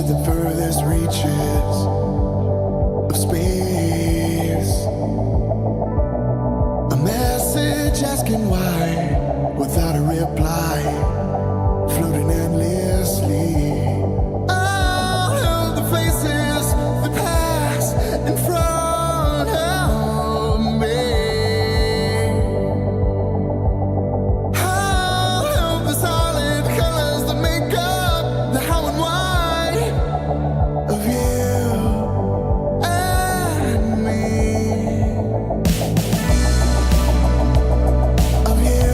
the furthest reaches of space. A message asking why, without a reply, floating endlessly. All of the faces that pass in front of me. All of the solid colors that make up the how and why of you and me. Of you.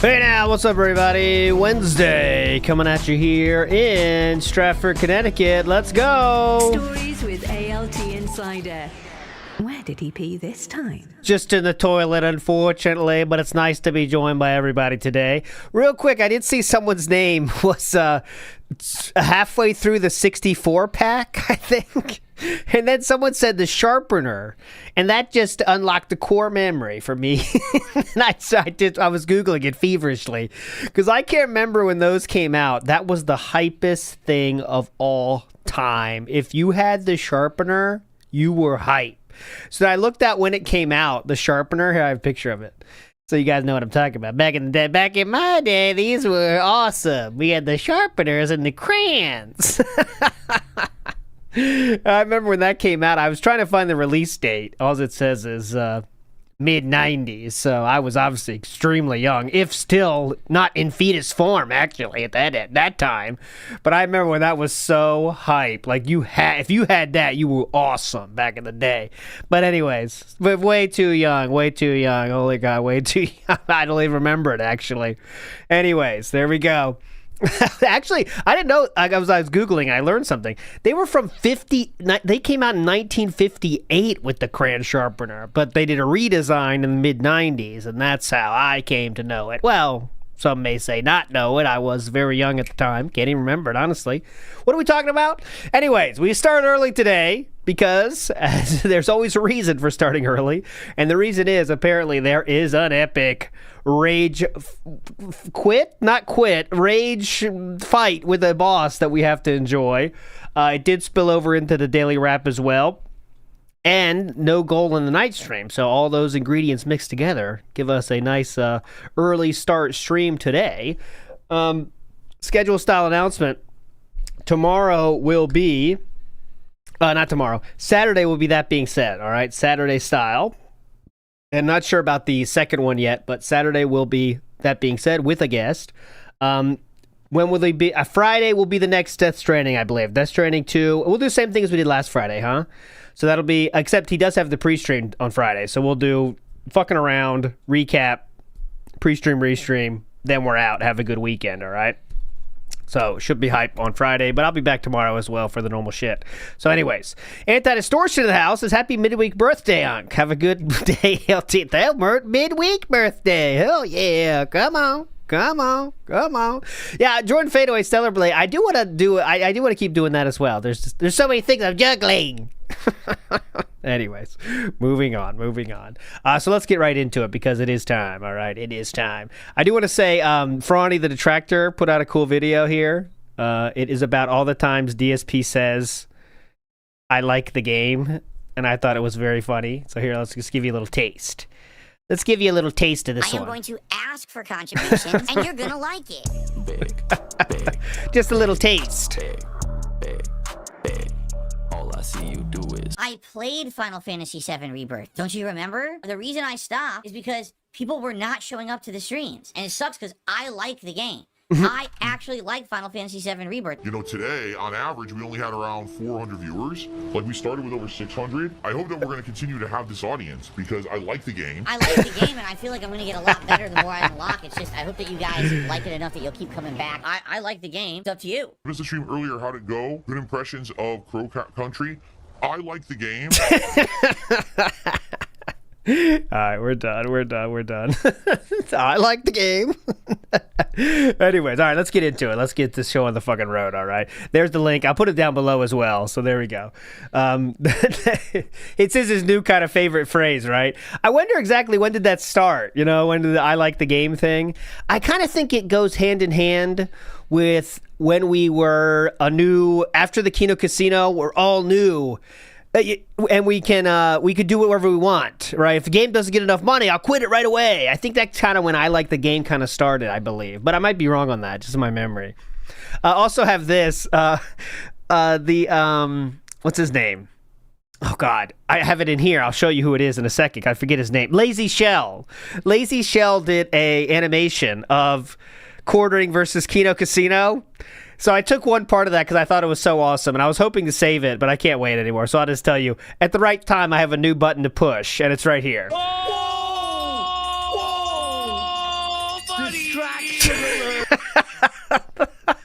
Hey now, what's up everybody? Wednesday, coming at you here in Stratford, Connecticut. Let's go! Stories with ALT Insider. Where did he pee this time? Just in the toilet, unfortunately, but it's nice to be joined by everybody today. Real quick, I did see someone's name was halfway through the 64 pack, I think. And then someone said the sharpener, and that just unlocked the core memory for me. And I was Googling it feverishly because I can't remember when those came out. That was the hypest thing of all time. If you had the sharpener, you were hype. So I looked at when it came out, the sharpener. Here, I have a picture of it. So you guys know what I'm talking about. Back in the day, back in my day, these were awesome. We had the sharpeners and the crayons. I remember when that came out. I was trying to find the release date. All it says is mid-90s. So I was obviously extremely young, if still not in fetus form, actually, at that time. But I remember when that was so hype. Like, if you had that, you were awesome back in the day. But anyways, but way too young. Holy God, way too young. I don't even remember it, actually. Anyways, there we go. Actually, I didn't know. I was Googling and I learned something. They were from they came out in 1958 with the crayon sharpener, but they did a redesign in the mid-90s, and that's how I came to know it. Well, some may say not know it. I was very young at the time. Can't even remember it, honestly. What are we talking about? Anyways, we start early today because there's always a reason for starting early, and the reason is apparently there is an epic rage fight with a boss that we have to enjoy. It did spill over into the daily wrap as well, and no goal in the night stream. So all those ingredients mixed together give us a nice early start stream today. Schedule style announcement. Tomorrow will be not tomorrow. Saturday will be That Being Said. All right, Saturday style. And not sure about the second one yet, but Saturday will be That Being Said with a guest. When will they be? Friday will be the next Death Stranding, I believe. Death Stranding 2. We'll do the same thing as we did last Friday, huh? So that'll be, except he does have the pre-stream on Friday. So we'll do fucking around, recap, pre-stream, REEStream, then we're out. Have a good weekend, all right? So, should be hype on Friday, but I'll be back tomorrow as well for the normal shit. So anyways, Anti-Distortion in the house says, happy midweek birthday, Unc. Have a good day, LT. Midweek birthday. Hell yeah. Come on. Yeah, Jordan Fadeaway, Stellar Blade. I do want to keep doing that as well. There's so many things I'm juggling. Anyways, moving on. So let's get right into it because it is time. All right, it is time. I do want to say, Frawny the Detractor put out a cool video here. It is about all the times DSP says, I like the game, and I thought it was very funny. So here, let's just give you a little taste. Let's give you a little taste of this one. I am going to ask for contributions, and you're going to like it. Big. Just a little taste. Big. All I see you do is... I played Final Fantasy VII Rebirth. Don't you remember? The reason I stopped is because people were not showing up to the streams. And it sucks because I like the game. I actually like Final Fantasy VII Rebirth. You know, today, on average, we only had around 400 viewers. Like, we started with over 600. I hope that we're going to continue to have this audience because I like the game. I like the game, and I feel like I'm going to get a lot better the more I unlock. It's just, I hope that you guys like it enough that you'll keep coming back. I like the game. It's up to you. What was the stream earlier? How'd it go? Good impressions of Crow Country. I like the game. All right, we're done. I like the game. Anyways, all right, let's get into it. Let's get this show on the fucking road, all right? There's the link. I'll put it down below as well, so there we go. It says his new kind of favorite phrase, right? I wonder exactly when did that start? You know, when did the I like the game thing? I kind of think it goes hand in hand with when we were after the Kino Casino, we're all new. And we could do whatever we want, right? If the game doesn't get enough money, I'll quit it right away. I think that's kind of when I like the game kind of started, I believe. But I might be wrong on that, just in my memory. Also have this, what's his name? Oh, God. I have it in here. I'll show you who it is in a second. I forget his name. Lazy Shell. Lazy Shell did a animation of quartering versus Kino Casino. So I took one part of that because I thought it was so awesome, and I was hoping to save it, but I can't wait anymore. So I'll just tell you, at the right time, I have a new button to push, and it's right here. Whoa, buddy! Distraction.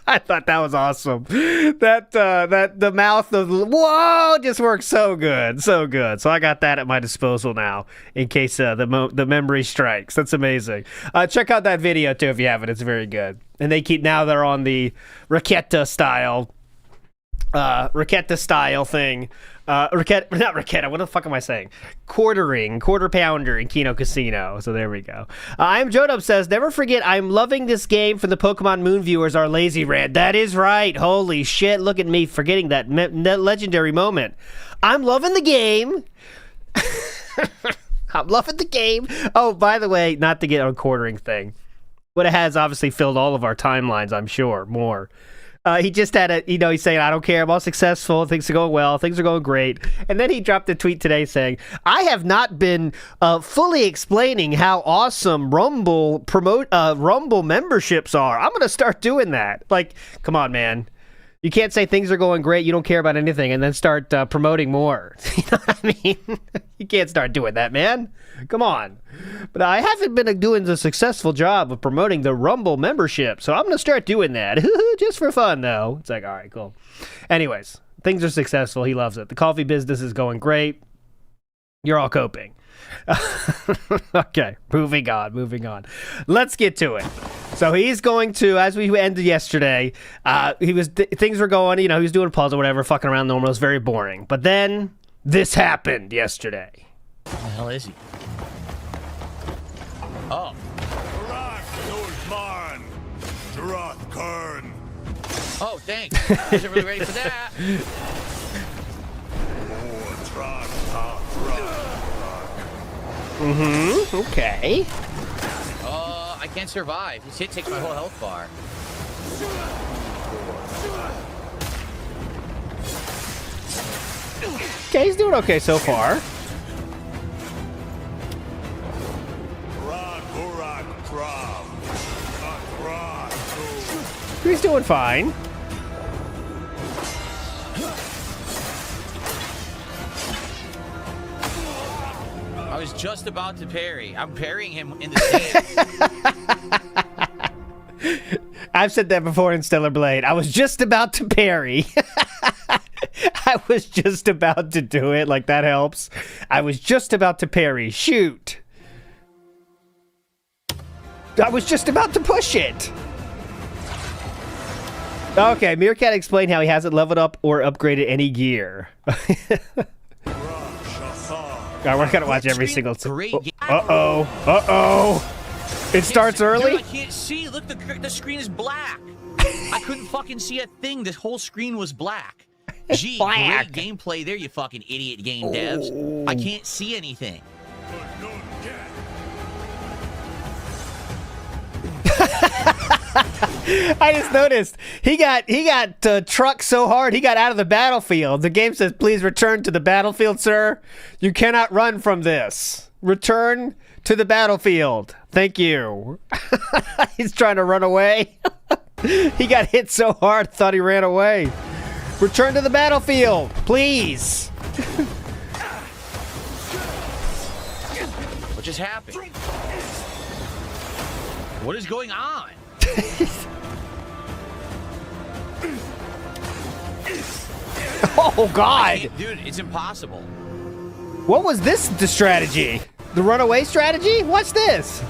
I thought that was awesome. That the mouth of whoa just works so good, so good. So I got that at my disposal now in case the memory strikes. That's amazing. Check out that video too if you haven't. It's very good. And they're on the Raqueta style thing. Not Raqueta, what the fuck am I saying? Quarter pounder in Kino Casino. So there we go. I'm Jodub says, never forget, I'm loving this game for the Pokemon Moon viewers are lazy rant. That is right. Holy shit, look at me forgetting that legendary moment. I'm loving the game. I'm loving the game. Oh, by the way, not to get on quartering thing, but it has obviously filled all of our timelines, I'm sure, more. He just had he's saying, I don't care, I'm all successful, things are going well, things are going great. And then he dropped a tweet today saying, I have not been fully explaining how awesome Rumble memberships are. I'm going to start doing that. Like, come on, man. You can't say things are going great, you don't care about anything, and then start promoting more. You know what I mean? You can't start doing that, man. Come on. But I haven't been doing a successful job of promoting the Rumble membership, so I'm going to start doing that. Just for fun, though. It's like, all right, cool. Anyways, things are successful. He loves it. The coffee business is going great. You're all coping. Okay, moving on. Let's get to it. So he's going to, as we ended yesterday, things were going, he was doing a puzzle, whatever, fucking around normal. It was very boring. But then this happened yesterday. What the hell is he? Oh. Oh, thanks. I wasn't really ready for that. Okay. I can't survive. This hit takes my whole health bar. Okay, he's doing okay so far. He's doing fine. I was just about to parry. I'm parrying him in the stand. I've said that before in Stellar Blade. I was just about to parry. I was just about to do it. Like, that helps. I was just about to parry. Shoot. I was just about to push it. Okay, Meerkat explained how he hasn't leveled up or upgraded any gear. Alright, we're gonna watch every single. Uh-oh. It starts early? Dude, I can't see. Look, the screen is black. I couldn't fucking see a thing. This whole screen was black. Gee, black. Great gameplay there, you fucking idiot game devs. I can't see anything. I just noticed he got trucked so hard he got out of the battlefield. The game says, "Please return to the battlefield, sir. You cannot run from this. Return to the battlefield. Thank you." He's trying to run away. He got hit so hard, thought he ran away. Return to the battlefield, please. What just happened? What is going on? Oh, God. Dude, it's impossible. What was the strategy? The runaway strategy? What's this?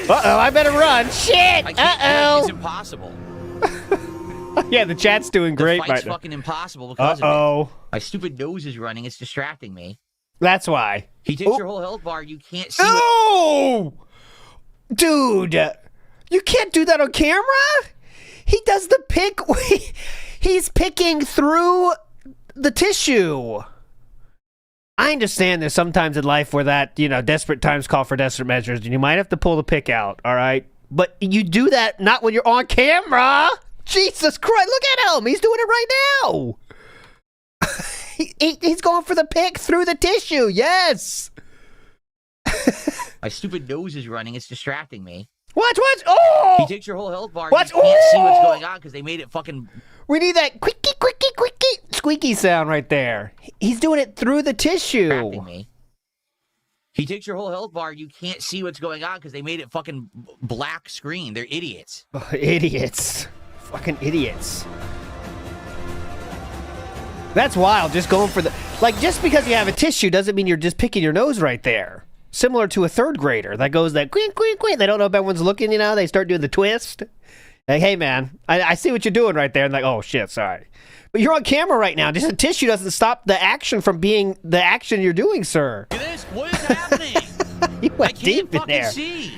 Uh-oh, I better run. Shit! Uh-oh. It's impossible. Yeah, the chat's doing great right now. The fight's fucking impossible because of it. My stupid nose is running. It's distracting me. That's why. He takes your whole health bar. You can't see No! Dude, you can't do that on camera? He does the pick. He's picking through the tissue. I understand there's sometimes in life where that, desperate times call for desperate measures, and you might have to pull the pick out, all right? But you do that not when you're on camera. Jesus Christ, look at him. He's doing it right now. He's going for the pick through the tissue. Yes. My stupid nose is running. It's distracting me. Watch. Oh! He takes your whole health bar. Watch. You can't see what's going on because they made it fucking... We need that quickie, squeaky sound right there. He's doing it through the tissue. Distracting me. He takes your whole health bar. You can't see what's going on because they made it fucking black screen. They're idiots. Oh, idiots. Fucking idiots. That's wild. Just going for the... Like, just because you have a tissue doesn't mean you're just picking your nose right there. Similar to a third grader that goes that queen, queen, queen. They don't know if everyone's looking, you know? They start doing the twist. Like, hey, man, I see what you're doing right there. And like, oh, shit, sorry. But you're on camera right now. Just a tissue doesn't stop the action from being the action you're doing, sir. Look at this. What is happening? You I went can't deep in fucking there. see.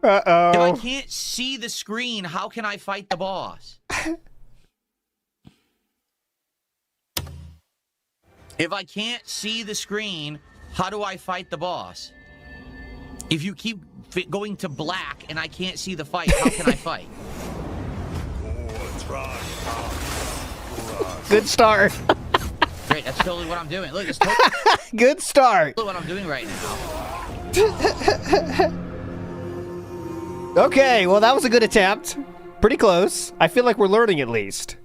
Uh-oh. If I can't see the screen, how can I fight the boss? If I can't see the screen, how do I fight the boss? If you keep going to black and I can't see the fight, how can I fight? Good start. Great, that's totally what I'm doing. Look, it's totally Good start. what I'm doing right now. Okay, well, that was a good attempt. Pretty close. I feel like we're learning at least.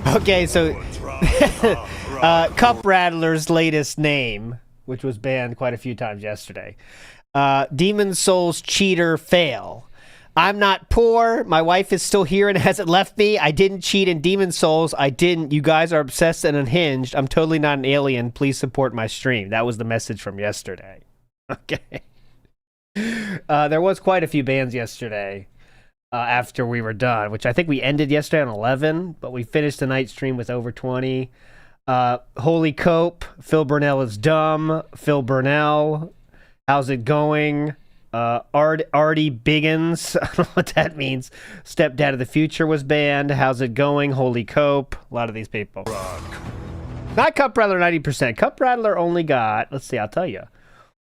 Okay, so Cup Rattler's latest name, which was banned quite a few times yesterday. Demon Souls Cheater Fail. I'm not poor. My wife is still here and hasn't left me. I didn't cheat in Demon Souls. I didn't. You guys are obsessed and unhinged. I'm totally not an alien. Please support my stream. That was the message from yesterday. Okay. There was quite a few bans yesterday. After we were done, which I think we ended yesterday on 11, but we finished the night stream with over 20. Holy Cope, Phil Burnell is dumb. Phil Burnell, how's it going? Artie Biggins, I don't know what that means. Stepdad of the Future was banned. How's it going? Holy Cope, a lot of these people. Not Cup Rattler 90%. Cup Rattler only got, let's see, I'll tell you.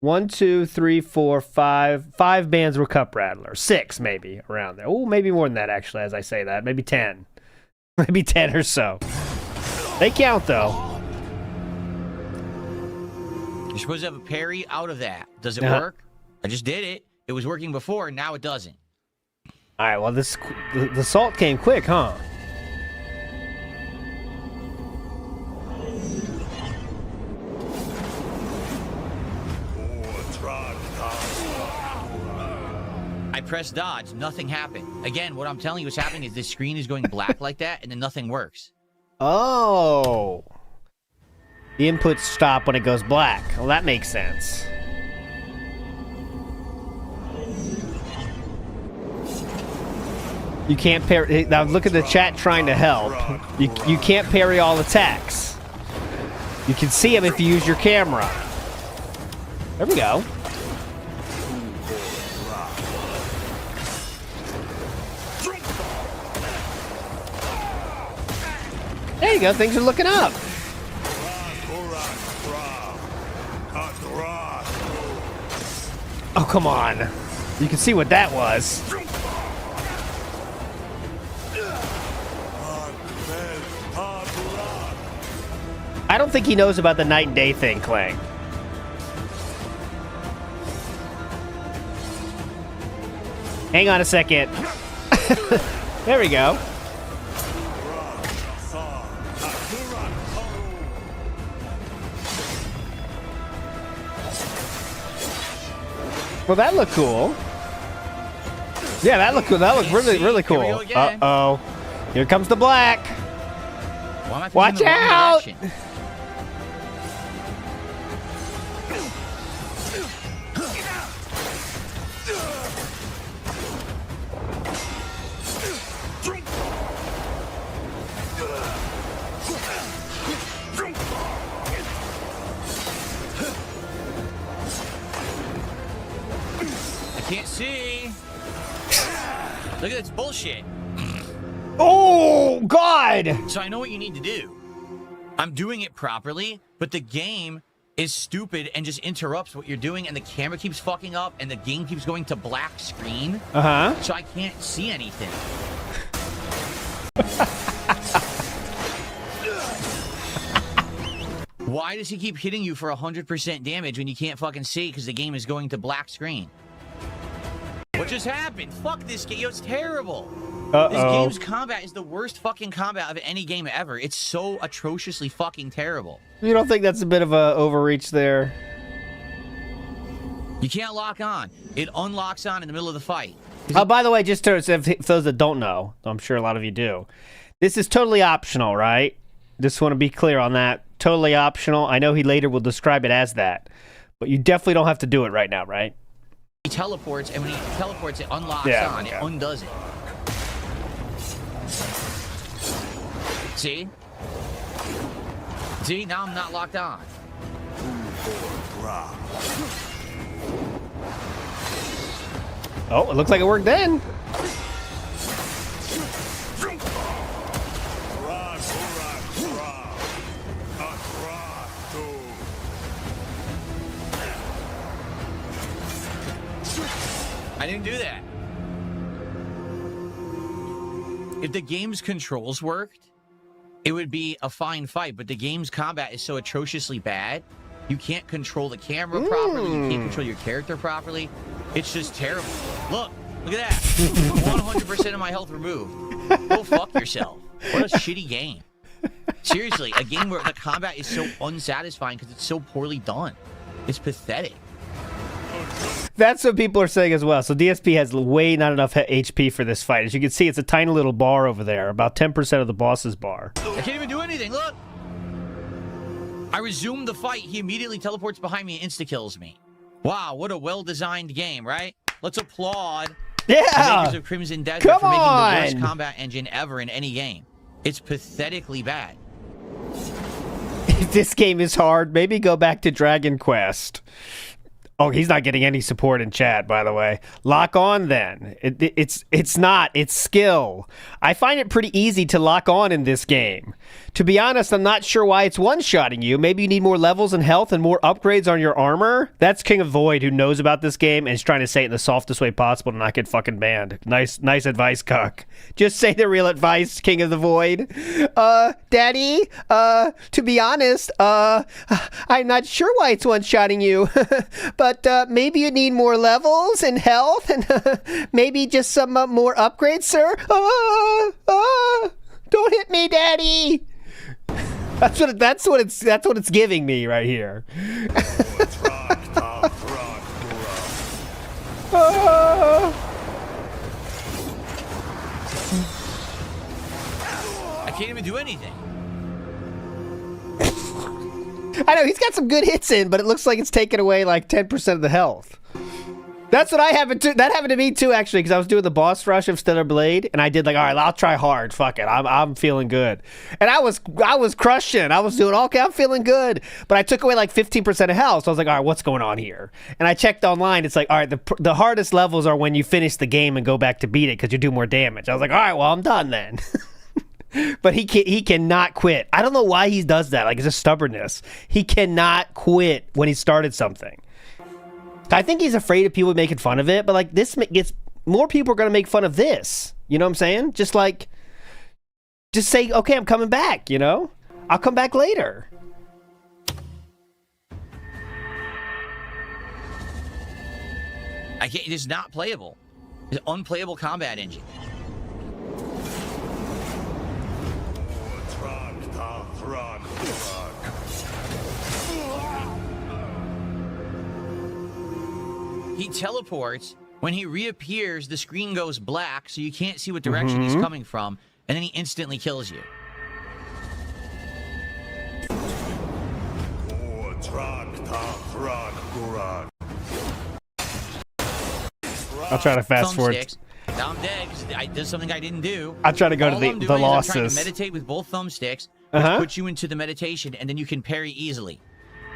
1, 2, 3, 4, 5. 5 bands were Cup Rattler. 6, maybe, around there. Oh, maybe more than that, actually, as I say that. Maybe 10. Maybe 10 or so. They count, though. You're supposed to have a parry out of that. Does it work? I just did it. It was working before, and now it doesn't. All right, well, the salt came quick, huh? I pressed dodge. Nothing happened. Again, what I'm telling you is happening is this screen is going black like that, and then nothing works. Oh. The inputs stop when it goes black. Well, that makes sense. You can't parry. Now look at the chat trying to help. You can't parry all attacks. You can see them if you use your camera. There we go. There you go. Things are looking up. Oh, come on. You can see what that was. I don't think he knows about the night and day thing, Clang. Hang on a second. There we go. Well, that looked cool. Yeah, that looked cool. That looked really, really cool. Uh-oh. Here comes the black. Watch out! Can't see. Look at this bullshit. Oh, God! So I know what you need to do. I'm doing it properly, but the game is stupid and just interrupts what you're doing, and the camera keeps fucking up, and the game keeps going to black screen. Uh-huh. So I can't see anything. Why does he keep hitting you for 100% damage when you can't fucking see because the game is going to black screen? What just happened? Fuck this game. Yo, it's terrible. This game's combat is the worst fucking combat of any game ever. It's so atrociously fucking terrible. You don't think that's a bit of a overreach there? You can't lock on. It unlocks on in the middle of the fight. Oh, by the way, just to, if those that don't know, I'm sure a lot of you do, this is totally optional, right? Just want to be clear on that. Totally optional. I know he later will describe it as that, but you definitely don't have to do it right now, right? He teleports, and when he teleports, it unlocks on. It undoes it. See? See? Now I'm not locked on. Oh, it looks like it worked then. I didn't do that. If the game's controls worked, it would be a fine fight, but the game's combat is so atrociously bad, you can't control the camera properly, you can't control your character properly. It's just terrible. Look at that. 100% of my health removed. Go fuck yourself. What a shitty game. Seriously, a game where the combat is so unsatisfying because it's so poorly done. It's pathetic. That's what people are saying as well. So DSP has way not enough HP for this fight. As you can see, it's a tiny little bar over there, about 10% of the boss's bar. I can't even do anything. Look. I resume the fight. He immediately teleports behind me and insta-kills me. Wow, what a well-designed game, right? Let's applaud the makers of Crimson Desert for making the worst combat engine ever in any game. It's pathetically bad. If this game is hard, maybe go back to Dragon Quest. Oh, he's not getting any support in chat, by the way. Lock on, then. It's not. It's skill. I find it pretty easy to lock on in this game. To be honest, I'm not sure why it's one-shotting you. Maybe you need more levels and health and more upgrades on your armor. That's King of Void, who knows about this game and is trying to say it in the softest way possible to not get fucking banned. Nice advice, Cuck. Just say the real advice, King of the Void. Daddy, to be honest, I'm not sure why it's one-shotting you. But maybe you need more levels and health and maybe just some more upgrades, sir. Don't hit me, Daddy. That's what it's giving me right here. I can't even do anything. I know, he's got some good hits in, but it looks like it's taken away like 10% of the health. That's what that happened to me too, actually, because I was doing the boss rush of Stellar Blade, and I did like, all right, I'll try hard. Fuck it, I'm feeling good, and I was crushing. I was doing okay. I'm feeling good, but I took away like 15% of health. So I was like, all right, what's going on here? And I checked online. It's like, all right, the hardest levels are when you finish the game and go back to beat it because you do more damage. I was like, all right, well, I'm done then. But he cannot quit. I don't know why he does that. Like, it's a stubbornness. He cannot quit when he started something. I think he's afraid of people making fun of it, but like this gets more people are going to make fun of this. You know what I'm saying? Just say, okay, I'm coming back, you know? I'll come back later. I can't, it is not playable. It's an unplayable combat engine. He teleports. When he reappears, the screen goes black, so you can't see what direction he's coming from, and then he instantly kills you. I'll try to fast forward. Now I'm dead because I did something I didn't do. I'll try to go to the losses. I'm trying to meditate with both thumbsticks, which puts you into the meditation, and then you can parry easily.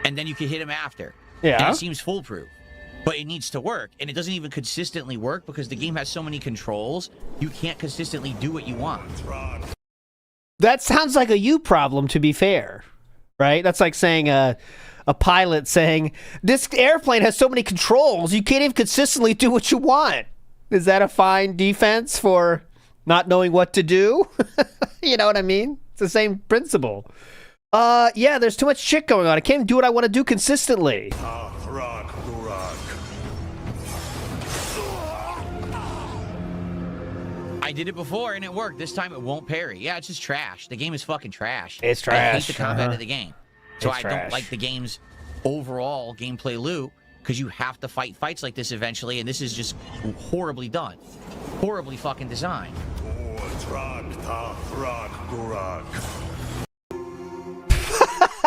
And then you can hit him after. Yeah. And it seems foolproof. But it needs to work, and it doesn't even consistently work because the game has so many controls, you can't consistently do what you want. That sounds like a you problem, to be fair. Right? That's like saying a pilot saying, this airplane has so many controls, you can't even consistently do what you want. Is that a fine defense for not knowing what to do? You know what I mean? It's the same principle. Yeah, there's too much shit going on. I can't do what I want to do consistently. I did it before and it worked. This time it won't parry. Yeah, it's just trash. The game is fucking trash. It's I hate trash, the combat of the game. So It's I trash. don't like the game's overall gameplay loop because you have to fight fights like this eventually, and this is just horribly done. Horribly fucking designed.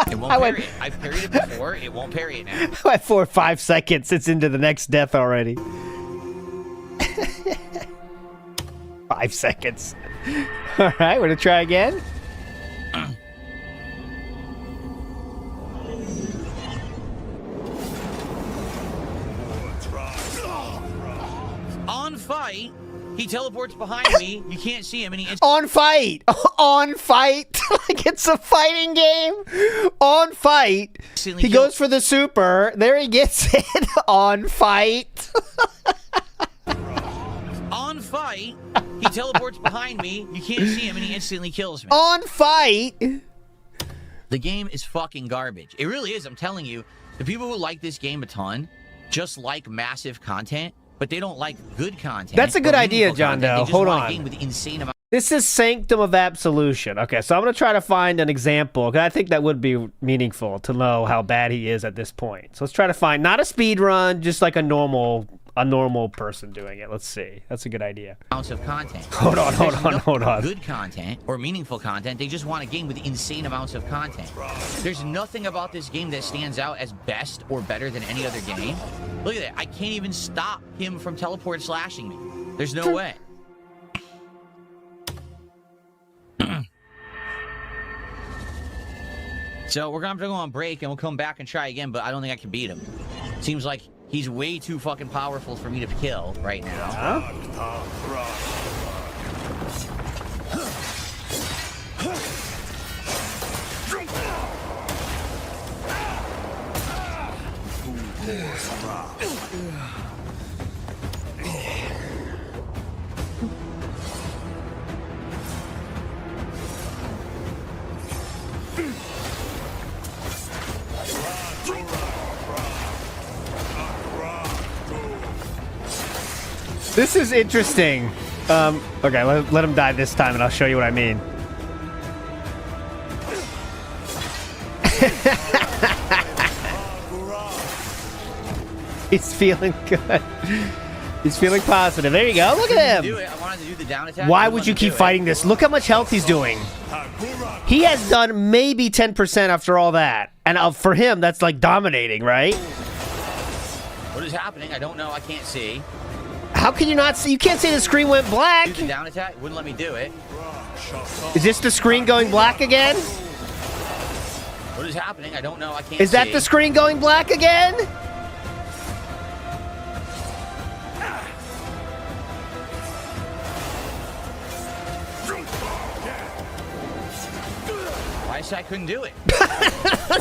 It won't parry it. I've parried it before. It won't parry it now. At 4 or 5 seconds, it's into the next death already. 5 seconds. All right, we're gonna try again. On fight, he teleports behind me. You can't see him, and he On fight! On fight! Like it's a fighting game! On fight! Instantly He kills- goes for the super. There he gets it. On fight. On fight, he teleports behind me. You can't see him, and he instantly kills me. On fight! The game is fucking garbage. It really is. I'm telling you, the people who like this game a ton just like massive content, but they don't like good content. That's a good or idea, meaningful John content. They Doe. just Hold want on. A game with insane amount. This is Sanctum of Absolution. Okay, so I'm going to try to find an example, because I think that would be meaningful to know how bad he is at this point. So let's try to find, not a speed run, just like a normal person doing it. Let's see. That's a good idea. Amounts of content. Hold on. There's no good content or meaningful content. They just want a game with insane amounts of content. There's nothing about this game that stands out as best or better than any other game. Look at that. I can't even stop him from teleport slashing me. There's no way. So we're gonna have to go on break and we'll come back and try again, but I don't think I can beat him. Seems like he's way too fucking powerful for me to kill right now. This is interesting. Okay, let him die this time, and I'll show you what I mean. He's feeling good. He's feeling positive. There you go. Look at Do him. it. I wanted to do the down attack. Why I would wanted you to keep do it. fighting this? Look how much health he's doing. He has done maybe 10% after all that. And for him, that's like dominating, right? What is happening? I don't know. I can't see. How can you not see? You can't say the screen went black. Do the down attack. Wouldn't let me do it. Is this the screen going black again? What is happening? I don't know. I can't Is that see. the screen going black again? Why said I couldn't do it?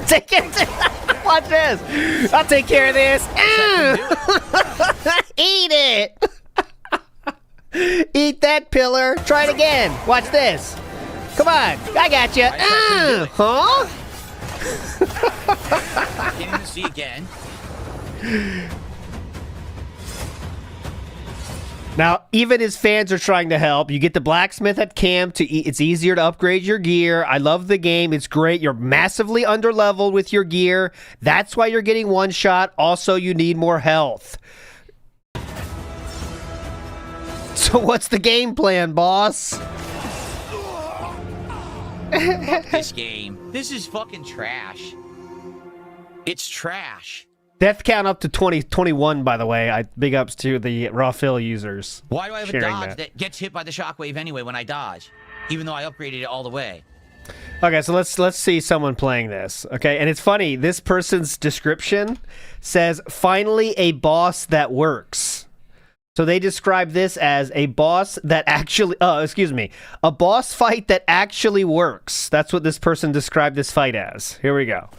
Take it. Watch this. I'll take care of this. Eat it. Eat that pillar. Try it again. Watch this. Come on. I got you. Huh? I can't even see again. Now, even his fans are trying to help. You get the blacksmith at camp. It's easier to upgrade your gear. I love the game. It's great. You're massively underleveled with your gear. That's why you're getting one shot. Also, you need more health. So what's the game plan, boss? Fuck this game. This is fucking trash. It's trash. Death count up to 21, by the way. Big ups to the raw fill users. Why do I have a sharing dodge that gets hit by the shockwave anyway when I dodge? Even though I upgraded it all the way. Okay, so let's see someone playing this. Okay, and it's funny. This person's description says, "Finally a boss that works." So they describe this as a boss that actually, a boss fight that actually works. That's what this person described this fight as. Here we go.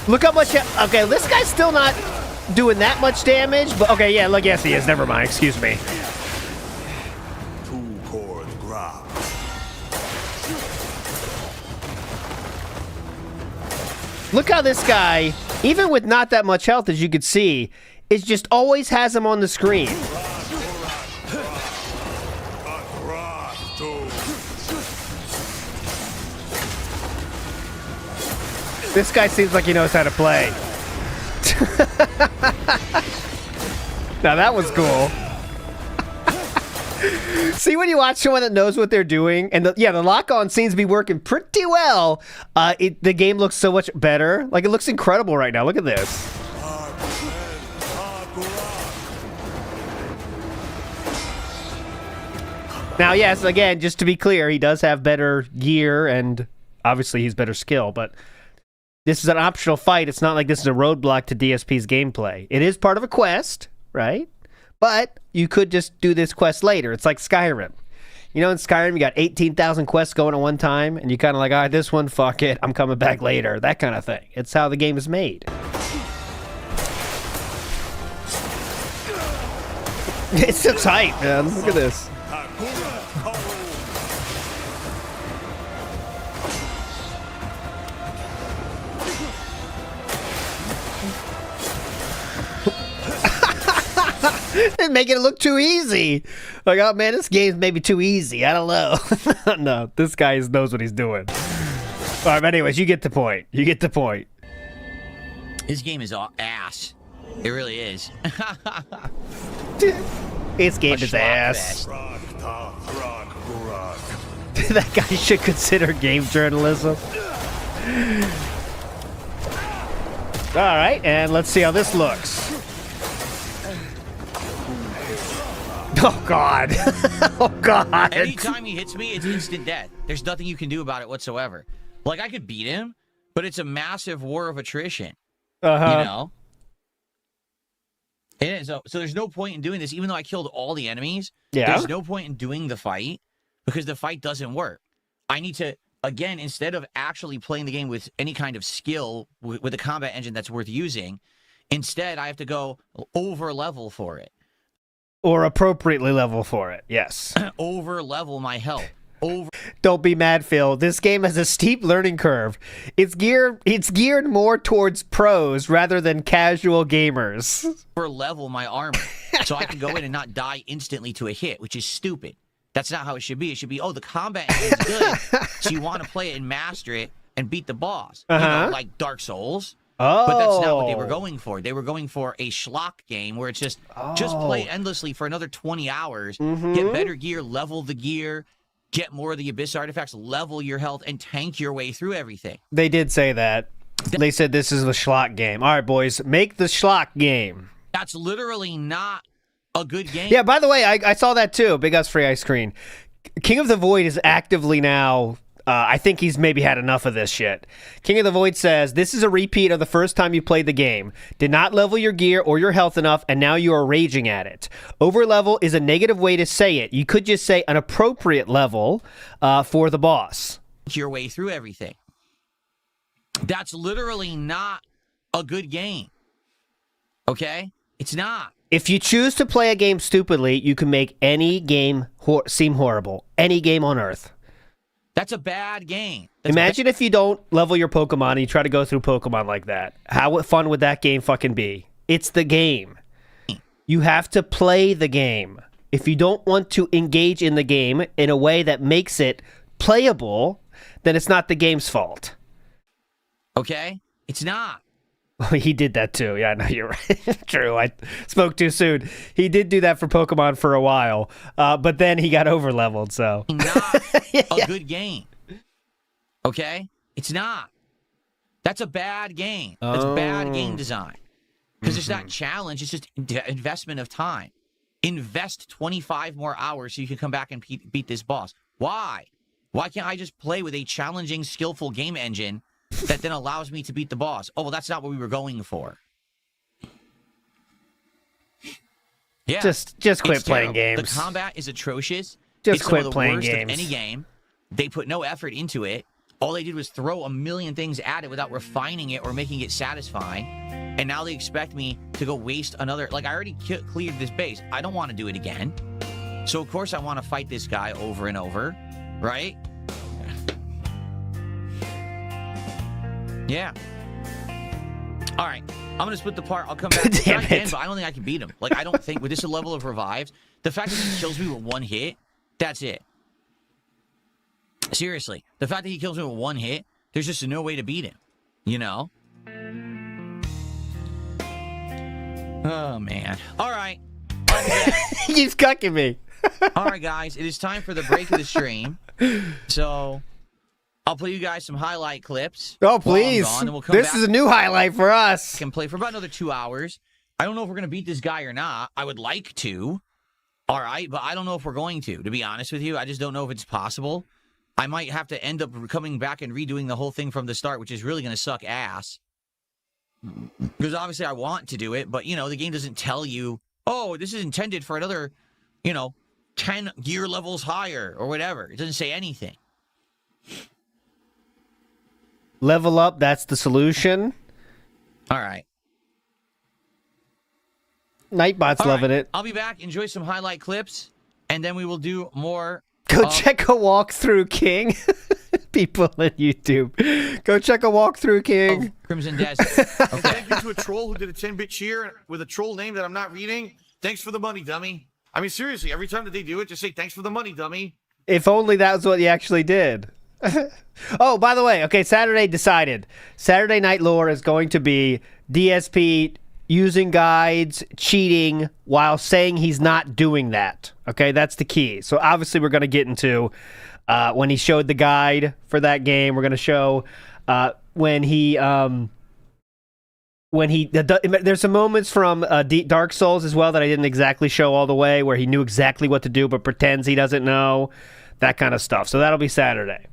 Look how much. Okay, this guy's still not. doing that much damage, but okay, yeah, look, yes, he is. Never mind, excuse me. Look how this guy, even with not that much health, as you could see, is just always has him on the screen. This guy seems like he knows how to play. Now that was cool. See, when you watch someone that knows what they're doing, and the lock-on seems to be working pretty well, the game looks so much better. Like, it looks incredible right now. Look at this. Now, yes, again, just to be clear, he does have better gear, and obviously he's better skill, but this is an optional fight. It's not like this is a roadblock to DSP's gameplay. It is part of a quest, right? But you could just do this quest later. It's like Skyrim. You know, in Skyrim, you got 18,000 quests going at one time, and you kind of like, all right, this one, fuck it, I'm coming back later. That kind of thing. It's how the game is made. It's so tight, man. Look at this. They're making it look too easy. Like, oh man, this game's maybe too easy. I don't know. No, this guy knows what he's doing. All right, but anyways, you get the point. You get the point. This game is all ass. It really is. This game is ass. That guy should consider game journalism. All right, and let's see how this looks. Oh, God. Oh, God. Anytime he hits me, it's instant death. There's nothing you can do about it whatsoever. Like, I could beat him, but it's a massive war of attrition. Uh-huh. You know? It is. So there's no point in doing this, even though I killed all the enemies. Yeah. There's no point in doing the fight because the fight doesn't work. I need to, again, instead of actually playing the game with any kind of skill, with a combat engine that's worth using, instead I have to go over level for it. Or appropriately level for it, yes. Over level my health. Don't be mad, Phil. This game has a steep learning curve. It's geared more towards pros rather than casual gamers. Over level my armor. So I can go in and not die instantly to a hit, which is stupid. That's not how it should be. It should be, oh, the combat is good, so you want to play it and master it and beat the boss. You know, like Dark Souls. Oh. But that's not what they were going for. They were going for a schlock game where it's just play endlessly for another 20 hours, get better gear, level the gear, get more of the Abyss artifacts, level your health, and tank your way through everything. They did say that. They said this is the schlock game. All right, boys, make the schlock game. That's literally not a good game. Yeah, by the way, I saw that too. Big Us Free Ice Screen. King of the Void is actively now... I think he's maybe had enough of this shit. King of the Void says, this is a repeat of the first time you played the game. Did not level your gear or your health enough, and now you are raging at it. Over level is a negative way to say it. You could just say an appropriate level for the boss. Your way through everything. That's literally not a good game. Okay? It's not. If you choose to play a game stupidly, you can make any game seem horrible. Any game on Earth. That's a bad game. Imagine if you don't level your Pokemon and you try to go through Pokemon like that. How fun would that game fucking be? It's the game. You have to play the game. If you don't want to engage in the game in a way that makes it playable, then it's not the game's fault. Okay? It's not. He did that too. Yeah, no, you're right. True. I spoke too soon. He did do that for Pokemon for a while, but then he got over leveled. So not a good game. Okay, it's not. That's a bad game. That's bad game design. Because it's not challenge. It's just investment of time. Invest 25 more hours so you can come back and beat this boss. Why? Why can't I just play with a challenging, skillful game engine that then allows me to beat the boss? Oh, well, that's not what we were going for. Yeah. Just quit playing games. The combat is atrocious. Just quit playing games. games. Of any game. They put no effort into it. All they did was throw a million things at it without refining it or making it satisfying. and now they expect me to go waste another. Like, I already cleared this base. I don't want to do it again. So, of course, I want to fight this guy over and over, right? Yeah. All right. I'm going to split the part. I'll come back. Damn I can, it. but I don't think I can beat him. Like, I don't think with this level of revives, the fact that he kills me with one hit, that's it. Seriously. The fact that he kills me with one hit, there's just no way to beat him. You know? Oh, man. All right. He's cucking me. All right, guys. It is time for the break of the stream. So, I'll play you guys some highlight clips. Oh, while I'm please. gone, and we'll come This back is a new highlight for us. and play for about another 2 hours. I don't know if we're going to beat this guy or not. I would like to. All right, but I don't know if we're going to be honest with you. I just don't know if it's possible. I might have to end up coming back and redoing the whole thing from the start, which is really going to suck ass. Because obviously I want to do it, but, you know, the game doesn't tell you, oh, this is intended for another, 10 gear levels higher or whatever. It doesn't say anything. Level up, that's the solution. All right. Nightbot's All loving right. it. I'll be back. Enjoy some highlight clips, and then we will do more. Go check a walkthrough, King. People on YouTube. Go check a walkthrough, King. Crimson Desert. Okay. Thank you to a troll who did a 10-bit cheer with a troll name that I'm not reading. Thanks for the money, dummy. I mean, seriously, every time that they do it, just say, thanks for the money, dummy. If only that was what you actually did. Oh, by the way, okay, Saturday decided. Saturday Night Lore is going to be DSP using guides, cheating, while saying he's not doing that. Okay, that's the key. So obviously we're going to get into when he showed the guide for that game. We're going to show there's some moments from Dark Souls as well that I didn't exactly show all the way, where he knew exactly what to do but pretends he doesn't know, that kind of stuff. So that'll be Saturday.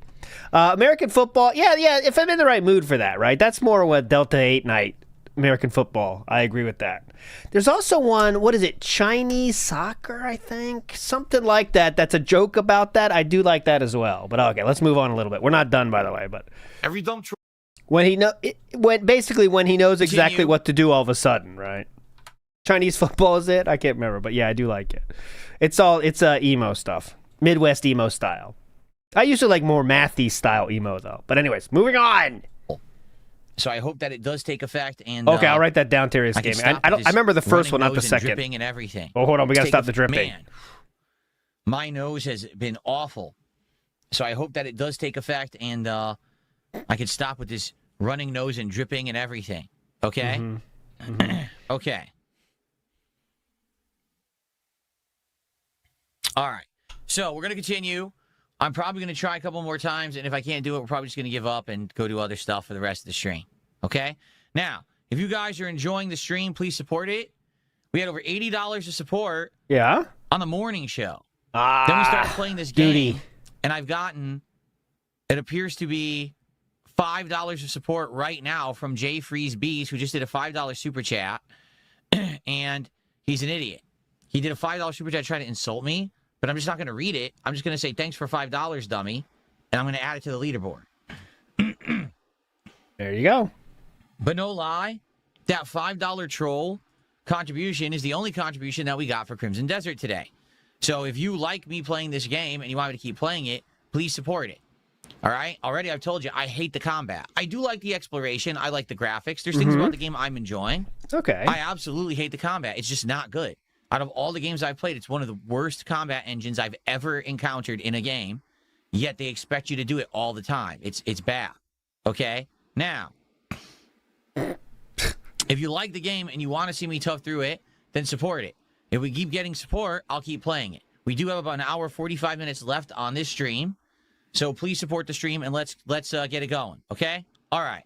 American football, yeah, if I'm in the right mood for that, right? That's more what Delta 8 night, American football. I agree with that. There's also one, what is it, Chinese soccer, I think? Something like that. That's a joke about that. I do like that as well. But okay, let's move on a little bit. We're not done, by the way, but Every dumb troll. when he knows exactly Continue. what to do all of a sudden, right? Chinese football is it? I can't remember, but yeah, I do like it. It's emo stuff, Midwest emo style. I usually like more mathy style emo though. But anyways, moving on. So I hope that it does take effect. And Okay, I'll write that down, Terrius I can Gaming. stop I this remember the first one, running not the nose and second. dripping and everything. Oh, hold on, we gotta Take stop the dripping. Man, my nose has been awful. So I hope that it does take effect, and I can stop with this running nose and dripping and everything. Okay? Okay. All right. So we're going to continue. I'm probably going to try a couple more times, and if I can't do it, we're probably just going to give up and go do other stuff for the rest of the stream. Okay? Now, if you guys are enjoying the stream, please support it. We had over $80 of support Yeah? on the morning show. Then we started playing this game, duty. and I've gotten, it appears to be $5 of support right now from Jay Freeze Beast, who just did a $5 super chat, and he's an idiot. He did a $5 super chat trying to insult me, but I'm just not going to read it. I'm just going to say, thanks for $5, dummy, and I'm going to add it to the leaderboard. There you go. But no lie, that $5 troll contribution is the only contribution that we got for Crimson Desert today. So if you like me playing this game and you want me to keep playing it, please support it. All right? Already I've told you, I hate the combat. I do like the exploration. I like the graphics. There's things about the game I'm enjoying. Okay. I absolutely hate the combat. It's just not good. Out of all the games I've played, it's one of the worst combat engines I've ever encountered in a game, yet they expect you to do it all the time. It's bad. Okay? Now, if you like the game and you want to see me tough through it, then support it. If we keep getting support, I'll keep playing it. We do have about an hour, 45 minutes left on this stream, so please support the stream and let's get it going, okay? All right.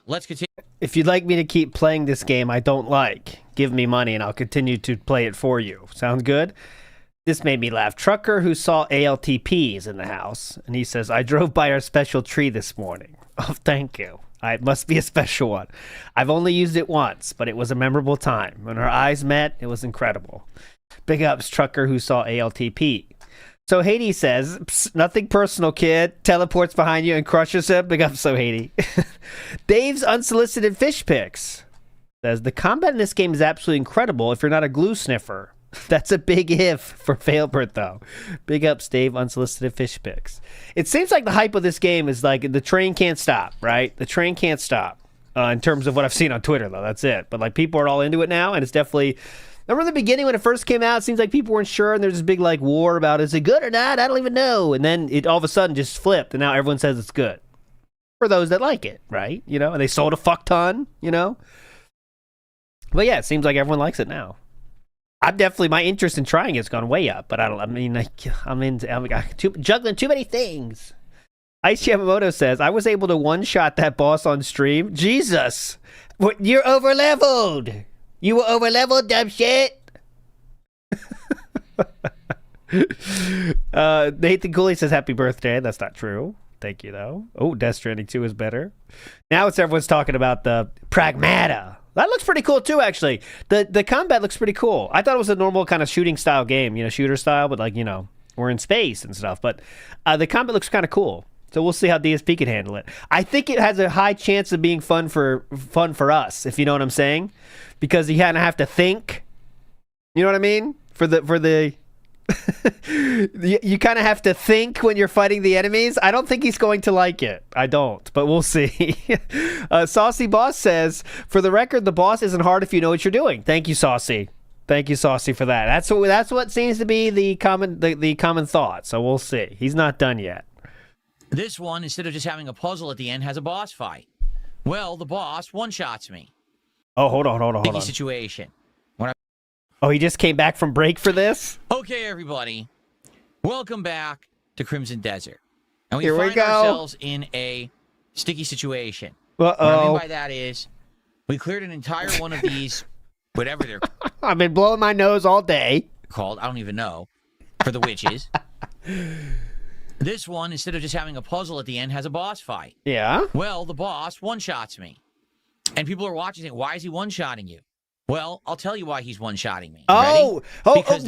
Let's continue. If you'd like me to keep playing this game I don't like, give me money and I'll continue to play it for you. Sounds good? This made me laugh. Trucker who saw ALTPs in the house, and he says, I drove by our special tree this morning. Oh, thank you. It must be a special one. I've only used it once, but it was a memorable time. When our eyes met, it was incredible. Big ups, Trucker who saw ALTP. So Haiti says, "Psst, nothing personal, kid. Teleports behind you and crushes him." Big up, So Haiti. Dave's unsolicited fish pics says, "The combat in this game is absolutely incredible if you're not a glue sniffer." That's a big if for Failbert, though. Big ups, Dave, unsolicited fish pics. It seems like the hype of this game is like the train can't stop, right? The train can't stop in terms of what I've seen on Twitter, though. That's it. But like people are all into it now, and it's definitely... Remember in the beginning when it first came out, it seems like people weren't sure, and there's this big like war about is it good or not? I don't even know. And then it all of a sudden just flipped, and now everyone says it's good. For those that like it, right? You know, and they sold a fuck ton, you know? But yeah, it seems like everyone likes it now. I'm definitely, my interest in trying it's gone way up, but I'm juggling too many things. Ice Yamamoto says, "I was able to one-shot that boss on stream." Jesus! You're over-leveled! You were over-leveled, dumb shit! Nathan Cooley says, "Happy birthday." That's not true. Thank you, though. Oh, Death Stranding 2 is better. Now everyone's talking about the Pragmata. That looks pretty cool, too, actually. The combat looks pretty cool. I thought it was a normal kind of shooting style game, you know, shooter style, but like, you know, we're in space and stuff. But the combat looks kind of cool. So we'll see how DSP can handle it. I think it has a high chance of being fun for us, if you know what I'm saying, because you kind of have to think. You know what I mean? For the you kind of have to think when you're fighting the enemies. I don't think he's going to like it. I don't, but we'll see. Saucy Boss says, "For the record, the boss isn't hard if you know what you're doing." Thank you, Saucy. Thank you, Saucy, for that. That's what seems to be the common thought. So we'll see. He's not done yet. This one, instead of just having a puzzle at the end, has a boss fight. Well, the boss one-shots me. Oh, hold on. Sticky situation. Oh, he just came back from break for this? Okay, everybody. Welcome back to Crimson Desert. And we Here we find go. ourselves in a sticky situation. Uh-oh. What I mean by that is, we cleared an entire one of these, whatever they're I've been blowing my nose all day. called, I don't even know, for the witches. This one, instead of just having a puzzle at the end, has a boss fight. Yeah? Well, the boss one-shots me. And people are watching saying, "Why is he one-shotting you?" Well, I'll tell you why he's one-shotting me.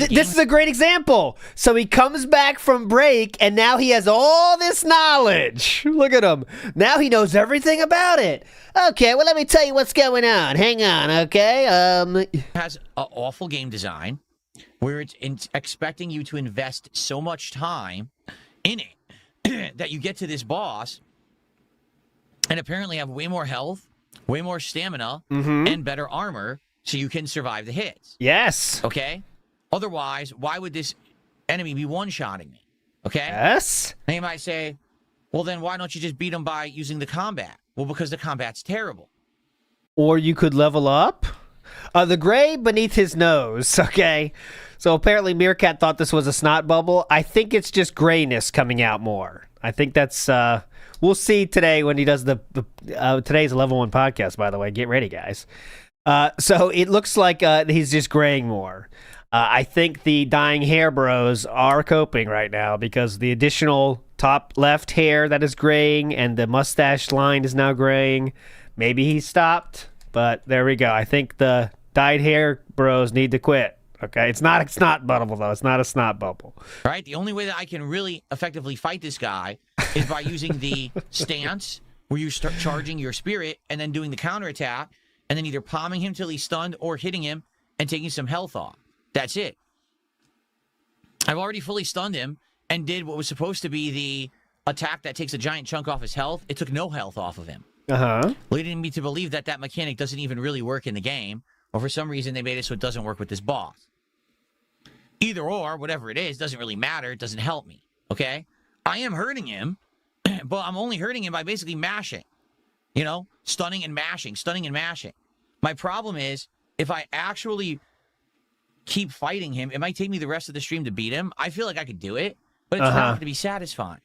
This is a great example. So he comes back from break, and now he has all this knowledge. Look at him. Now he knows everything about it. Okay, well, let me tell you what's going on. Hang on, okay? It has an awful game design where it's expecting you to invest so much time in it that you get to this boss and apparently have way more health, way more stamina, and better armor so you can survive the hits. Yes. Okay? Otherwise, why would this enemy be one-shotting me? Okay? Yes. Now you might say, well, then why don't you just beat him by using the combat? Well, because the combat's terrible. Or you could level up. The gray beneath his nose, okay? So apparently Meerkat thought this was a snot bubble. I think it's just grayness coming out more. I think that's, we'll see today when he does today's a level 1 podcast, by the way. Get ready, guys. So it looks like he's just graying more. I think the dying hair bros are coping right now because the additional top left hair that is graying and the mustache line is now graying. Maybe he stopped, but there we go. I think the dyed hair bros need to quit. Okay, it's not a snot bubble, though. It's not a snot bubble. Right? The only way that I can really effectively fight this guy is by using the stance where you start charging your spirit and then doing the counterattack and then either palming him till he's stunned or hitting him and taking some health off. That's it. I've already fully stunned him and did what was supposed to be the attack that takes a giant chunk off his health. It took no health off of him. Leading me to believe that that mechanic doesn't even really work in the game, or for some reason they made it so it doesn't work with this boss. Either or, whatever it is, doesn't really matter. It doesn't help me, okay? I am hurting him, but I'm only hurting him by basically mashing. You know, stunning and mashing, stunning and mashing. My problem is, if I actually keep fighting him, it might take me the rest of the stream to beat him. I feel like I could do it, but it's not going to be satisfying.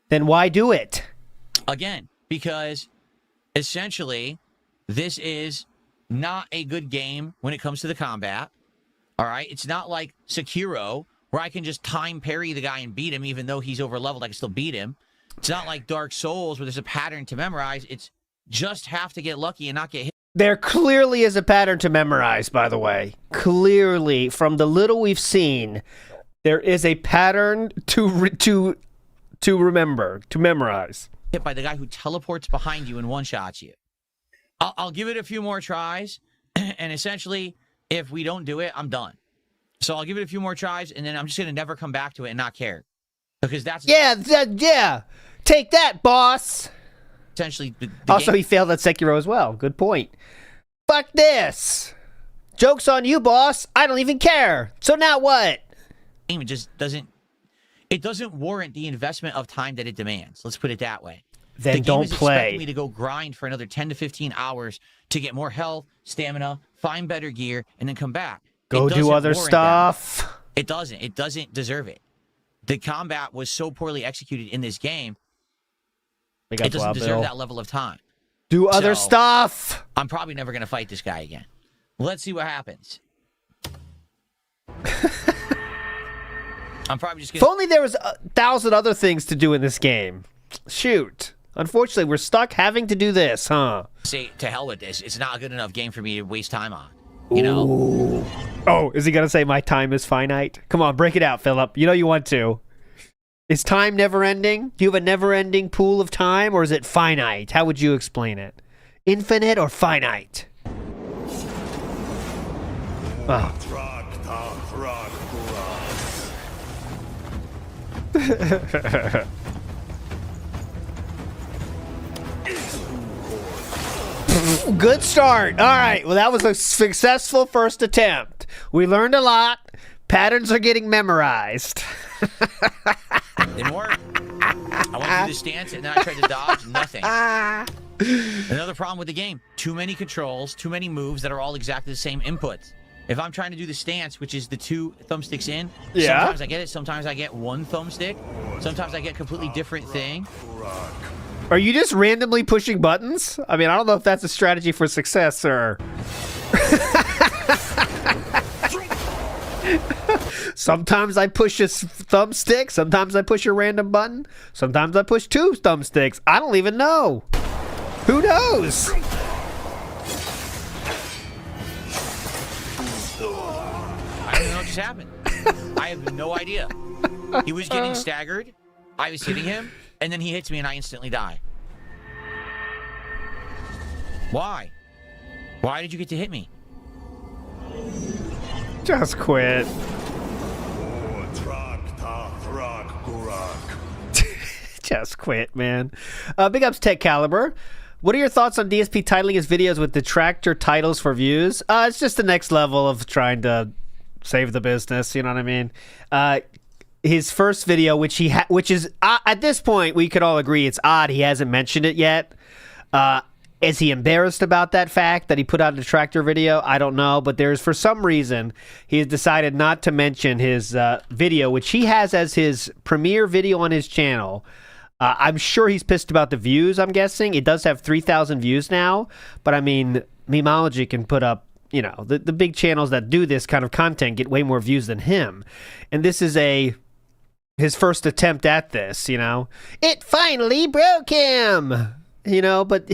Then why do it? Again, because essentially, this is not a good game when it comes to the combat. All right? It's not like Sekiro, where I can just time parry the guy and beat him, even though he's over-leveled, I can still beat him. It's not like Dark Souls, where there's a pattern to memorize. It's just have to get lucky and not get hit. There clearly is a pattern to memorize, by the way. Clearly, from the little we've seen, There is a pattern to remember, to memorize. Hit by the guy who teleports behind you and one-shots you. I'll give it a few more tries, and essentially, if we don't do it, I'm done. So I'll give it a few more tries, and then I'm just going to never come back to it and not care. Because that's... Yeah. Take that, boss. Essentially... Also, he failed at Sekiro as well. Good point. Fuck this. Joke's on you, boss. I don't even care. So now what? It just doesn't... It doesn't warrant the investment of time that it demands. Let's put it that way. Then don't The game is play. expecting me to go grind for another 10 to 15 hours to get more health, stamina, find better gear, and then come back. Go do other stuff. That. It doesn't. It doesn't deserve it. The combat was so poorly executed in this game, it doesn't deserve that level of time. Do other stuff. I'm probably never going to fight this guy again. Let's see what happens. I'm probably just going to... If only there was 1,000 other things to do in this game. Shoot. Unfortunately, we're stuck having to do this, huh? Say, to hell with this. It's not a good enough game for me to waste time on. You know? Ooh. Oh, is he going to say my time is finite? Come on, break it out, Philip. You know you want to. Is time never-ending? Do you have a never-ending pool of time, or is it finite? How would you explain it? Infinite or finite? Oh. Good start. All right. Well, that was a successful first attempt. We learned a lot. Patterns are getting memorized. Didn't work. I went through the stance and then I tried to dodge. Nothing. Another problem with the game. Too many controls, too many moves that are all exactly the same inputs. If I'm trying to do the stance, which is the 2 thumbsticks in, sometimes I get it, sometimes I get 1 thumbstick, sometimes I get a completely different thing. Are you just randomly pushing buttons? I mean, I don't know if that's a strategy for success, sir. Sometimes I push a thumbstick, sometimes I push a random button, sometimes I push 2 thumbsticks. I don't even know. Who knows? I don't know what just happened. I have no idea. He was getting staggered. I was hitting him, and then he hits me, and I instantly die. Why? Why did you get to hit me? Just quit. Just quit, man. Big ups, Tech Caliber. What are your thoughts on DSP titling his videos with detractor titles for views? It's just the next level of trying to save the business. You know what I mean? His first video, which is at this point we could all agree it's odd he hasn't mentioned it yet. Is he embarrassed about that fact that he put out a detractor video? I don't know, but there's for some reason he has decided not to mention his video, which he has as his premiere video on his channel. I'm sure he's pissed about the views, I'm guessing. It does have 3,000 views now, but I mean, Memeology can put up, you know, the big channels that do this kind of content get way more views than him. And this is his first attempt at this, you know. It finally broke him, you know, but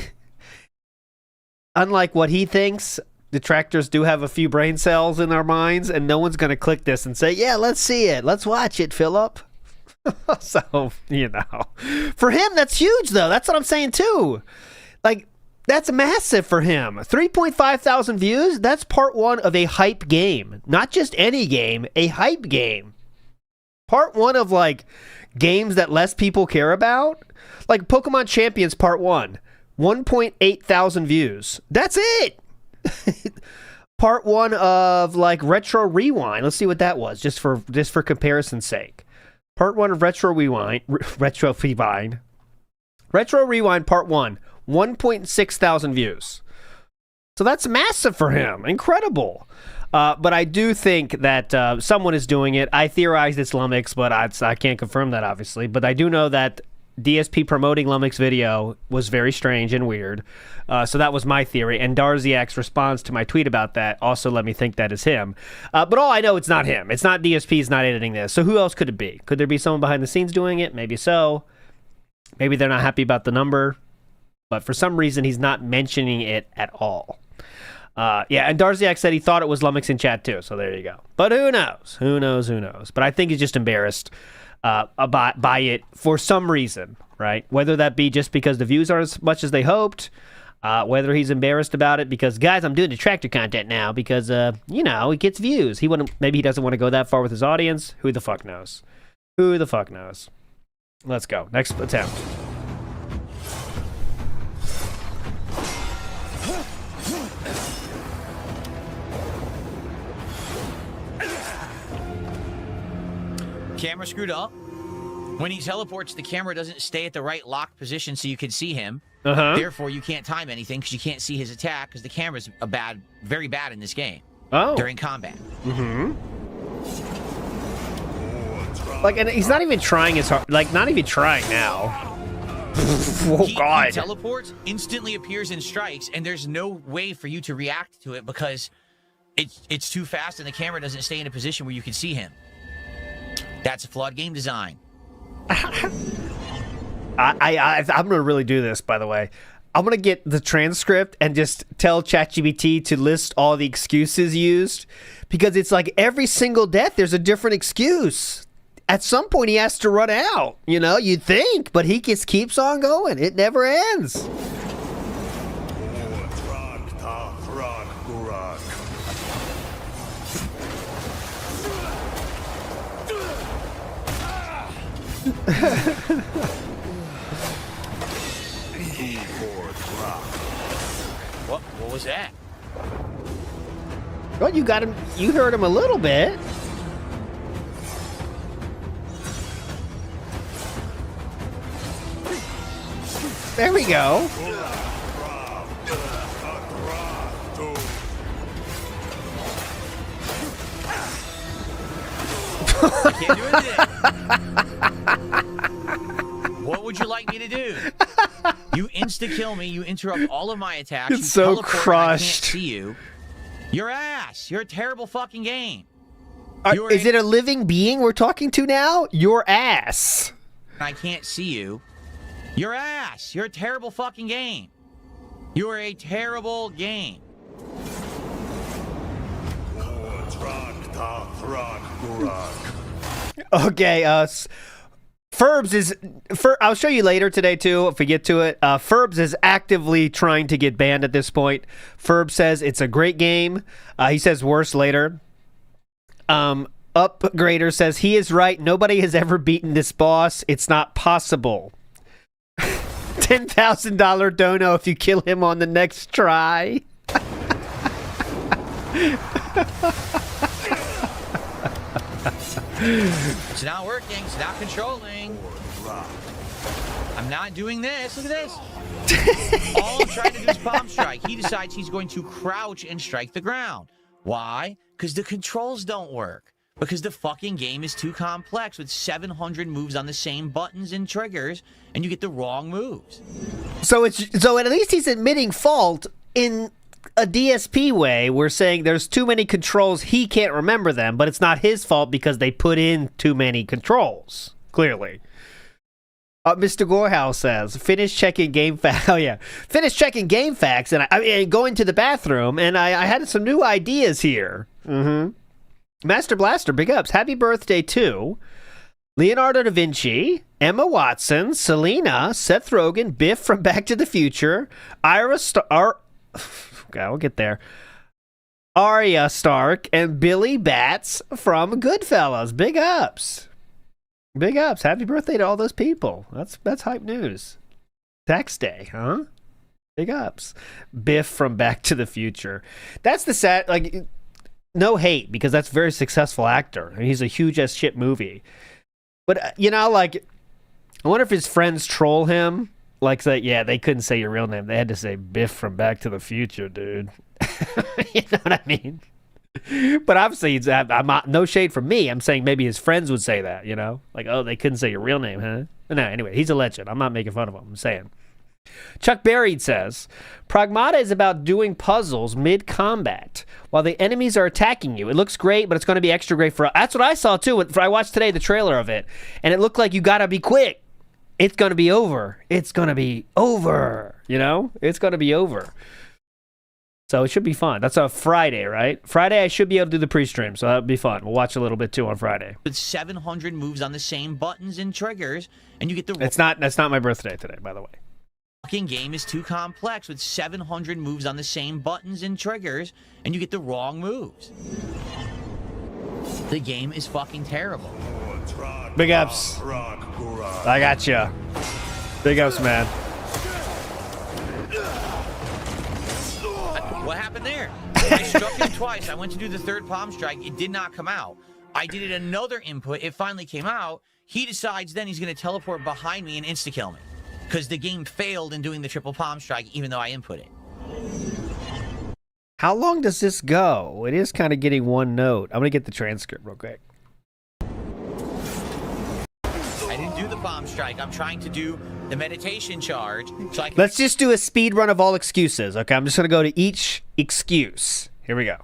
unlike what he thinks, detractors do have a few brain cells in their minds, and no one's going to click this and say, yeah, let's see it. Let's watch it, Philip. So, you know, for him, that's huge, though. That's what I'm saying, too. Like, that's massive for him. 3.5 thousand views, that's part 1 of a hype game. Not just any game, a hype game. Part 1 of, like, games that less people care about. Like Pokemon Champions Part 1. 1.8 thousand views. That's it! Part 1 of, like, Retro Rewind. Let's see what that was, just for comparison's sake. Part 1 of Retro Rewind. Retro Rewind Part 1. 1.6 thousand views. So that's massive for him. Incredible. But I do think that someone is doing it. I theorized it's Lumix, but I can't confirm that, obviously. But I do know that DSP promoting Lumix video was very strange and weird. So that was my theory. And Darziak's response to my tweet about that also let me think that is him. But all I know, it's not him. It's not DSP's not editing this. So who else could it be? Could there be someone behind the scenes doing it? Maybe so. Maybe they're not happy about the number. But for some reason, he's not mentioning it at all. Yeah, and Darziak said he thought it was Lummox in chat too, so there you go. But who knows? Who knows? Who knows? But I think he's just embarrassed by it for some reason, right? Whether that be just because the views aren't as much as they hoped, whether he's embarrassed about it because, guys, I'm doing detractor content now because, he gets views. Maybe he doesn't want to go that far with his audience. Who the fuck knows? Who the fuck knows? Let's go. Next attempt. Camera screwed up. When he teleports, the camera doesn't stay at the right locked position so you can see him. Therefore, you can't time anything because you can't see his attack because the camera's very bad in this game. During combat. Like, and he's not even trying as hard. Like, not even trying now. God. He teleports, instantly appears and strikes, and there's no way for you to react to it because it's too fast and the camera doesn't stay in a position where you can see him. That's a flawed game design. I'm gonna really do this, by the way. I'm gonna get the transcript and just tell ChatGPT to list all the excuses used, because it's like every single death there's a different excuse. At some point he has to run out, you'd think, but he just keeps on going. It never ends. What was that? Well, you got him. You heard him a little bit. There we go. I can't do anything. What would you like me to do? You insta-kill me. You interrupt all of my attacks. It's you so teleport and crushed. I can't see you. You're ass. You're a terrible fucking game. Is it a living being we're talking to now? Your ass. I can't see you. You're ass. You're a terrible fucking game. You're a terrible game. Okay, Furbs is... I'll show you later today, too, if we get to it. Furbs is actively trying to get banned at this point. Furbs says it's a great game. He says worse later. Upgrader says he is right. Nobody has ever beaten this boss. It's not possible. $10,000 dono if you kill him on the next try. It's not working. It's not controlling. I'm not doing this. Look at this. All I'm trying to do is bomb strike. He decides he's going to crouch and strike the ground. Why? Because the controls don't work. Because the fucking game is too complex with 700 moves on the same buttons and triggers, and you get the wrong moves. So at least he's admitting fault in a DSP way. We're saying there's too many controls, he can't remember them, but it's not his fault because they put in too many controls, clearly. Mr. Gorehouse says, finish checking game facts. Oh, yeah. Finish checking game facts, and I going to the bathroom, and I had some new ideas here. Master Blaster, big ups. Happy birthday to Leonardo da Vinci, Emma Watson, Selena, Seth Rogen, Biff from Back to the Future, okay, I'll get there. Arya Stark, and Billy Bats from Goodfellas. Big ups. Big ups. Happy birthday to all those people. That's hype news. Tax day, huh? Big ups. Biff from Back to the Future. That's the sad, like, no hate, because that's a very successful actor. He's a huge as shit movie. But, like, I wonder if his friends troll him. Like, say, yeah, they couldn't say your real name. They had to say Biff from Back to the Future, dude. You know what I mean? But obviously, I'm not, no shade from me. I'm saying maybe his friends would say that, Like, oh, they couldn't say your real name, huh? But no, anyway, he's a legend. I'm not making fun of him. I'm saying. Chuck Berry says, Pragmata is about doing puzzles mid-combat while the enemies are attacking you. It looks great, but it's going to be extra great for... That's what I saw, too. I watched today the trailer of it, and it looked like you got to be quick. It's going to be over. It's going to be over, It's going to be over. So it should be fun. That's a Friday, right? Friday I should be able to do the pre-stream, so that'll be fun. We'll watch a little bit too on Friday. With 700 moves on the same buttons and triggers, and you get the That's not my birthday today, by the way. fucking game is too complex with 700 moves on the same buttons and triggers, and you get the wrong moves. The game is fucking terrible. Big ups. I got you. Big ups, man. What happened there? I struck him twice. I went to do the third palm strike. It did not come out. I did it another input. It finally came out. He decides then he's going to teleport behind me and insta-kill me. Because the game failed in doing the triple palm strike, even though I input it. How long does this go? It is kind of getting one note. I'm going to get the transcript real quick. I didn't do the palm strike. I'm trying to do the meditation charge. So I can... Let's just do a speed run of all excuses. Okay, I'm just going to go to each excuse. Here we go.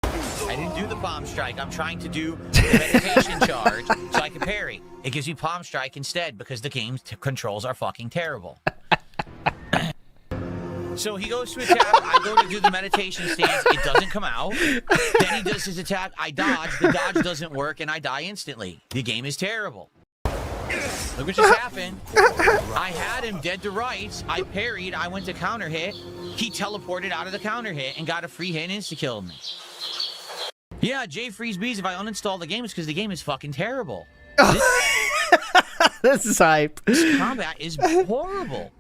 I didn't do the palm strike. I'm trying to do the meditation charge so I can parry. It gives me palm strike instead because the game's controls are fucking terrible. So he goes to attack. I go to do the meditation stance. It doesn't come out. Then he does his attack. I dodge. The dodge doesn't work, and I die instantly. The game is terrible. Look what just happened. I had him dead to rights. I parried. I went to counter hit. He teleported out of the counter hit and got a free hit and insta-killed me. Yeah, Jay Freeze Bees, if I uninstall the game, it's because the game is fucking terrible. This is hype. This combat is horrible.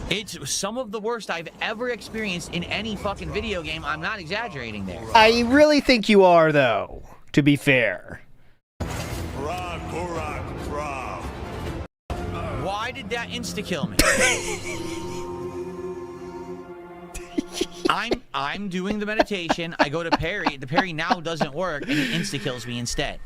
It's some of the worst I've ever experienced in any fucking video game. I'm not exaggerating there. I really think you are, though, to be fair. Why did that insta-kill me? I'm doing the meditation. I go to parry. The parry now doesn't work, and it insta-kills me instead.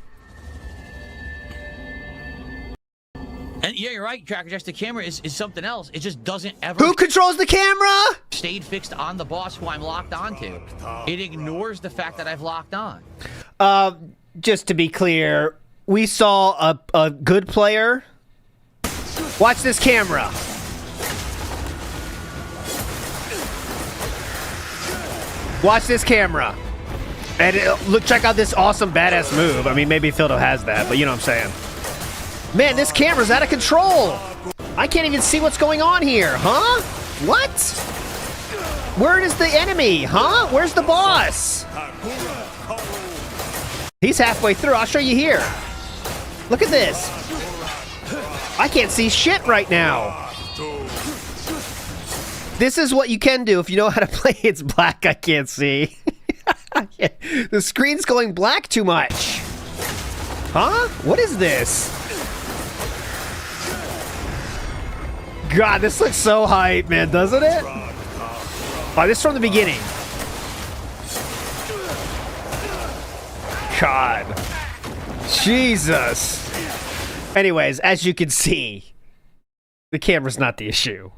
And yeah, you're right, Cracker Jacks. The camera is something else. It just doesn't ever... Who controls the camera? ...stayed fixed on the boss who I'm locked onto. It ignores the fact that I've locked on. Just to be clear, we saw a good player. Watch this camera. Watch this camera. And look, check out this awesome badass move. I mean, maybe Fildo has that, but you know what I'm saying. Man, this camera's out of control. I can't even see what's going on here, huh? What? Where is the enemy, huh? Where's the boss? He's halfway through. I'll show you here. Look at this. I can't see shit right now. This is what you can do if you know how to play. It's black. I can't see. The screen's going black too much. Huh? What is this? God, this looks so hype, man, doesn't it? Oh, this is from the beginning. God. Jesus. Anyways, as you can see, the camera's not the issue.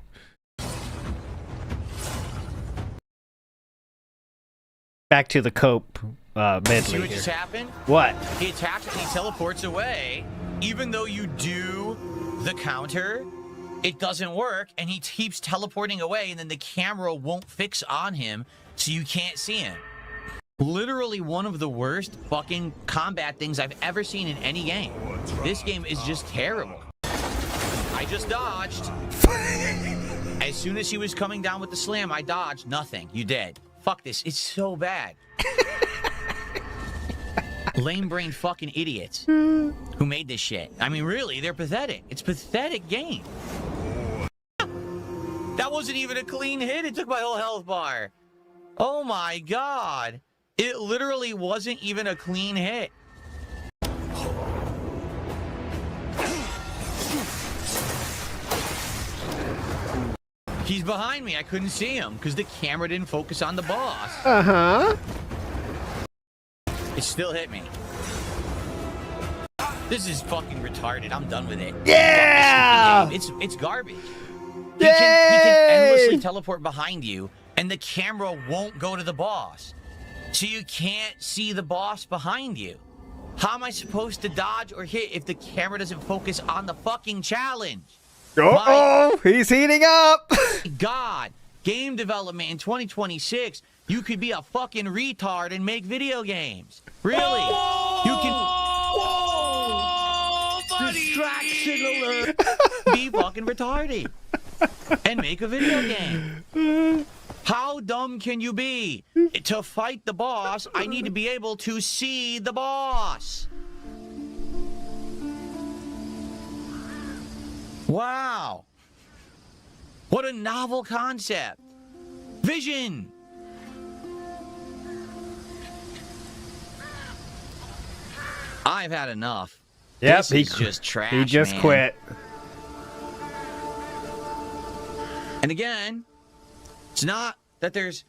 Back to the cope medley See what here. just happened? What? He attacks and he teleports away. Even though you do the counter, it doesn't work, and he keeps teleporting away, and then the camera won't fix on him, so you can't see him. Literally one of the worst fucking combat things I've ever seen in any game. This game is just terrible. I just dodged. As soon as he was coming down with the slam, I dodged. Nothing. You dead. Fuck this. It's so bad. Lame-brained fucking idiots who made this shit. I mean, really, they're pathetic. It's a pathetic game. That wasn't even a clean hit. It took my whole health bar. Oh my god. It literally wasn't even a clean hit. He's behind me. I couldn't see him because the camera didn't focus on the boss. Uh-huh. It still hit me. This is fucking retarded. I'm done with it. Yeah! It's garbage. Yay! He can endlessly teleport behind you, and the camera won't go to the boss. So you can't see the boss behind you. How am I supposed to dodge or hit if the camera doesn't focus on the fucking challenge? Uh-oh! He's heating up! God, game development in 2026, you could be a fucking retard and make video games. Really? You can. Distraction alert. Be fucking retarded and make a video game. How dumb can you be? To fight the boss, I need to be able to see the boss. Wow. What a novel concept. Vision. I've had enough. Yep, This is just trash. He just man. quit. And again, it's not that there's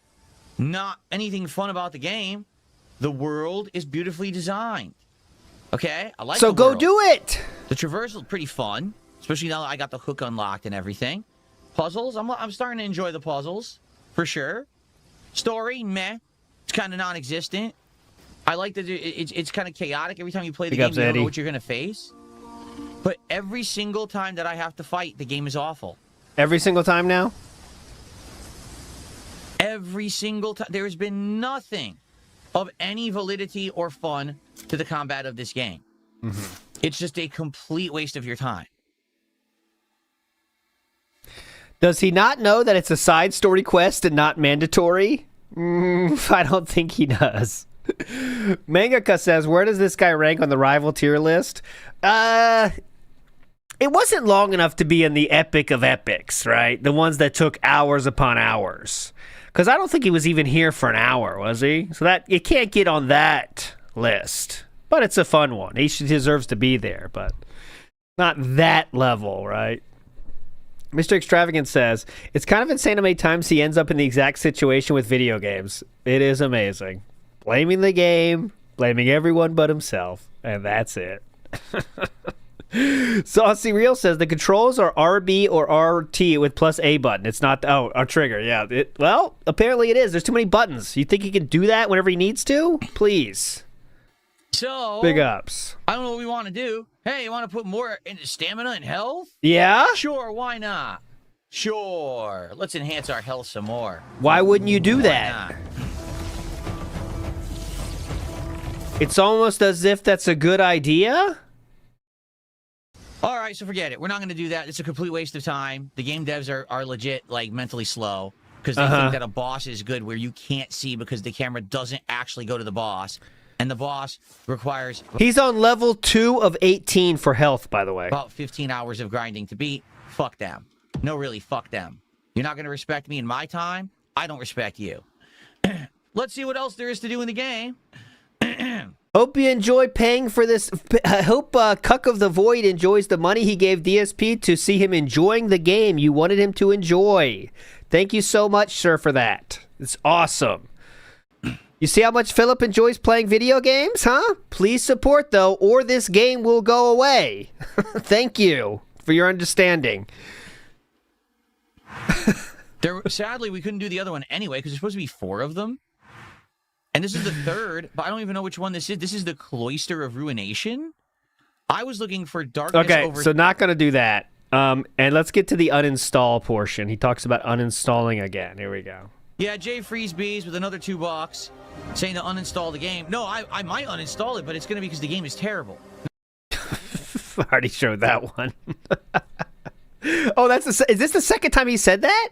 not anything fun about the game. The world is beautifully designed. Okay? I like So the go world. do it. The traversal is pretty fun, especially now that I got the hook unlocked and everything. Puzzles, I'm starting to enjoy the puzzles, for sure. Story, meh. It's kind of non-existent. I like that it's kind of chaotic. Every time you play the game, you don't know what you're going to face. But every single time that I have to fight, the game is awful. Every single time now? Every single time. There has been nothing of any validity or fun to the combat of this game. Mm-hmm. It's just a complete waste of your time. Does he not know that it's a side story quest and not mandatory? I don't think he does. Mangaka says, where does this guy rank on the rival tier list? It wasn't long enough to be in the epic of epics, right? The ones that took hours upon hours. Because I don't think he was even here for an hour, was he? So that it can't get on that list. But it's a fun one. He deserves to be there, but not that level, right? Mr. Extravagant says, it's kind of insane how many times he ends up in the exact situation with video games. It is amazing. Blaming the game, blaming everyone but himself, and that's it. Saucy Real says, the controls are RB or RT with plus A button. It's not, a trigger, yeah. Well, apparently it is. There's too many buttons. You think he can do that whenever he needs to? Please. So, big ups. I don't know what we want to do. Hey, you want to put more into stamina and health? Yeah? Sure, why not? Sure. Let's enhance our health some more. Why wouldn't you do that? Not? It's almost as if that's a good idea. All right, so forget it. We're not going to do that. It's a complete waste of time. The game devs are legit, like, mentally slow because they think that a boss is good where you can't see because the camera doesn't actually go to the boss. And the boss requires... He's on level 2 of 18 for health, by the way. About 15 hours of grinding to beat. Fuck them. No, really, fuck them. You're not going to respect me in my time? I don't respect you. Let's see what else there is to do in the game. Hope you enjoy paying for this. I hope Cuck of the Void enjoys the money he gave DSP to see him enjoying the game you wanted him to enjoy. Thank you so much, sir, for that. It's awesome. You see how much Philip enjoys playing video games, huh? Please support, though, or this game will go away. Thank you for your understanding. Sadly, we couldn't do the other one anyway, because there's supposed to be 4 of them. And this is the 3rd, but I don't even know which one this is. This is the Cloister of Ruination? I was looking for darkness over... so not going to do that. And let's get to the uninstall portion. He talks about uninstalling again. Here we go. Yeah, Jay Freezebees with another $2 saying to uninstall the game. No, I might uninstall it, but it's going to be because the game is terrible. I already showed that one. Oh, is this the second time he said that?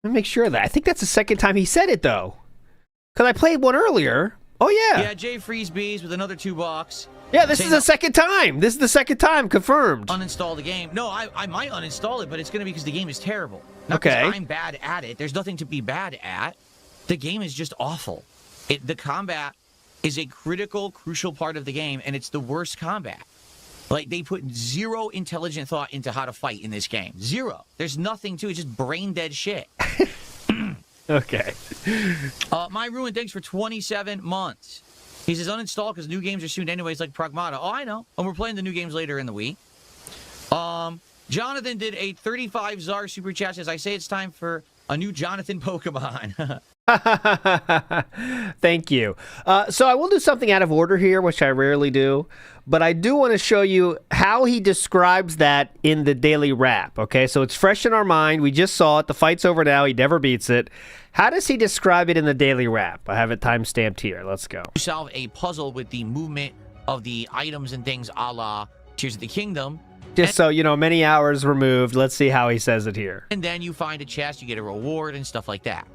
Let me make sure of that. I think that's the second time he said it, though. Because I played one earlier. Oh, yeah. Yeah, Jay Freezebees with another $2. Yeah, this is the second time. This is the second time confirmed. Uninstall the game. No, I might uninstall it, but it's going to be because the game is terrible. Not okay. I'm bad at it. There's nothing to be bad at. The game is just awful. The combat is a critical, crucial part of the game, and it's the worst combat. Like, they put zero intelligent thought into how to fight in this game. Zero. There's nothing to it. Just brain-dead shit. Okay. My Ruin, thanks for 27 months. He says uninstall because new games are soon anyways, like Pragmata. Oh, I know. And we're playing the new games later in the week. Jonathan did a 35 Czar super chat. Says, I say it's time for a new Jonathan Pokemon. Thank you. So I will do something out of order here, which I rarely do, but I do want to show you how he describes that in the daily wrap. Okay, so it's fresh in our mind. We just saw it. The fight's over now. He never beats it. How does he describe it in the daily wrap? I have it time-stamped here. Let's go. You solve a puzzle with the movement of the items and things a la Tears of the Kingdom. Just so, you know, many hours removed. Let's see how he says it here. And then you find a chest, you get a reward and stuff like that.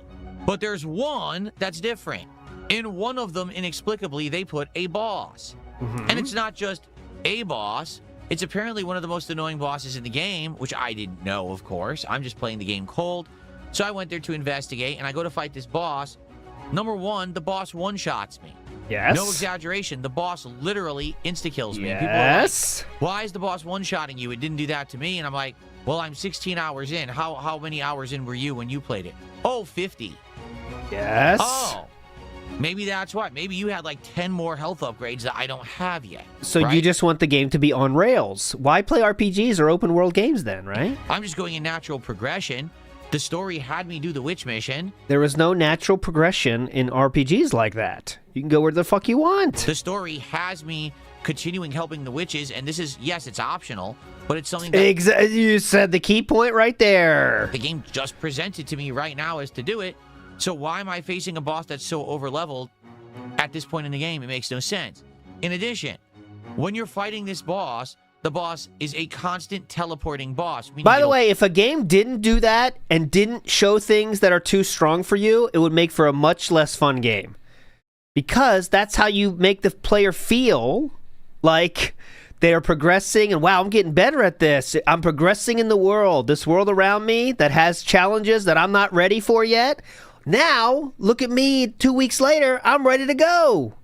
But there's one that's different. In one of them, inexplicably, they put a boss. And it's not just a boss. It's apparently one of the most annoying bosses in the game, which I didn't know, of course. I'm just playing the game cold. So I went there to investigate, and I go to fight this boss. Number one, the boss one-shots me. Yes. No exaggeration. The boss literally insta-kills me. Yes. People are like, why is the boss one-shotting you? It didn't do that to me. And I'm like, well, I'm 16 hours in. How many hours in were you when you played it? Oh, 50. Yes. Oh. Maybe that's why. Maybe you had like 10 more health upgrades that I don't have yet. So right? you just want the game to be on rails. Why play RPGs or open world games then, right? I'm just going in natural progression. The story had me do the witch mission. There is no natural progression in RPGs like that. You can go where the fuck you want. The story has me continuing helping the witches, and this is, yes, it's optional, but it's something that You said the key point right there. the game just presented to me right now is to do it. So why am I facing a boss that's so over-leveled at this point in the game? It makes no sense. In addition, when you're fighting this boss, the boss is a constant teleporting boss. By the way, if a game didn't do that and didn't show things that are too strong for you, it would make for a much less fun game. Because that's how you make the player feel like they're progressing and, wow, I'm getting better at this. I'm progressing in the world. This world around me that has challenges that I'm not ready for yet. Now, look at me 2 weeks later, I'm ready to go.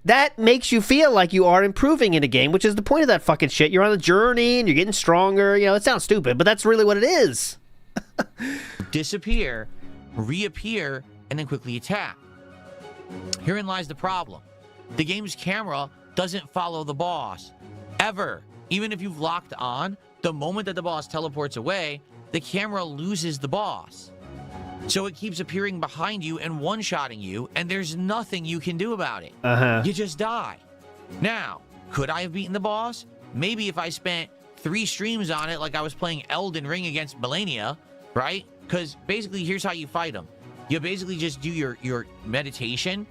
That makes you feel like you are improving in a game, which is the point of that fucking shit. You're on a journey and you're getting stronger. You know, it sounds stupid, but that's really what it is. Disappear, reappear, and then quickly attack. Herein lies the problem. The game's camera doesn't follow the boss. Ever. Even if you've locked on, the moment that the boss teleports away, the camera loses the boss. So it keeps appearing behind you and one-shotting you, and there's nothing you can do about it. You just die. Now, could I have beaten the boss? Maybe if I spent 3 streams on it like I was playing Elden Ring against Melania, right? Because basically, here's how you fight him. You basically just do your meditation,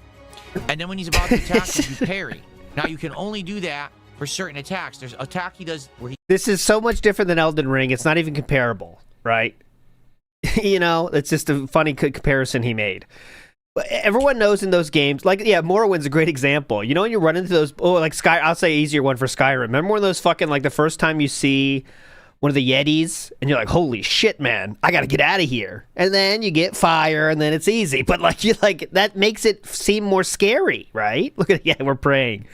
and then when he's about to attack you, you parry. Now, you can only do that for certain attacks. There's an attack he does where he... This is so much different than Elden Ring. It's not even comparable, right? You know, it's just a funny comparison he made. But everyone knows in those games, like, yeah, Morrowind's a great example. You know, when you run into those, like I'll say easier one for Skyrim. Remember one of those fucking, like, the first time you see one of the Yetis, and you're like, holy shit, man, I gotta get out of here. And then you get fire, and then it's easy. But, like, that makes it seem more scary, right? Look at, yeah, we're praying.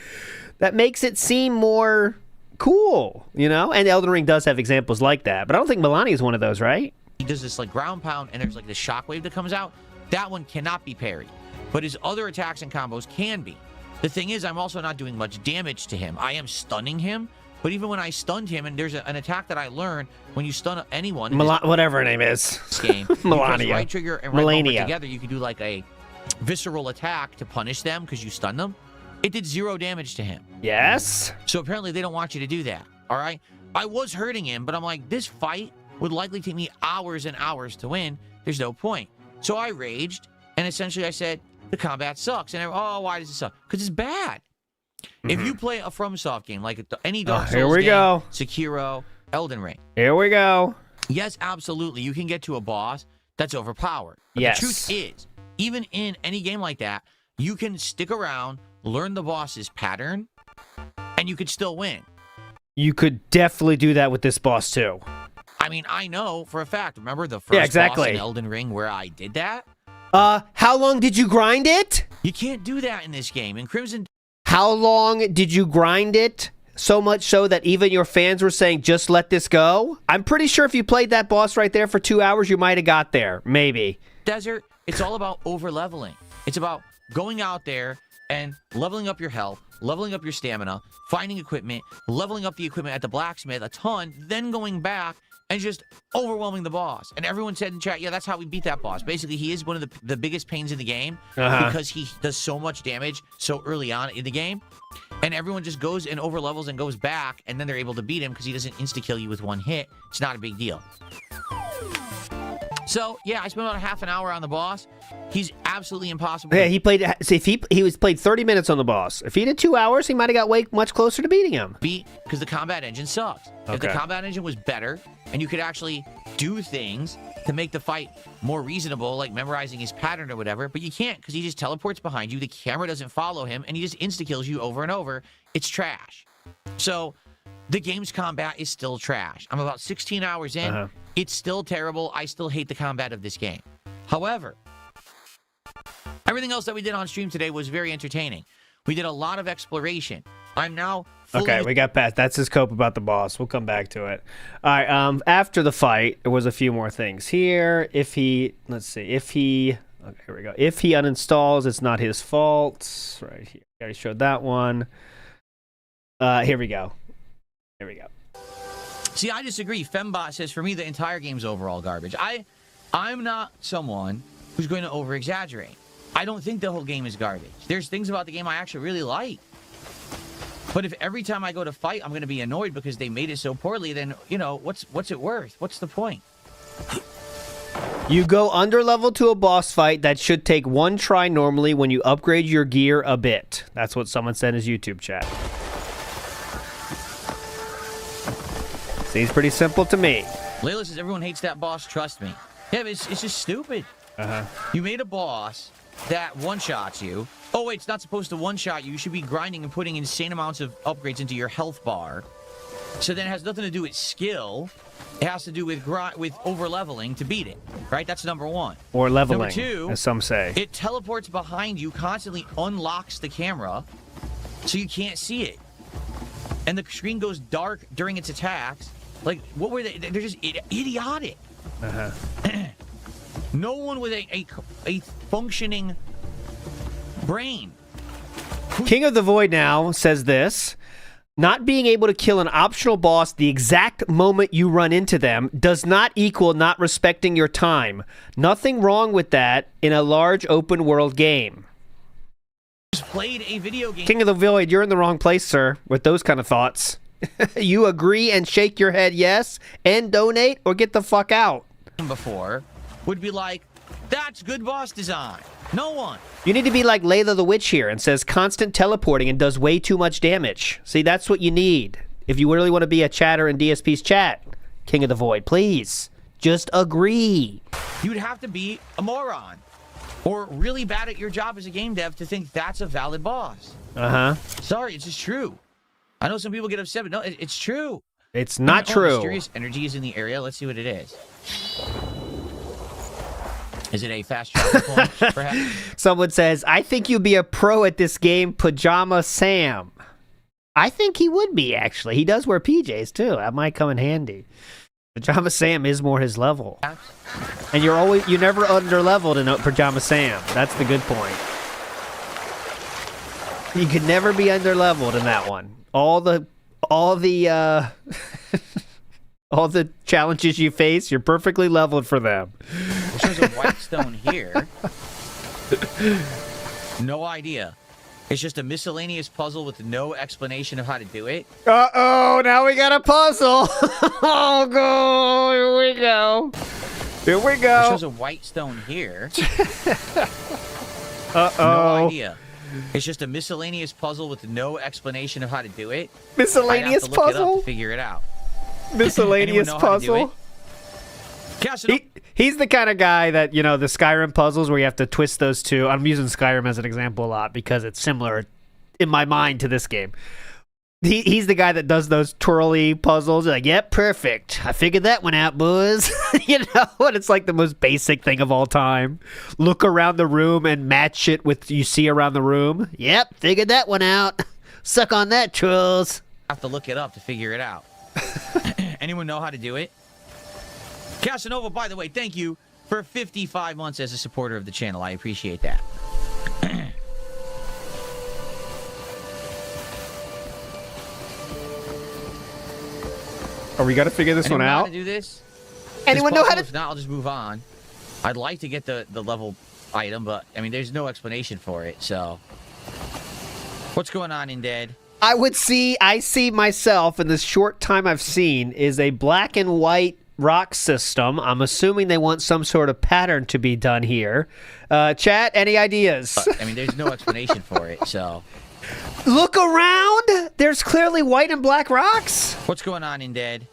That makes it seem more cool, you know? And Elden Ring does have examples like that. But I don't think Melania is one of those, right? He does this like ground pound, and there's like this shockwave that comes out. That one cannot be parried, but his other attacks and combos can be. The thing is, I'm also not doing much damage to him. I am stunning him, but even when I stunned him, and there's an attack that I learned when you stun anyone, whatever her name is, this game, Melania, you press right trigger and right bumper together, you can do like a visceral attack to punish them because you stunned them. It did 0 damage to him. Yes. So apparently they don't want you to do that. All right. I was hurting him, but I'm like, this fight would likely take me hours and hours to win. There's no point. So I raged, and essentially I said, the combat sucks. And why does it suck? Because it's bad. If you play a FromSoft game, like any Dark Souls here we game, go. Sekiro, Elden Ring. Here we go. Yes, absolutely. You can get to a boss that's overpowered. But yes. The truth is, even in any game like that, you can stick around, learn the boss's pattern, and you could still win. You could definitely do that with this boss, too. I mean, I know for a fact. Remember the first boss in Elden Ring where I did that? How long did you grind it? You can't do that in this game. In Crimson... How long did you grind it? So much so that even your fans were saying, just let this go? I'm pretty sure if you played that boss right there for 2 hours, you might have got there. Maybe. Desert, it's all about over-leveling. It's about going out there and leveling up your health, leveling up your stamina, finding equipment, leveling up the equipment at the blacksmith a ton, then going back and just overwhelming the boss. And everyone said in chat, yeah, that's how we beat that boss. Basically, he is one of the biggest pains in the game because he does so much damage so early on in the game. And everyone just goes and overlevels and goes back, and then they're able to beat him because he doesn't insta-kill you with one hit. It's not a big deal. So, yeah, I spent about a half an hour on the boss. He's absolutely impossible. Yeah, he played. See, if he was played 30 minutes on the boss. If he did 2 hours, he might have got way much closer to beating him. Beat because the combat engine sucks. If the combat engine was better and you could actually do things to make the fight more reasonable, like memorizing his pattern or whatever, but you can't because he just teleports behind you. The camera doesn't follow him, and he just insta-kills you over and over. It's trash. So the game's combat is still trash. I'm about 16 hours in. It's still terrible. I still hate the combat of this game. However, everything else that we did on stream today was very entertaining. We did a lot of exploration. I'm now fully... Okay, we got past. That's his cope about the boss. We'll come back to it. All right, after the fight, there was a few more things here. If he... Let's see. If he... Okay, here we go. If he uninstalls, it's not his fault. Right here. I already showed that one. Here we go. Here we go. See, I disagree. Fembot says, for me, the entire game's overall garbage. I'm not someone who's going to over-exaggerate. I don't think the whole game is garbage. There's things about the game I actually really like. But if every time I go to fight, I'm going to be annoyed because they made it so poorly, then, you know, what's it worth? What's the point? You go under level to a boss fight that should take one try normally when you upgrade your gear a bit. That's what someone said in his YouTube chat. Seems pretty simple to me. Layla says, everyone hates that boss, trust me. Yeah, but it's just stupid. You made a boss that one-shots you. Oh, wait, it's not supposed to one-shot you. You should be grinding and putting insane amounts of upgrades into your health bar. So then it has nothing to do with skill. It has to do with over-leveling to beat it, right? That's number one. Or leveling, number two, as some say. It teleports behind you, constantly unlocks the camera, so you can't see it. And the screen goes dark during its attacks. Like, what were they? They're just idiotic. No one with a functioning brain. King of the Void now says this. Not being able to kill an optional boss the exact moment you run into them does not equal not respecting your time. Nothing wrong with that in a large open world game. Just played a video game. King of the Void, you're in the wrong place, sir, with those kind of thoughts. You agree and shake your head yes and donate or get the fuck out. Before would be like, that's good boss design. No one. You need to be like Layla the Witch here and says constant teleporting and does way too much damage. See, that's what you need. If you really want to be a chatter in DSP's chat, King of the Void, please. Just agree. You'd have to be a moron or really bad at your job as a game dev to think that's a valid boss. Sorry, it's just true. I know some people get upset, but no, it's true. It's not true. Mysterious energy is in the area. Let's see what it is. Is it a fast travel point, perhaps? Someone says, I think you'd be a pro at this game, Pajama Sam. I think he would be, actually. He does wear PJs, too. That might come in handy. Pajama Sam is more his level. And you're never under-leveled in Pajama Sam. That's the good point. You could never be under-leveled in that one. All the challenges you face, you're perfectly leveled for them. It shows a white stone here. No idea. It's just a miscellaneous puzzle with no explanation of how to do it. Uh-oh, now we got a puzzle. Oh, go. Here we go. Here we go. It shows a white stone here. Uh-oh. No idea. It's just a miscellaneous puzzle with no explanation of how to do it. Miscellaneous I'd have to look it up puzzle? to figure it out. Miscellaneous puzzle? He's the kind of guy that, you know, the Skyrim puzzles where you have to twist those two. I'm using Skyrim as an example a lot because it's similar in my mind to this game. He's the guy that does those twirly puzzles. Like, yep, perfect. I figured that one out, boys. You know, and it's like the most basic thing of all time. Look around the room and match it with you see around the room. Yep, figured that one out. Suck on that, trolls. I have to look it up to figure it out. Anyone know how to do it? Casanova, by the way, thank you for 55 months as a supporter of the channel. I appreciate that. Are we gonna figure this one Anyone know how out? to do this? Anyone It's know how possible. to? If not, I'll just move on. I'd like to get the level item, but I mean, there's no explanation for it. So, what's going on in Dead? I see myself in this short time I've seen is a black and white rock system. I'm assuming they want some sort of pattern to be done here. Chat, any ideas? I mean, there's no explanation for it. So, Look around. There's clearly white and black rocks. what's going on in Dead?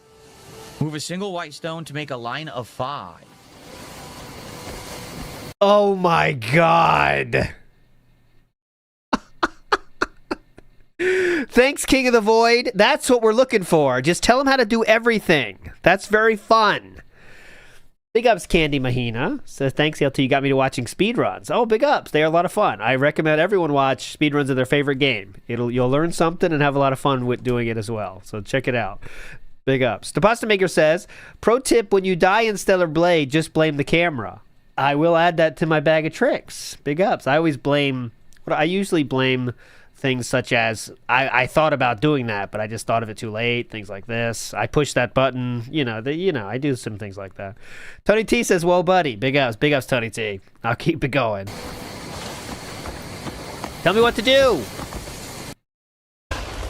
Move a single white stone to make a line of 5. Oh my god. Thanks, King of the Void. That's what we're looking for. Just tell them how to do everything. That's very fun. Big ups, Candy Mahina. Says, thanks, LT. You got me to watching speedruns. Oh, big ups. They are a lot of fun. I recommend everyone watch speedruns of their favorite game. You'll learn something and have a lot of fun with doing it as well. So check it out. Big ups. The Pasta Maker says, pro tip, when you die in Stellar Blade, just blame the camera. I will add that to my bag of tricks. Big ups. I usually blame things such as I thought about doing that, but I just thought of it too late. Things like this. I pushed that button. I do some things like that. Tony T says, "Whoa, buddy, big ups, Tony T. I'll keep it going. Tell me what to do."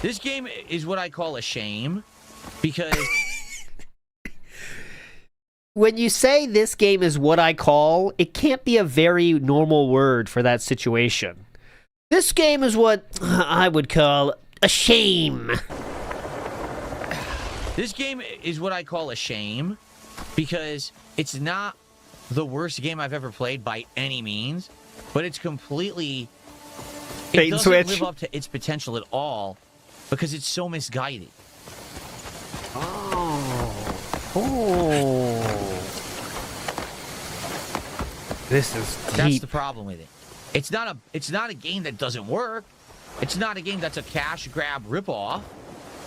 This game is what I call a shame because When you say this game is what I call, it can't be a very normal word for that situation. This game is what I would call a shame. this game is what I call a shame because it's not the worst game I've ever played by any means, but it's completely Bait it and doesn't switch. live up to its potential at all because it's so misguided. This is deep. That's the problem with it. It's not a game that doesn't work. It's not a game that's a cash grab ripoff.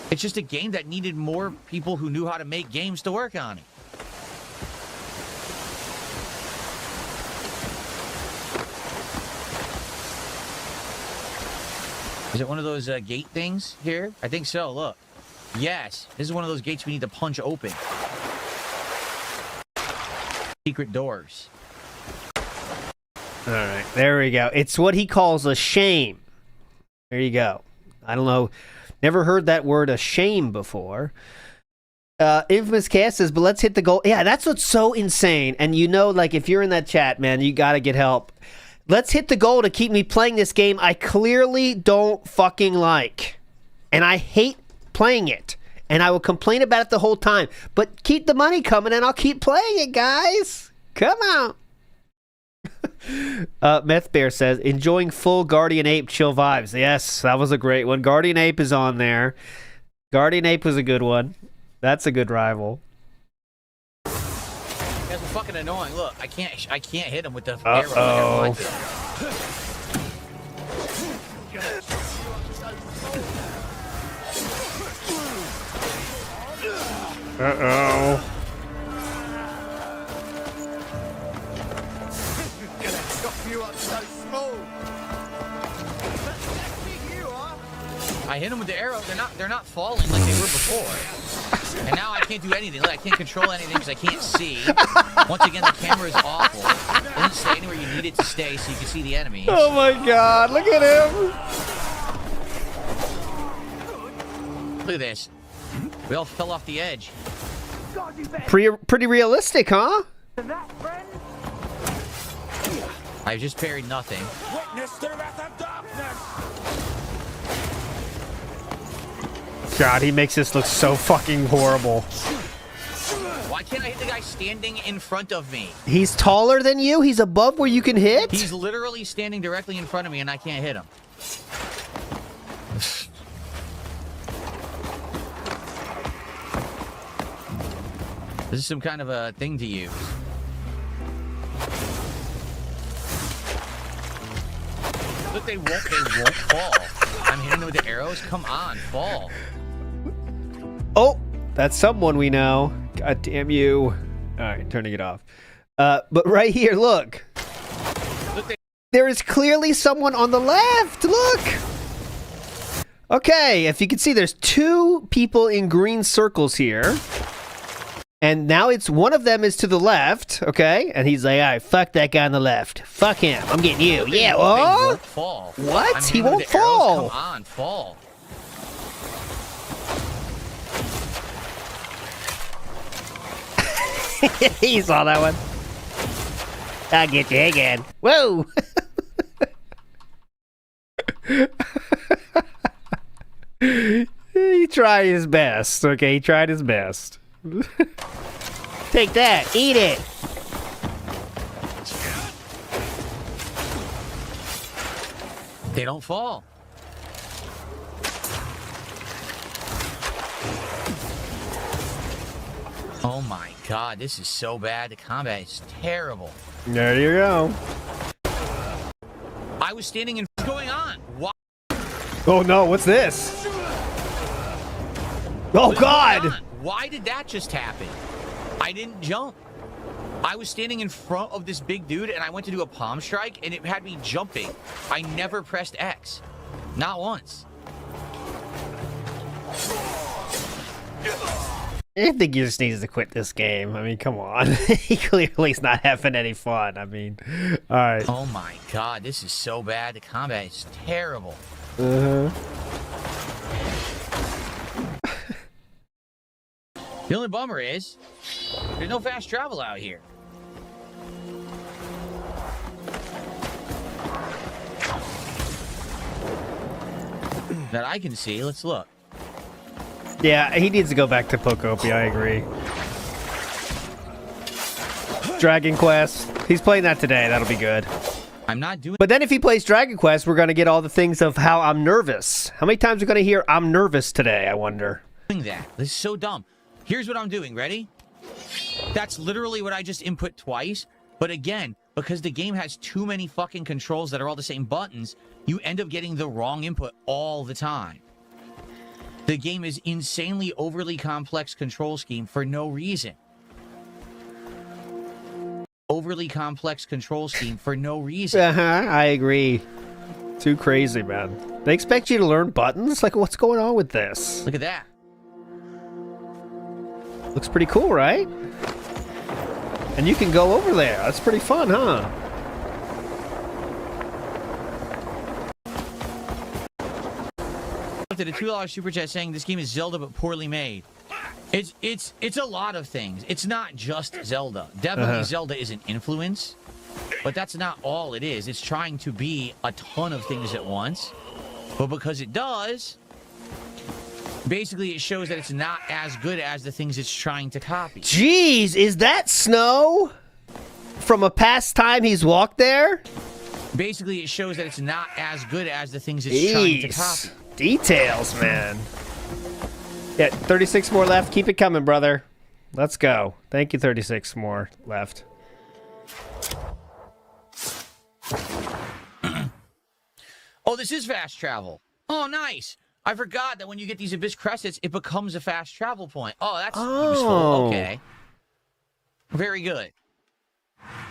It's just a game that needed more people who knew how to make games to work on it. Is it one of those gate things here? I think so, look. Yes, this is one of those gates we need to punch open. Secret doors. All right, there we go. It's what he calls a shame. There you go. I don't know. Never heard that word a shame before. Infamous Cast says, but let's hit the goal. Yeah, that's what's so insane. And like, if you're in that chat, man, you got to get help. Let's hit the goal to keep me playing this game I clearly don't fucking like. And I hate playing it. And I will complain about it the whole time. But keep the money coming and I'll keep playing it, guys. Come on. Meth Bear says, enjoying full Guardian Ape chill vibes. Yes, that was a great one. Guardian Ape is on there. Guardian Ape was a good one. That's a good rival. You guys are fucking annoying. Look, I can't hit him with the arrow like I want to. Uh-oh. I hit them with the arrow. They're not falling like they were before. And now I can't do anything. Like, I can't control anything because I can't see. Once again, the camera is awful. It doesn't stay anywhere you need it to stay so you can see the enemies. Oh my god, look at him. Look at this. We all fell off the edge. Pretty realistic, huh? I just parried nothing. God, he makes this look so fucking horrible. Why can't I hit the guy standing in front of me? He's taller than you? He's above where you can hit? He's literally standing directly in front of me and I can't hit him. This is some kind of a thing to use. Look, they won't fall. I'm hitting them with the arrows. Come on, fall. Oh, that's someone we know. God damn you. All right, turning it off. But right here, look. There is clearly someone on the left. Look. Okay, if you can see, there's two people in green circles here. And now it's one of them is to the left, okay? And he's like, all right, fuck that guy on the left. Fuck him. I'm getting you. Yeah. They Oh, won't fall. what? I'm He hitting with won't the arrows. fall. Come on, fall. he saw that one. I'll get you again. Whoa. He tried his best. Okay, he tried his best. Take that. Eat it. They don't fall. Oh my god, this is so bad. The combat is terrible. There you go. I was standing in. What's going on? What? Oh no, what's this? Oh What's god. going on? Why did that just happen? I didn't jump. I was standing in front of this big dude and I went to do a palm strike and it had me jumping. I never pressed X. Not once. I think he just needs to quit this game. I mean, come on. He clearly is not having any fun. I mean, all right. Oh my god, this is so bad. The combat is terrible. Uh-huh. The only bummer is there's no fast travel out here. That I can see. Let's look. Yeah, he needs to go back to Pokopia, I agree. Dragon Quest. He's playing that today. That'll be good. I'm not doing But then if he plays Dragon Quest, we're going to get all the things of how I'm nervous. How many times are we going to hear I'm nervous today, I wonder? that. This is so dumb. Here's what I'm doing. Ready? That's literally what I just input twice. But again, because the game has too many fucking controls that are all the same buttons, you end up getting the wrong input all the time. The game is insanely overly complex control scheme for no reason. Overly complex control scheme for no reason. Uh-huh, I agree. Too crazy, man. They expect you to learn buttons? Like, what's going on with this? Look at that. Looks pretty cool, right? And you can go over there. That's pretty fun, huh? Did a $2 super chat saying this game is Zelda but poorly made. It's a lot of things. It's not just Zelda. Definitely Zelda is an influence, but that's not all it is. It's trying to be a ton of things at once. But because it does, basically it shows that it's not as good as the things it's trying to copy. Jeez, is that snow? From a past time he's walked there? Basically it shows that it's not as good as the things it's trying to Jeez. copy. Details, man. Yeah, 36 more left. Keep it coming, brother. Let's go. Thank you, 36 more left. Oh, this is fast travel. Oh, nice. I forgot that when you get these Abyss Cressets, it becomes a fast travel point. Oh, that's useful. Okay. Very good.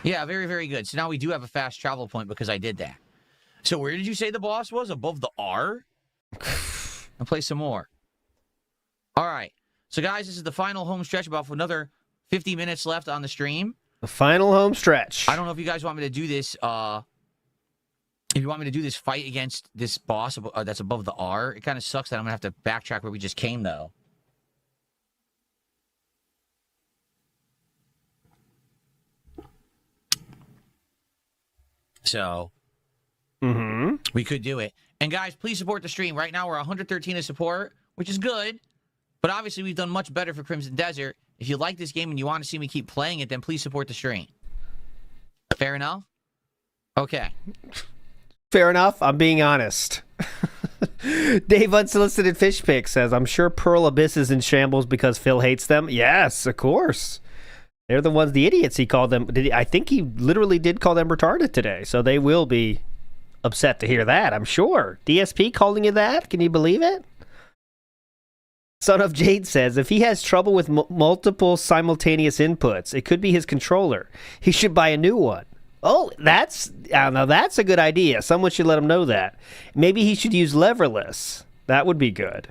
Yeah, very, very good. So now we do have a fast travel point because I did that. So where did you say the boss was? Above the R? I'll play some more. All right. So, guys, this is the final home stretch. About for another 50 minutes left on the stream. The final home stretch. I don't know if you guys want me to do this. If you want me to do this fight against this boss that's above the R, it kind of sucks that I'm going to have to backtrack where we just came, though. So, we could do it. And, guys, please support the stream. Right now, we're 113 in support, which is good. But, obviously, we've done much better for Crimson Desert. If you like this game and you want to see me keep playing it, then please support the stream. Fair enough? Okay. Fair enough. I'm being honest. Dave Unsolicited Fish Pick says, I'm sure Pearl Abyss is in shambles because Phil hates them. Yes, of course. They're the ones, the idiots he called them. I think he literally did call them retarded today. So they will be upset to hear that, I'm sure. DSP calling you that? Can you believe it? Son of Jade says, if he has trouble with multiple simultaneous inputs, it could be his controller. He should buy a new one. Oh, now that's a good idea. Someone should let him know that. Maybe he should use leverless. That would be good.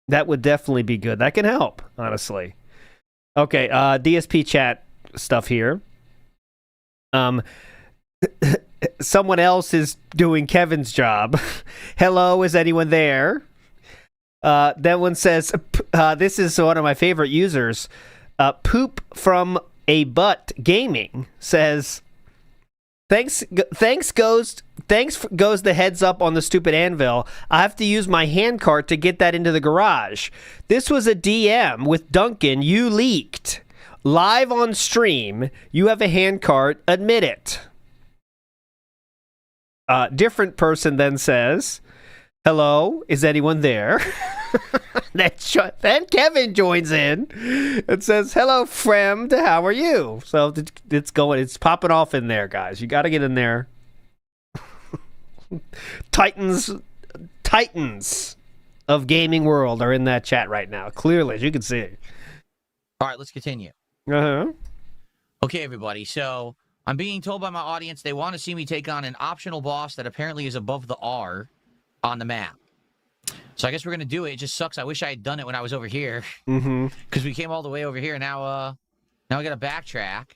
That would definitely be good. That can help, honestly. Okay, DSP chat stuff here. Someone else is doing Kevin's job. Hello, is anyone there? That one says, this is one of my favorite users. Poop from a butt gaming says, thanks goes the heads up on the stupid anvil. I have to use my handcart to get that into the garage. This was a DM with Duncan. You leaked live on stream. You have a handcart. Admit it. Different person then says, hello, is anyone there? Then Kevin joins in and says, hello, friend, how are you? So it's popping off in there, guys. You got to get in there. Titans of gaming world are in that chat right now, clearly, as you can see. All right, let's continue. Uh-huh. Okay, everybody, so I'm being told by my audience they want to see me take on an optional boss that apparently is above the R on the map. So I guess we're going to do it. It just sucks. I wish I had done it when I was over here. Because we came all the way over here. Now I got to backtrack.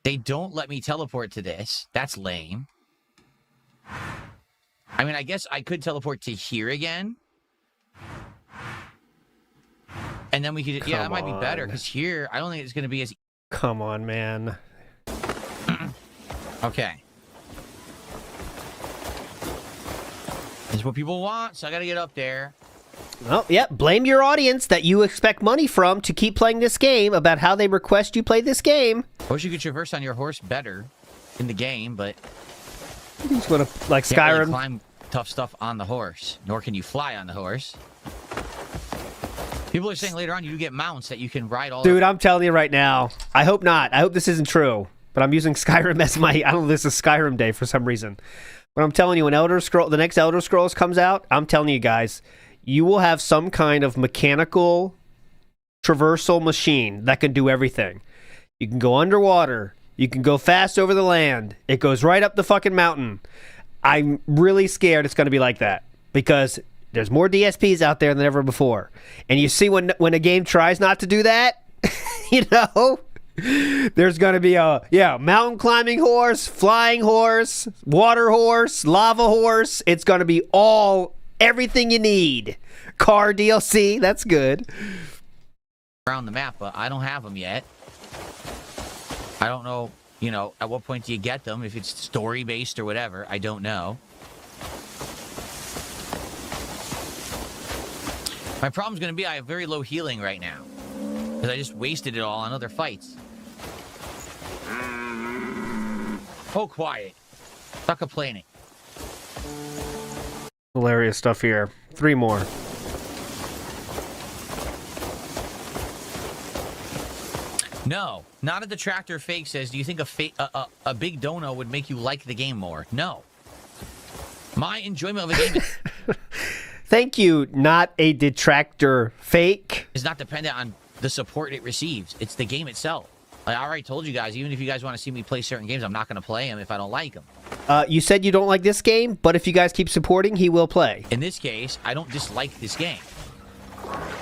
They don't let me teleport to this. That's lame. I mean, I guess I could teleport to here again. And then we could... Yeah, that might be better. Because here, I don't think it's going to be as... Come on, man. Okay. This is what people want, so I gotta get up there. Well, yeah, blame your audience that you expect money from to keep playing this game about how they request you play this game. I wish you could traverse on your horse better in the game, but... You just want to, like can't Skyrim. really climb tough stuff on the horse, nor can you fly on the horse. People are saying later on you get mounts that you can ride all... Dude, I'm telling you right now, I hope not. I hope this isn't true. But I'm using Skyrim as my... I don't know, this is Skyrim day for some reason. But I'm telling you, when the next Elder Scrolls comes out, I'm telling you guys, you will have some kind of mechanical traversal machine that can do everything. You can go underwater. You can go fast over the land. It goes right up the fucking mountain. I'm really scared it's going to be like that. Because there's more DSPs out there than ever before. And you see when a game tries not to do that, you know... There's going to be a, mountain climbing horse, flying horse, water horse, lava horse. It's going to be everything you need. Car DLC, that's good. Around the map, but I don't have them yet. I don't know, at what point do you get them? If it's story-based or whatever, I don't know. My problem's going to be I have very low healing right now. Because I just wasted it all on other fights. Oh, quiet. Stop complaining. Hilarious stuff here. 3 more. No, not a detractor fake says, do you think a big dono would make you like the game more? No. My enjoyment of a game Thank you, not a detractor fake. is not dependent on the support it receives. It's the game itself. I already told you guys, even if you guys want to see me play certain games, I'm not going to play them if I don't like them. You said you don't like this game, but if you guys keep supporting, he will play. In this case, I don't dislike this game.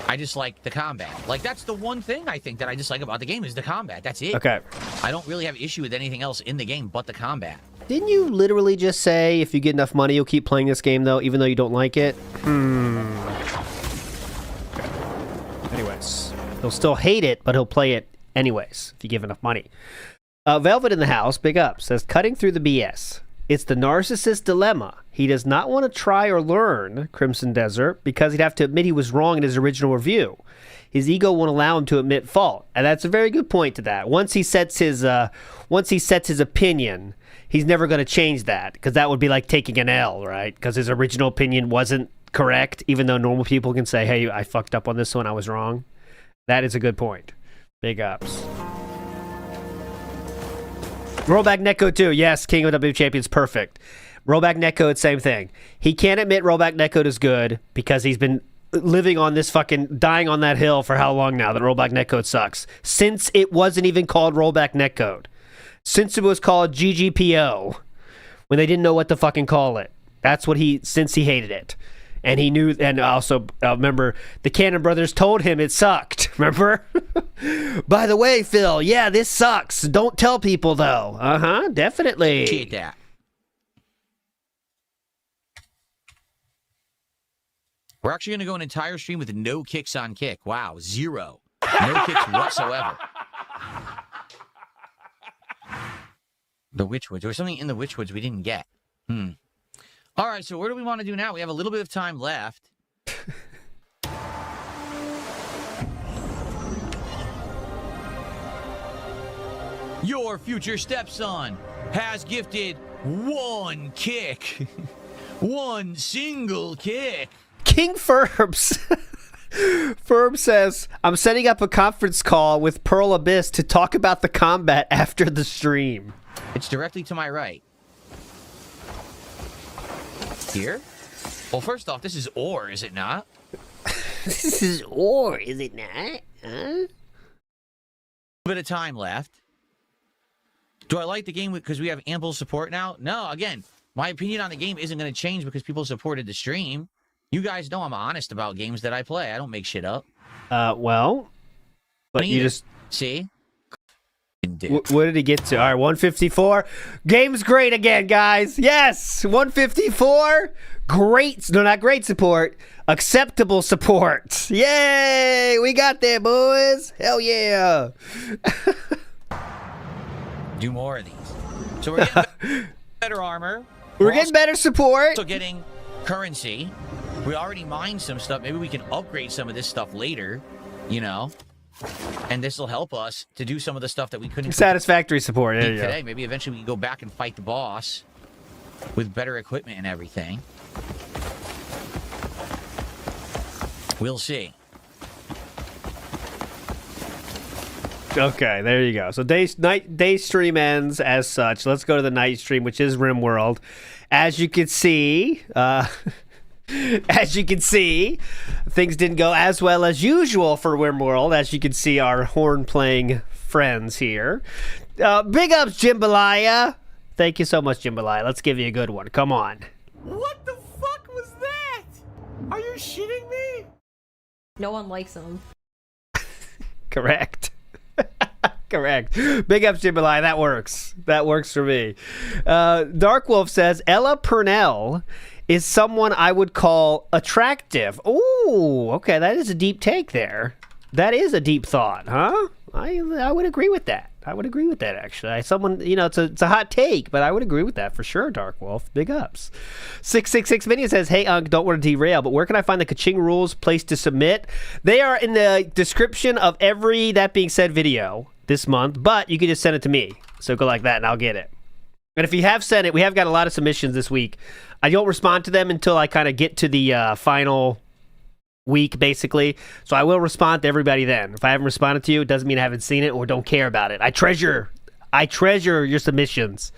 I just like the combat. Like, that's the one thing I think that I dislike about the game is the combat. That's it. Okay. I don't really have issue with anything else in the game but the combat. Didn't you literally just say if you get enough money, you'll keep playing this game, though, even though you don't like it? Okay. Anyways, he'll still hate it, but he'll play it anyways, if you give enough money. Velvet in the house, big up, says, cutting through the BS. It's the narcissist dilemma. He does not want to try or learn Crimson Desert because he'd have to admit he was wrong in his original review. His ego won't allow him to admit fault. And that's a very good point to that. Once he sets his opinion, he's never going to change that because that would be like taking an L, right? Because his original opinion wasn't correct, even though normal people can say, hey, I fucked up on this one, I was wrong. That is a good point. Big ups. Rollback Netcode 2. Yes, King of W Champions, perfect. Rollback Netcode, same thing. He can't admit Rollback Netcode is good because he's been living on this fucking, dying on that hill for how long now that Rollback Netcode sucks? Since it wasn't even called Rollback Netcode. Since it was called GGPO. When they didn't know what to fucking call it. That's what since he hated it. And he knew, and also, remember, the Cannon brothers told him it sucked. Remember? By the way, Phil, yeah, this sucks. Don't tell people, though. Definitely. Appreciate that. We're actually going to go an entire stream with no kicks on kick. Wow, 0. No kicks whatsoever. The Witchwoods. There was something in the Witchwoods we didn't get. All right, so what do we want to do now? We have a little bit of time left. Your future stepson has gifted 1 kick. 1 single kick. King Ferbs. Ferb says, I'm setting up a conference call with Pearl Abyss to talk about the combat after the stream. It's directly to my right. Here? Well, first off, this is ore, is it not? This is ore, is it not? Huh? A bit of time left. Do I like the game because we have ample support now? No, again, my opinion on the game isn't going to change because people supported the stream. You guys know I'm honest about games that I play. I don't make shit up. Well, but you just... See? What did he get to? All right, 154. Game's great again, guys. Yes, 154. Great. No, not great support. Acceptable support. Yay! We got there, boys. Hell yeah. Do more of these. So we're getting better armor. We're getting better support. Also getting currency. We already mined some stuff. Maybe we can upgrade some of this stuff later, you know? And this will help us to do some of the stuff that we couldn't satisfactory support there you today. go. Maybe eventually we can go back and fight the boss with better equipment and everything. We'll see. Okay, there you go. So day stream ends as such. Let's go to the night stream, which is Rimworld. As you can see, things didn't go as well as usual for Rimworld. As you can see, our horn-playing friends here. Big ups, Jambalaya. Thank you so much, Jambalaya. Let's give you a good one. Come on. What the fuck was that? Are you shitting me? No one likes him. Correct. Correct. Big ups, Jambalaya. That works. That works for me. Dark Wolf says, Ella Purnell is someone I would call attractive. Ooh, okay. That is a deep take there. That is a deep thought, huh? I would agree with that. I would agree with that, actually. Someone, you know, it's a hot take, but I would agree with that for sure, Dark Wolf. Big ups. 666 Minion says, hey, don't want to derail, but where can I find the Kaching rules place to submit? They are in the description of every That Being Said video this month, but you can just send it to me. So go like that, and I'll get it. And if you have sent it, we have got a lot of submissions this week. I don't respond to them until I kind of get to the final week, basically. So I will respond to everybody then. If I haven't responded to you, it doesn't mean I haven't seen it or don't care about it. I treasure your submissions.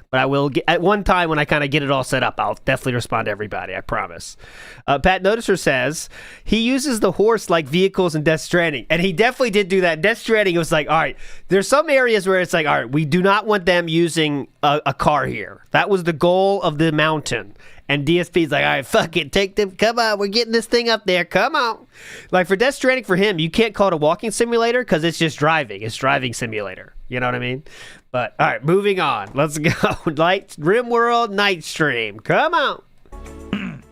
But I will get, at one time when I kind of get it all set up, I'll definitely respond to everybody, I promise. Pat Noticer says, he uses the horse like vehicles in Death Stranding. And he definitely did do that. Death Stranding, it was like, all right, there's some areas where it's like, all right, we do not want them using a car here. That was the goal of the mountain. And DSP's like, all right, fuck it, take them, come on, we're getting this thing up there, come on. Like for Death Stranding, for him, you can't call it a walking simulator because it's just driving. It's driving simulator. You know what I mean? But, all right, moving on. Let's go. Rimworld Night Stream. Come on.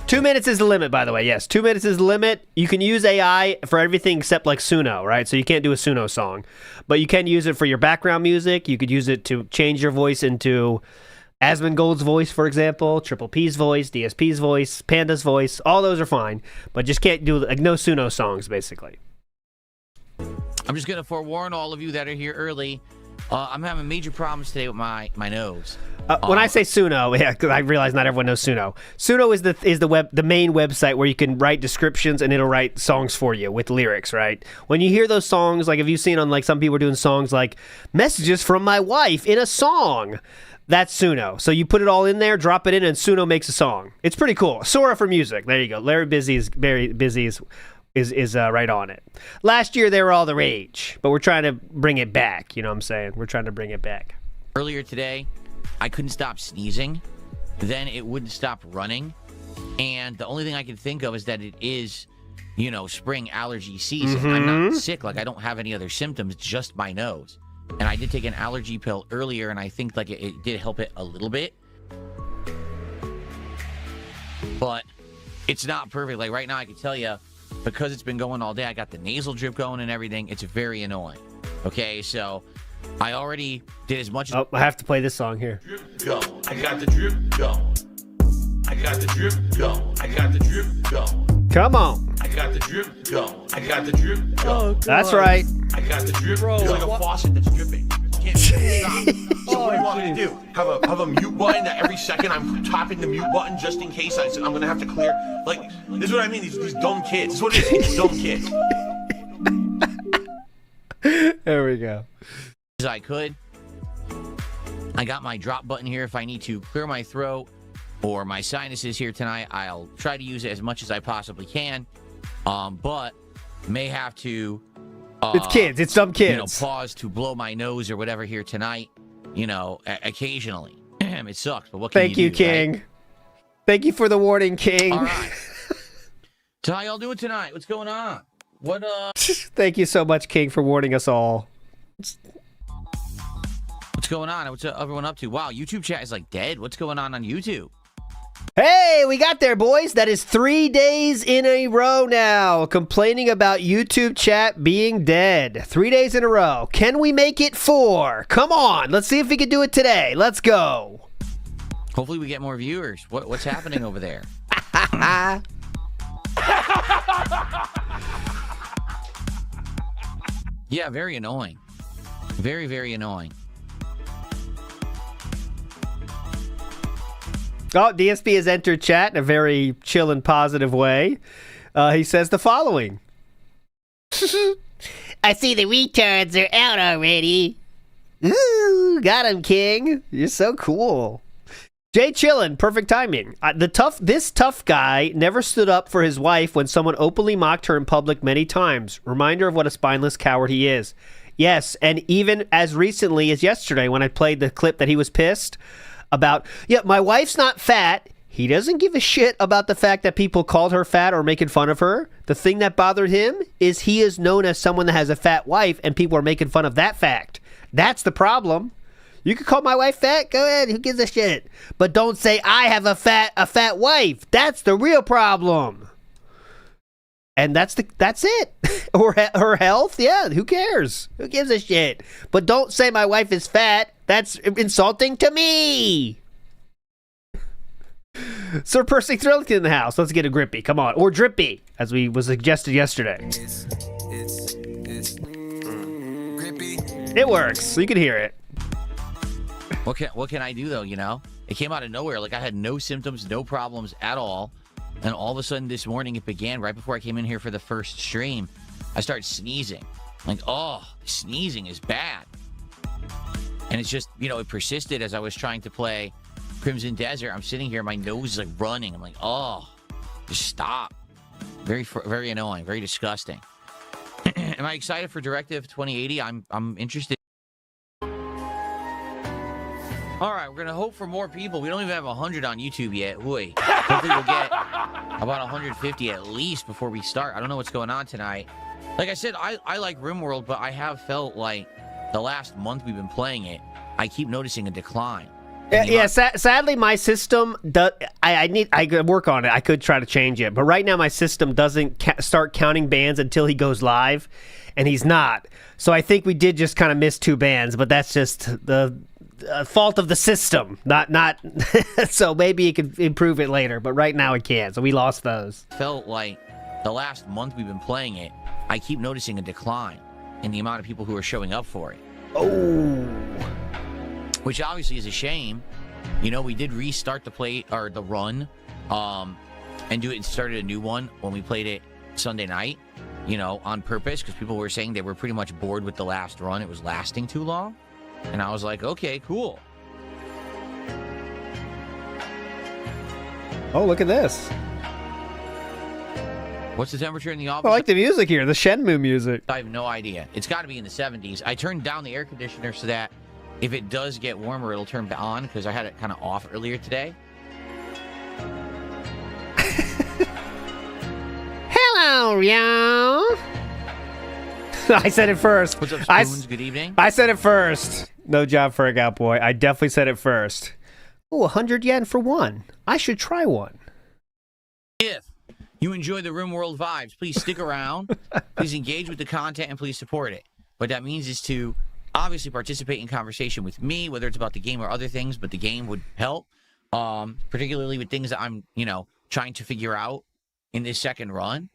2 minutes is the limit, by the way. Yes, 2 minutes is the limit. You can use AI for everything except like Suno, right? So you can't do a Suno song. But you can use it for your background music. You could use it to change your voice into Asmongold's voice, for example, Triple P's voice, DSP's voice, Panda's voice. All those are fine. But just can't do, like, no Suno songs, basically. I'm just going to forewarn all of you that are here early. I'm having major problems today with my nose. When I say Suno, yeah, because I realize not everyone knows Suno. Suno is the main website where you can write descriptions and it'll write songs for you with lyrics, right? When you hear those songs, like if you've seen on like some people are doing songs like messages from my wife in a song, that's Suno. So you put it all in there, drop it in, and Suno makes a song. It's pretty cool. Sora for music. There you go. Larry Busy is right on it. Last year they were all the rage, but we're trying to bring it back. You know what I'm saying? We're trying to bring it back. Earlier today, I couldn't stop sneezing. Then it wouldn't stop running. And the only thing I can think of is that it is, you know, spring allergy season. I'm not sick. Like, I don't have any other symptoms, just my nose. And I did take an allergy pill earlier, and I think, like, it did help it a little bit. But it's not perfect. Like, right now, I can tell you, because it's been going all day, I got the nasal drip going and everything. It's very annoying. Okay, so I already did as much as... Oh, I have to play this song here. Drip go. I got the drip go. I got the drip go. I got the drip go. Come on. I got the drip go. I got the drip go. That's right. I got the drip go. It's like a faucet that's dripping. You can't stop. So what do you want me to do? Have a mute button that every second I'm tapping the mute button just in case I'm gonna have to clear. Like, this is what I mean. These dumb kids. This is what it is. These dumb kids. There we go. As I could. I got my drop button here if I need to clear my throat or my sinuses here tonight. I'll try to use it as much as I possibly can, but may have to It's kids. It's dumb kids. you know, pause to blow my nose or whatever here tonight, you know, occasionally. It sucks, but what can Thank you you, do, King. right? Thank you for the warning, King. All right. So how y'all doing tonight? What's going on? What Thank you so much, King, for warning us all. what's going on? What's everyone up to? Wow, YouTube chat is like dead. What's going on YouTube? Hey, we got there, boys. That is 3 days in a row now, complaining about YouTube chat being dead. 3 days in a row. Can we make it 4? Come on. Let's see if we can do it today. Let's go. Hopefully we get more viewers. What's happening over there? Yeah, very annoying. Very, very annoying. Oh, DSP has entered chat in a very chill and positive way. He says the following. I see the retards are out already. Ooh, got him, King. You're so cool. Jay Chillin, perfect timing. This tough guy never stood up for his wife when someone openly mocked her in public many times. Reminder of what a spineless coward he is. Yes, and even as recently as yesterday when I played the clip that he was pissed about, yeah, my wife's not fat. He doesn't give a shit about the fact that people called her fat or making fun of her. The thing that bothered him is he is known as someone that has a fat wife and people are making fun of that fact. That's the problem. You can call my wife fat, go ahead, who gives a shit? But don't say I have a fat wife. That's the real problem. And that's it. Or her health, yeah, who cares? Who gives a shit? But don't say my wife is fat. That's insulting to me. Sir Percy Thrillkin in the house. Let's get a grippy. Come on. Or drippy, as was suggested yesterday. Grippy. It works. So you can hear it. What can I do though, you know? It came out of nowhere. Like I had no symptoms, no problems at all. And all of a sudden this morning it began right before I came in here for the first stream. I started sneezing. Like, oh, sneezing is bad. And it's just, you know, it persisted as I was trying to play Crimson Desert. I'm sitting here, my nose is like running. I'm like, oh, just stop. Very, very annoying, very disgusting. Am I excited for Directive 2080? I'm interested. All right, we're gonna hope for more people. We don't even have 100 on YouTube yet. Hooey. Hopefully we'll get about 150 at least before we start. I don't know what's going on tonight. Like I said, I like Rimworld, but I have felt like the last month we've been playing it, I keep noticing a decline. Yeah, sadly, my system does. I could work on it. I could try to change it, but right now my system doesn't start counting bans until he goes live, and he's not. So I think we did just kind of miss 2 bans, but that's just the fault of the system. Not. So maybe you could improve it later, but right now it can't. So we lost those. Felt like the last month we've been playing it, I keep noticing a decline in the amount of people who are showing up for it. Oh. Which obviously is a shame. You know, we did restart the run, and started a new one when we played it Sunday night, you know, on purpose, because people were saying they were pretty much bored with the last run. It was lasting too long. And I was like, okay, cool. Oh, look at this. What's the temperature in the office? I like the music here, the Shenmue music. I have no idea. It's got to be in the 70s. I turned down the air conditioner so that if it does get warmer, it'll turn on, because I had it kind of off earlier today. Hello, y'all. I said it first. What's up, Spoons? Good evening. I said it first. No job for a cowboy. I definitely said it first. Oh, 100 yen for one. I should try one. If you enjoy the Rimworld vibes, please stick around. Please engage with the content and please support it. What that means is to obviously participate in conversation with me, whether it's about the game or other things, but the game would help, particularly with things that I'm, trying to figure out in this second run.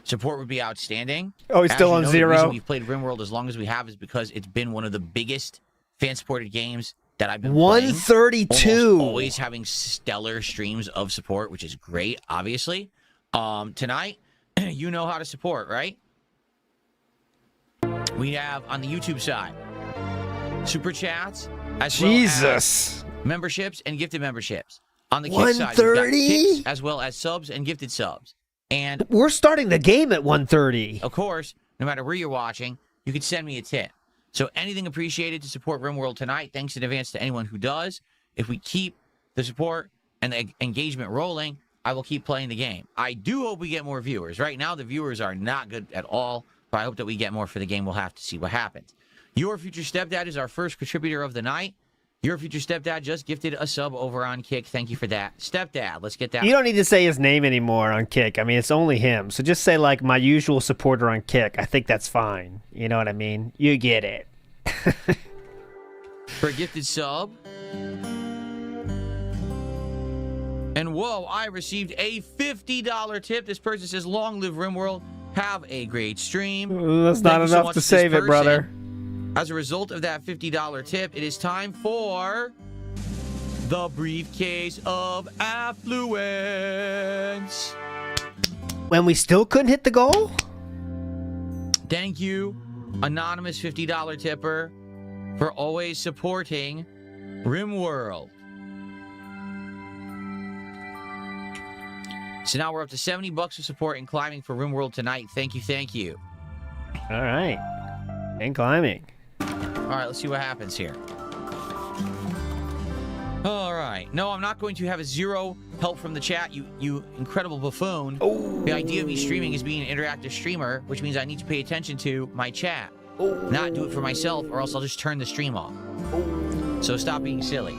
Support would be outstanding. Oh, he's still on The 0. reason we've played Rimworld as long as we have is because it's been one of the biggest fan-supported games that I've been playing. 132. Almost always having stellar streams of support, which is great, obviously. Tonight, you know how to support, right? We have on the YouTube side super chats as well as memberships and gifted memberships. On the Kick side, we've got kicks as well as subs and gifted subs. And we're starting the game at 130. Of course, no matter where you're watching, you can send me a tip. So anything appreciated to support Rimworld tonight. Thanks in advance to anyone who does. If we keep the support and the engagement rolling, I will keep playing the game. I do hope we get more viewers. Right now, the viewers are not good at all, but I hope that we get more for the game. We'll have to see what happens. Your Future Stepdad is our first contributor of the night. Your Future Stepdad just gifted a sub over on Kick. Thank you for that. Stepdad, let's get that. You don't need to say his name anymore on Kick. I mean, it's only him. So just say, like, my usual supporter on Kick. I think that's fine. You know what I mean? You get it. For a gifted sub. And whoa, I received a $50 tip. This person says, long live Rimworld. Have a great stream. That's not enough to save it, brother. As a result of that $50 tip, it is time for the briefcase of affluence. When we still couldn't hit the goal? Thank you, anonymous $50 tipper, for always supporting Rimworld. So now we're up to $70 of support and climbing for Rimworld tonight. Thank you, thank you. All right. And climbing. All right, let's see what happens here. All right. No, I'm not going to have a 0 help from the chat, you incredible buffoon. Oh. The idea of me streaming is being an interactive streamer, which means I need to pay attention to my chat. Oh. Not do it for myself, or else I'll just turn the stream off. Oh. So stop being silly.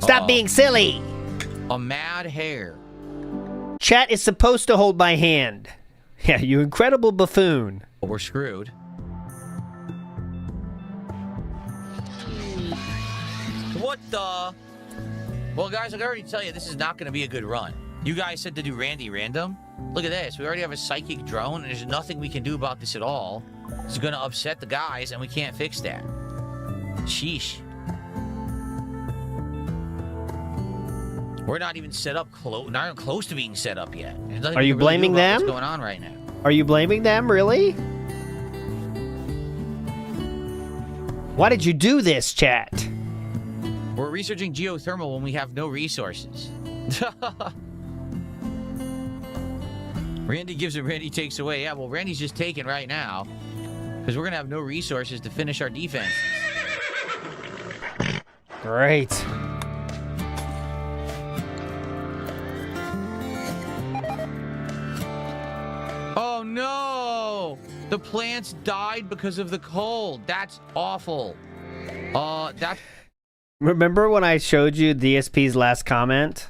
Stop being silly. A mad hare. Chat is supposed to hold my hand. Yeah, you incredible buffoon. Well, we're screwed. What the? Well, guys, I can already tell you this is not going to be a good run. You guys said to do Randy random. Look at this. We already have a psychic drone, and there's nothing we can do about this at all. It's going to upset the guys, and we can't fix that. Sheesh. We're not even set up not even close to being set up yet. Are you blaming them? What's going on right now? Are you blaming them, really? Why did you do this, chat? We're researching geothermal when we have no resources. Randy gives and Randy takes away. Yeah, well, Randy's just taking right now. Because we're going to have no resources to finish our defense. Great. Oh, no! The plants died because of the cold. That's awful. That's... Remember when I showed you DSP's last comment?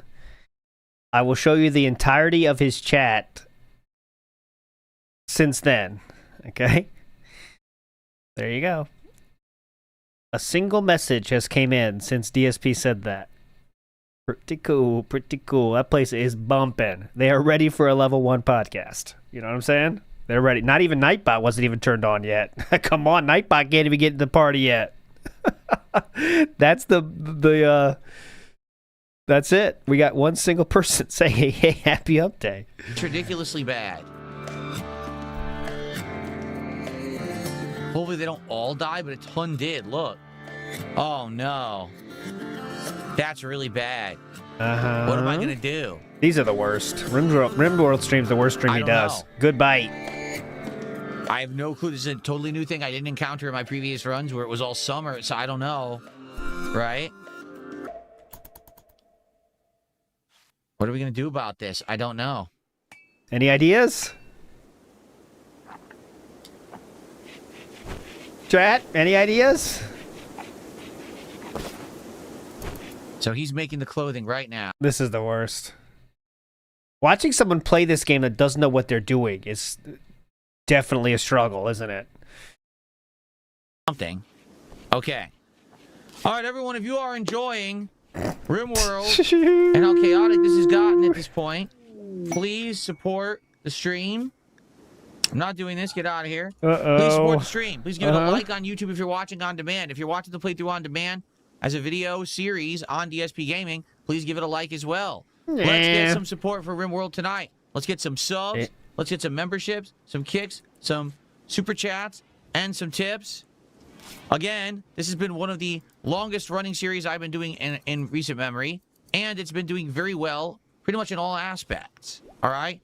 I will show you the entirety of his chat since then. Okay? There you go. A single message has came in since DSP said that. Pretty cool, pretty cool. That place is bumping. They are ready for a level 1 podcast. You know what I'm saying? They're ready. Not even Nightbot wasn't even turned on yet. Come on, Nightbot can't even get in the party yet. That's that's it. We got one single person saying, hey, happy update. It's ridiculously bad. Hopefully they don't all die, but a ton did. Look. Oh, no. That's really bad. Uh-huh. What am I going to do? These are the worst. Rimworld stream's the worst stream he does. Know. Good bite. I have no clue. This is a totally new thing I didn't encounter in my previous runs where it was all summer, so I don't know. Right? What are we going to do about this? I don't know. Any ideas? Chat, any ideas? So he's making the clothing right now. This is the worst. Watching someone play this game that doesn't know what they're doing is definitely a struggle, isn't it? Something. Okay. All right, everyone, if you are enjoying Rimworld and how chaotic this has gotten at this point, please support the stream. I'm not doing this. Get out of here. Please support the stream. Please give it a like on YouTube if you're watching on demand. If you're watching the playthrough on demand as a video series on DSP Gaming, please give it a like as well. Let's get some support for Rimworld tonight. Let's get some subs. Let's get some memberships, some kicks, some super chats, and some tips. Again, this has been one of the longest running series I've been doing in recent memory, and it's been doing very well pretty much in all aspects. All right?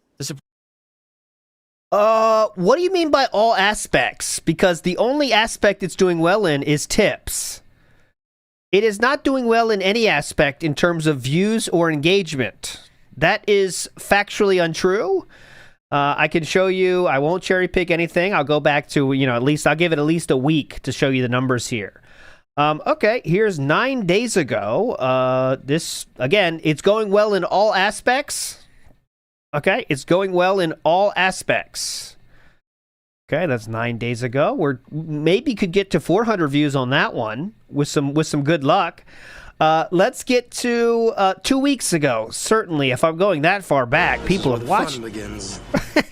What do you mean by all aspects? Because the only aspect it's doing well in is tips. It is not doing well in any aspect in terms of views or engagement. That is factually untrue. I can show you. I won't cherry pick anything. I'll go back to, at least I'll give it at least a week to show you the numbers here. Okay, here's 9 days ago. This, again, it's going well in all aspects. Okay, it's going well in all aspects. Okay, that's 9 days ago. We're maybe could get to 400 views on that one with some good luck. Let's get to 2 weeks ago. Certainly, if I'm going that far back, people have watched.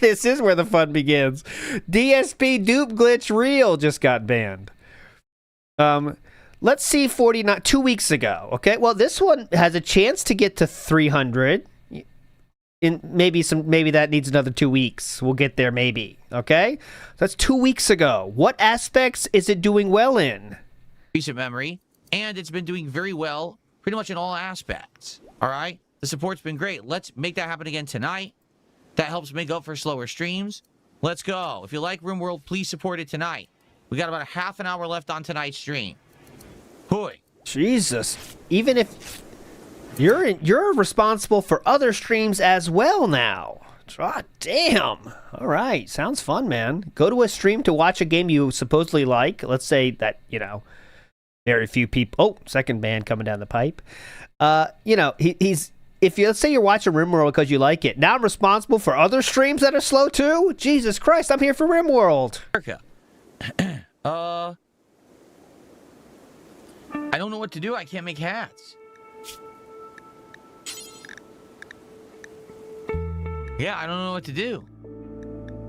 This is where the fun begins. DSP dupe glitch reel just got banned. Let's see 49 2 weeks ago. Okay, well this one has a chance to get to 300. Maybe that needs another 2 weeks. We'll get there maybe. Okay, that's 2 weeks ago. What aspects is it doing well in? Recent memory, and it's been doing very well pretty much in all aspects. All right, the support's been great. Let's make that happen again tonight. That helps make up for slower streams. Let's go. If you like Rimworld, please support it tonight. We got about a half an hour left on tonight's stream. Hoi. Jesus. Even if you're responsible for other streams as well now. God damn. All right. Sounds fun, man. Go to a stream to watch a game you supposedly like. Let's say that, very few people. Oh, second band coming down the pipe. He's let's say you're watching Rimworld because you like it. Now I'm responsible for other streams that are slow too? Jesus Christ, I'm here for Rimworld. I don't know what to do. I can't make hats. Yeah, I don't know what to do.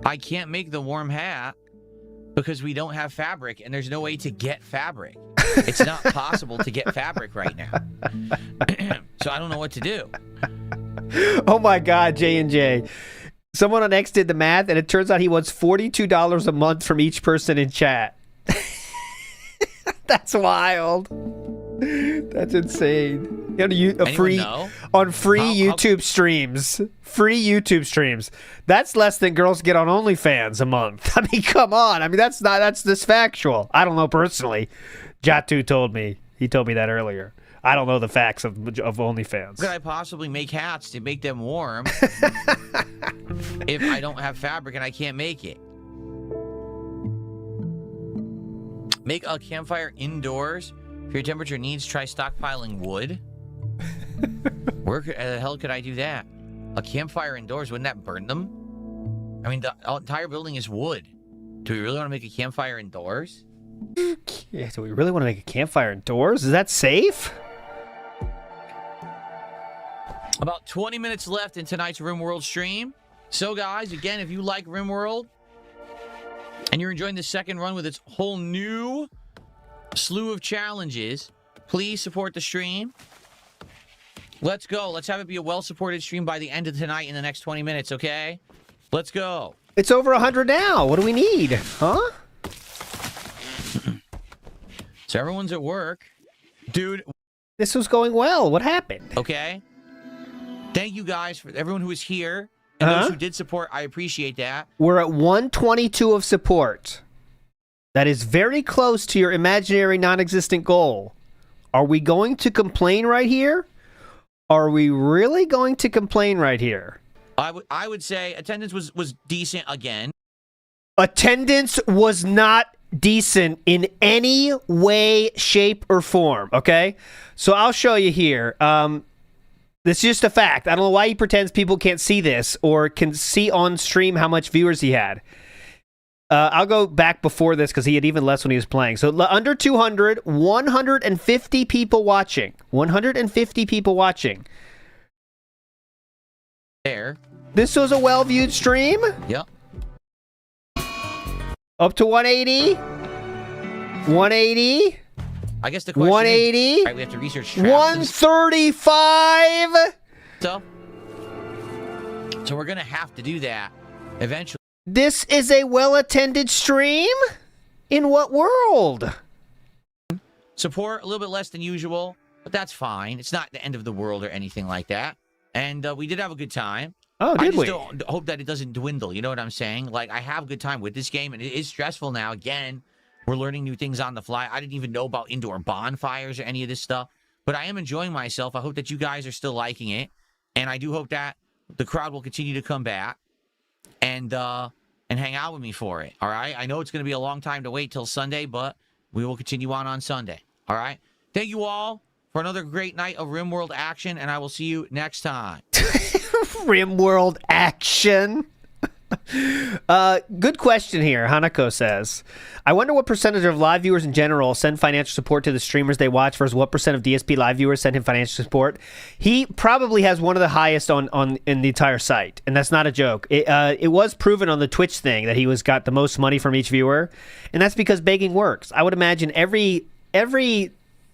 I can't make the warm hat because we don't have fabric, and there's no way to get fabric. It's not possible to get fabric right now. So I don't know what to do. Oh my God, J&J. Someone on X did the math, and it turns out he wants $42 a month from each person in chat. That's wild. That's insane. Free YouTube streams. Free YouTube streams. That's less than girls get on OnlyFans a month. I mean, come on. That's this factual. I don't know personally. Jatu told me. He told me that earlier. I don't know the facts of OnlyFans. Could I possibly make hats to make them warm if I don't have fabric and I can't make it? Make a campfire indoors. For your temperature needs, try stockpiling wood. Where the hell could I do that? A campfire indoors, wouldn't that burn them? I mean, the entire building is wood. Do we really want to make a campfire indoors? Yeah, do we really want to make a campfire indoors? Is that safe? About 20 minutes left in tonight's Rimworld stream. So, guys, again, if you like Rimworld and you're enjoying the second run with its whole new slew of challenges, please support the stream. Let's go. Let's have it be a well-supported stream by the end of tonight in the next 20 minutes, okay? Let's go. It's over 100 now. What do we need? Huh? So everyone's at work. Dude. This was going well. What happened? Okay. Thank you guys for everyone who is here. And those who did support, I appreciate that. We're at 122 of support. That is very close to your imaginary non-existent goal. Are we going to complain right here? Are we really going to complain right here? I would say attendance was decent again. Attendance was not decent in any way, shape, or form, okay? So I'll show you here. This is just a fact. I don't know why he pretends people can't see this or can see on stream how much viewers he had. I'll go back before this because he had even less when he was playing. So under 200, 150 people watching. 150 people watching. There. This was a well-viewed stream? Yep. Up to 180? 180? I guess the question 180? is, right, we have to research traps. 135? So we're going to have to do that eventually. This is a well-attended stream? In what world? Support a little bit less than usual, but that's fine. It's not the end of the world or anything like that. And we did have a good time. Oh, did we? I just don't hope that it doesn't dwindle. You know what I'm saying? Like, I have a good time with this game, and it is stressful now. Again, we're learning new things on the fly. I didn't even know about indoor bonfires or any of this stuff, but I am enjoying myself. I hope that you guys are still liking it, and I do hope that the crowd will continue to come back and hang out with me for it. All right? I know it's going to be a long time to wait till Sunday, but we will continue on Sunday. All right? Thank you all for another great night of Rimworld action, and I will see you next time. Rimworld action. Good question here. Hanako says, I wonder what percentage of live viewers in general send financial support to the streamers they watch versus what percent of DSP live viewers send him financial support. He probably has one of the highest on in the entire site, and that's not a joke. It was proven on the Twitch thing that he got the most money from each viewer, and that's because begging works. I would imagine every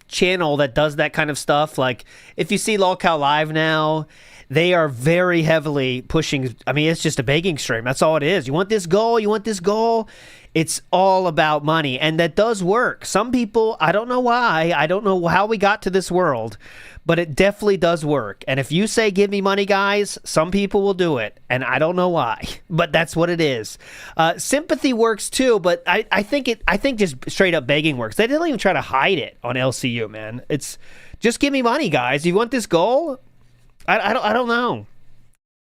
channel that does that kind of stuff, like if you see Lolcow Live now, they are very heavily pushing. I mean, it's just a begging stream. That's all it is. You want this goal? You want this goal? It's all about money. And that does work. Some people, I don't know why. I don't know how we got to this world, but it definitely does work. And if you say, give me money, guys, some people will do it. And I don't know why, but that's what it is. Sympathy works too, but I think just straight up begging works. They didn't even try to hide it on LCU, man. It's just give me money, guys. You want this goal? I don't know.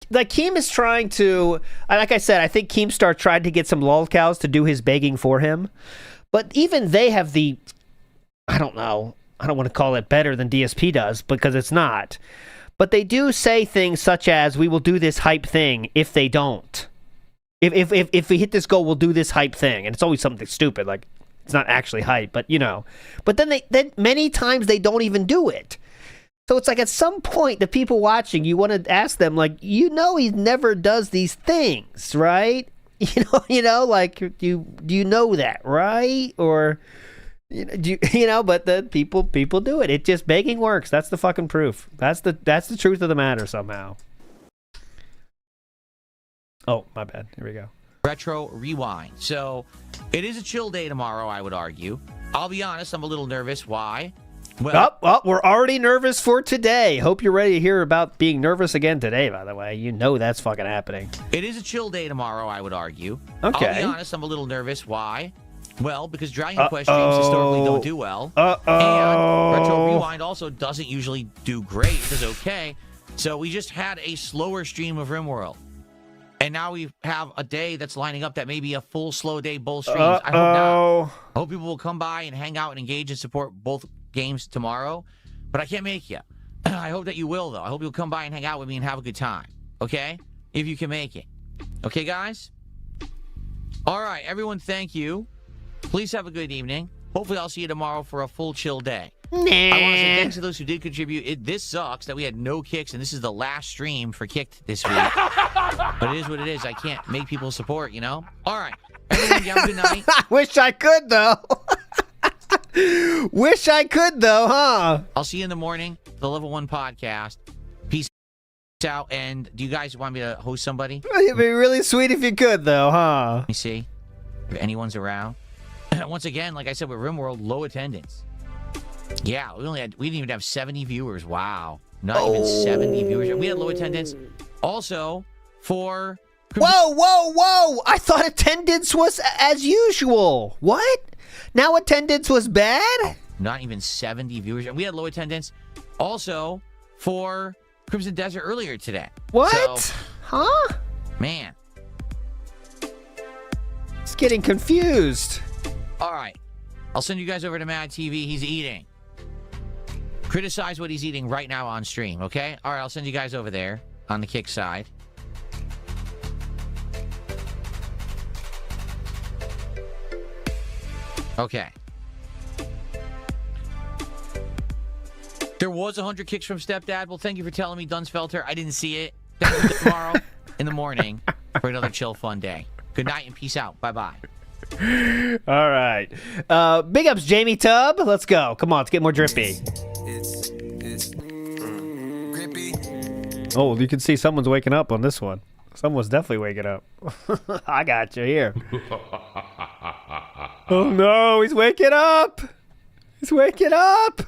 Like, Keem is trying to, like I said, I think Keemstar tried to get some lolcows to do his begging for him. But even they have the, I don't know, I don't want to call it better than DSP does, because it's not. But they do say things such as, we will do this hype thing if they don't. If we hit this goal, we'll do this hype thing. And it's always something stupid, like, it's not actually hype, but, you know. But then many times they don't even do it. So it's like, at some point, the people watching, you want to ask them, like, he never does these things, right? You know, like, do you know that, right? Or, but the people do it. It just, begging works. That's the fucking proof. That's the truth of the matter somehow. Oh, my bad. Here we go. Retro Rewind. So, it is a chill day tomorrow, I would argue. I'll be honest, I'm a little nervous. Why? Well, we're already nervous for today. Hope you're ready to hear about being nervous again today, by the way. You know that's fucking happening. It is a chill day tomorrow, I would argue. Okay. I'll be honest, I'm a little nervous. Why? Well, because Dragon Quest streams historically don't do well. And Retro Rewind also doesn't usually do great. It does okay. So we just had a slower stream of Rimworld. And now we have a day that's lining up that may be a full slow day, both streams. I hope not. I hope people will come by and hang out and engage and support both games tomorrow, but I can't make you. I hope that you will, though. I hope you'll come by and hang out with me and have a good time, okay? If you can make it. Okay, guys? All right, everyone, thank you. Please have a good evening. Hopefully, I'll see you tomorrow for a full chill day. I want to say thanks to those who did contribute. This sucks that we had no kicks, and this is the last stream for Kicked this week. But it is what it is. I can't make people support, you know? All right. Everyone, you have a good night. I wish I could, though. Wish I could, though, huh? I'll see you in the morning. The Level 1 podcast. Peace out. And do you guys want me to host somebody? It'd be really sweet if you could, though, huh? Let me see if anyone's around. Once again, like I said, with Rimworld, low attendance. Yeah, we didn't even have 70 viewers. Wow. Not even 70 viewers. We had low attendance. Also, for... Whoa! I thought attendance was as usual. What? Now attendance was bad? Not even 70 viewers. We had low attendance. Also, for Crimson Desert earlier today. What? So, Huh? Man. It's getting confused. All right. I'll send you guys over to Mad TV. He's eating. Criticize what he's eating right now on stream, okay? All right, I'll send you guys over there on the kick side. Okay. There was 100 kicks from Stepdad. Well, thank you for telling me, Dunsfelter. I didn't see it. Thank you tomorrow in the morning for another chill, fun day. Good night and peace out. Bye-bye. All right. Big ups, Jamie Tubb. Let's go. Come on, let's get more drippy. It's grippy. Oh, you can see someone's waking up on this one. Someone's definitely waking up. I got you here. Oh no, he's waking up. He's waking up.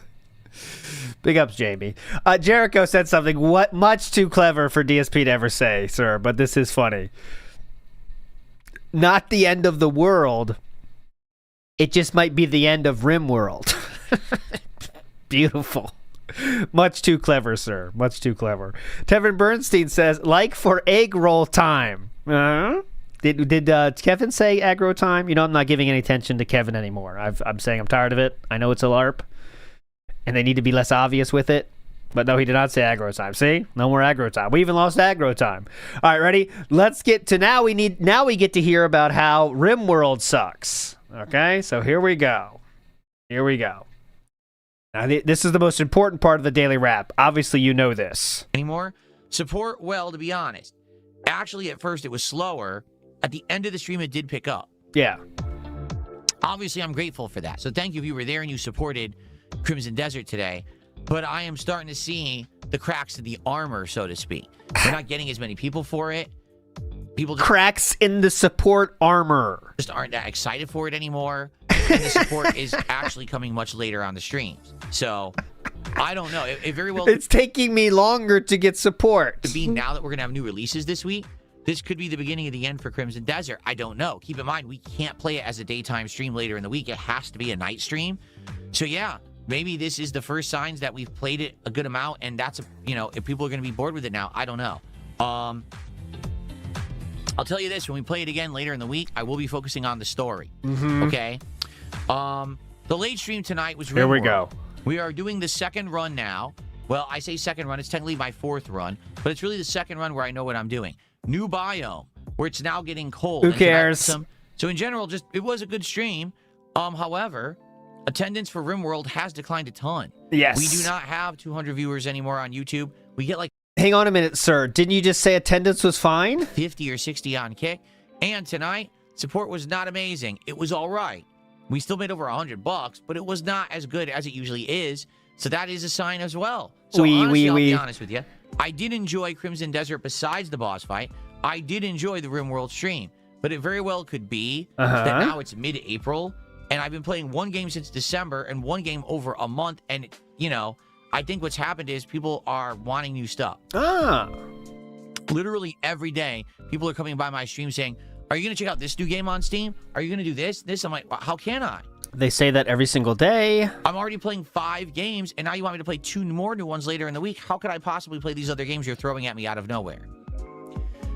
Big ups, Jamie. Jericho said something much too clever for DSP to ever say, sir, but this is funny. Not the end of the world. It just might be the end of Rimworld. Beautiful. Much too clever, sir. Much too clever. Tevin Bernstein says, like for egg roll time. Did Kevin say aggro time? You know, I'm not giving any attention to Kevin anymore. I'm saying I'm tired of it. I know it's a LARP, and they need to be less obvious with it. But no, he did not say aggro time. See? No more aggro time. We even lost aggro time. All right, ready? Let's get to now we get to hear about how Rimworld sucks. Okay? So here we go. Here we go. Now, this is the most important part of the daily wrap. Obviously, you know this. Anymore? Support, well, to be honest. Actually, at first, it was slower. At the end of the stream, it did pick up. Yeah. Obviously, I'm grateful for that. So thank you if you were there and you supported Crimson Desert today. But I am starting to see the cracks in the armor, so to speak. We're not getting as many people for it. People just cracks in the support armor. Just aren't that excited for it anymore. And the support is actually coming much later on the streams. So, I don't know. It very well... It's taking me longer to get support. To be now that we're going to have new releases this week, this could be the beginning of the end for Crimson Desert. I don't know. Keep in mind, we can't play it as a daytime stream later in the week. It has to be a night stream. So, yeah. Maybe this is the first signs that we've played it a good amount, and that's, if people are going to be bored with it now, I don't know. I'll tell you this, when we play it again later in the week, I will be focusing on the story. Okay? The late stream tonight was Rimworld. Here we go. We are doing the second run now. Well, I say second run. It's technically my fourth run, but it's really the second run where I know what I'm doing. New biome, where it's now getting cold. Who cares? So in general, it was a good stream. However... attendance for Rimworld has declined a ton. Yes. We do not have 200 viewers anymore on YouTube. We get like... Hang on a minute, sir. Didn't you just say attendance was fine? 50 or 60 on Kick. And tonight, support was not amazing. It was all right. We still made over $100, but it was not as good as it usually is. So that is a sign as well. So honestly, I'll be honest with you. I did enjoy Crimson Desert besides the boss fight. I did enjoy the Rimworld stream. But it very well could be that now it's mid-April... and I've been playing one game since December and one game over a month. And, I think what's happened is people are wanting new stuff. Literally every day, people are coming by my stream saying, are you going to check out this new game on Steam? Are you going to do this? I'm like, well, how can I? They say that every single day. I'm already playing 5 games, and now you want me to play 2 more new ones later in the week. How could I possibly play these other games you're throwing at me out of nowhere?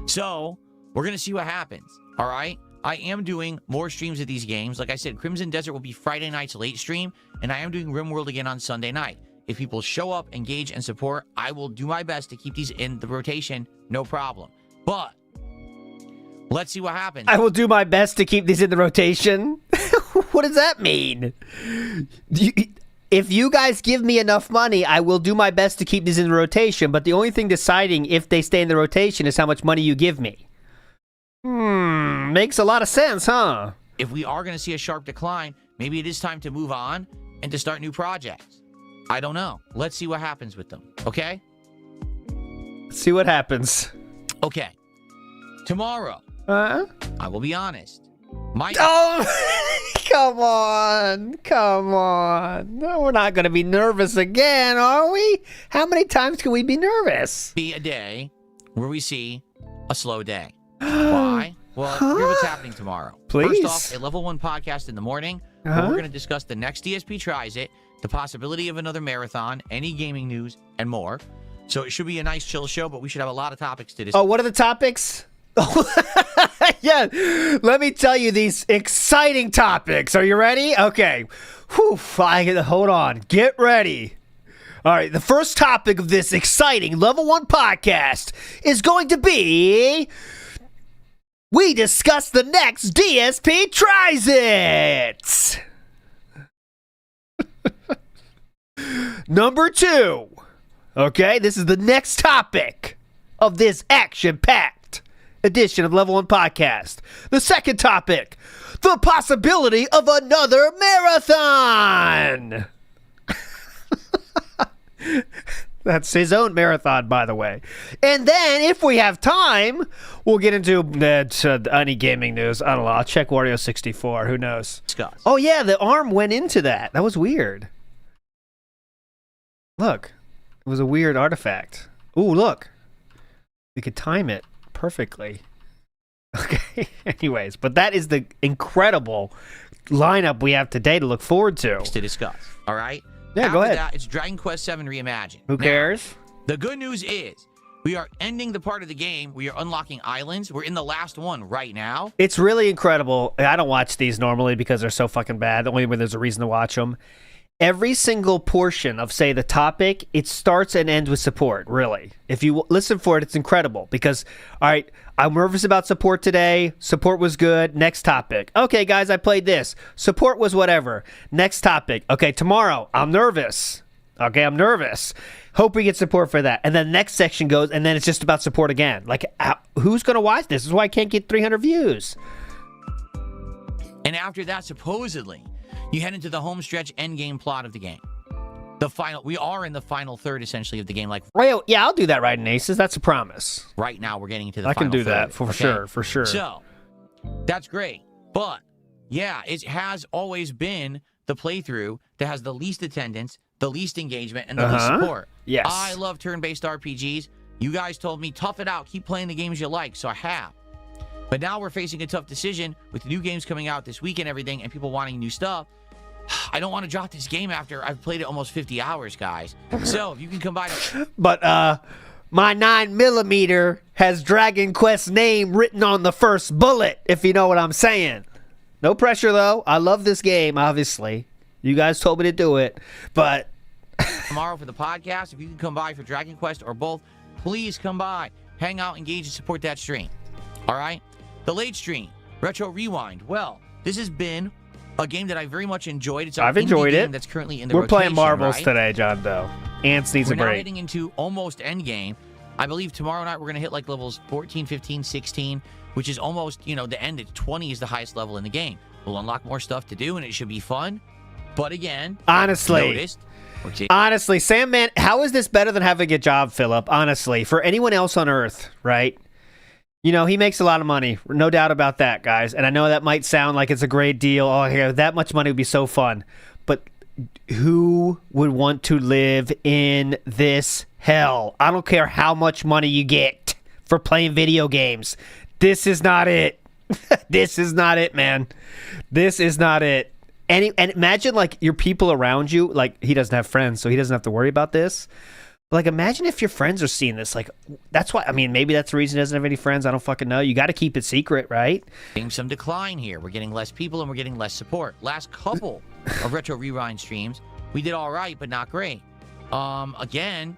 So, we're going to see what happens. All right? I am doing more streams of these games. Like I said, Crimson Desert will be Friday night's late stream, and I am doing Rimworld again on Sunday night. If people show up, engage, and support, I will do my best to keep these in the rotation, no problem. But, let's see what happens. I will do my best to keep these in the rotation? What does that mean? If you guys give me enough money, I will do my best to keep these in the rotation, but the only thing deciding if they stay in the rotation is how much money you give me. Makes a lot of sense, huh? If we are going to see a sharp decline, maybe it is time to move on and to start new projects. I don't know. Let's see what happens with them, okay? See what happens. Okay. Tomorrow, I will be honest. Come on. No, we're not going to be nervous again, are we? How many times can we be nervous? Be a day where we see a slow day. Why? Well, here's what's happening tomorrow. Please. First off, a level 1 podcast in the morning. Where we're going to discuss the next DSP tries it, the possibility of another marathon, any gaming news, and more. So it should be a nice chill show, but we should have a lot of topics to discuss. Oh, what are the topics? Yeah, let me tell you these exciting topics. Are you ready? Okay. Whew, hold on. Get ready. All right, the first topic of this exciting Level 1 podcast is going to be... we discuss the next DSP Tries It! Number 2. Okay, this is the next topic of this action-packed edition of Level 1 Podcast. The second topic, the possibility of another marathon! That's his own marathon, by the way. And then, if we have time, we'll get into any gaming news. I don't know. I'll check Wario 64. Who knows? Discuss. Oh, yeah, the arm went into that. That was weird. Look. It was a weird artifact. Ooh, look. We could time it perfectly. Okay. Anyways, but that is the incredible lineup we have today to look forward to. To discuss. All right? Yeah, After go ahead. That, it's Dragon Quest VII Reimagined. Who cares? The good news is we are ending the part of the game. We are unlocking islands. We're in the last one right now. It's really incredible. I don't watch these normally because they're so fucking bad. Only when there's a reason to watch them. Every single portion of, say, the topic, it starts and ends with support, really. If you listen for it, it's incredible because, all right, I'm nervous about support today. Support was good. Next topic. Okay, guys, I played this. Support was whatever. Next topic. Okay, tomorrow, I'm nervous. Okay, I'm nervous. Hope we get support for that. And then the next section goes, and then it's just about support again. Like, who's going to watch this? This is why I can't get 300 views. And after that, supposedly, you head into the home stretch end game plot of the game. We are in the final third, essentially, of the game. Like, Right, yeah, I'll do that right in Aces. That's a promise. right now, we're getting into the I final can do third, that for sure, for sure. So, that's great. But, yeah, it has always been the playthrough that has the least attendance, the least engagement, and the least support. Yes. I love turn-based RPGs. You guys told me, tough it out, keep playing the games you like, so I have. But now we're facing a tough decision with the new games coming out this week and everything, and people wanting new stuff. I don't want to drop this game after I've played it almost 50 hours, guys. So, if you can combine it... But, my 9mm has Dragon Quest's name written on the first bullet, if you know what I'm saying. No pressure, though. I love this game, obviously. You guys told me to do it, but... tomorrow for the podcast, if you can come by for Dragon Quest or both, please come by. Hang out, engage, and support that stream. All right? The late stream, Retro Rewind. Well, this has been a game that I very much enjoyed. It's I've enjoyed it. That's currently in the We're rotation, playing marbles right? today, John Doe. Ants needs We're a now break. heading into almost end game. I believe tomorrow night we're going to hit like levels 14, 15, 16, which is almost, the end at 20 is the highest level in the game. We'll unlock more stuff to do, and it should be fun. But again, Honestly, Sandman, how is this better than having a job, Philip? Honestly, for anyone else on Earth, right? He makes a lot of money. No doubt about that, guys. And I know that might sound like it's a great deal. Oh, yeah, that much money would be so fun. But who would want to live in this hell? I don't care how much money you get for playing video games. This is not it. This is not it, man. This is not it. And imagine, like, your people around you. Like, he doesn't have friends, so he doesn't have to worry about this. Like, imagine if your friends are seeing this. Like, that's why, maybe that's the reason he doesn't have any friends. I don't fucking know. You got to keep it secret, right? Getting some decline here. We're getting less people and we're getting less support. Last couple of Retro Rewind streams, we did all right, but not great. Again,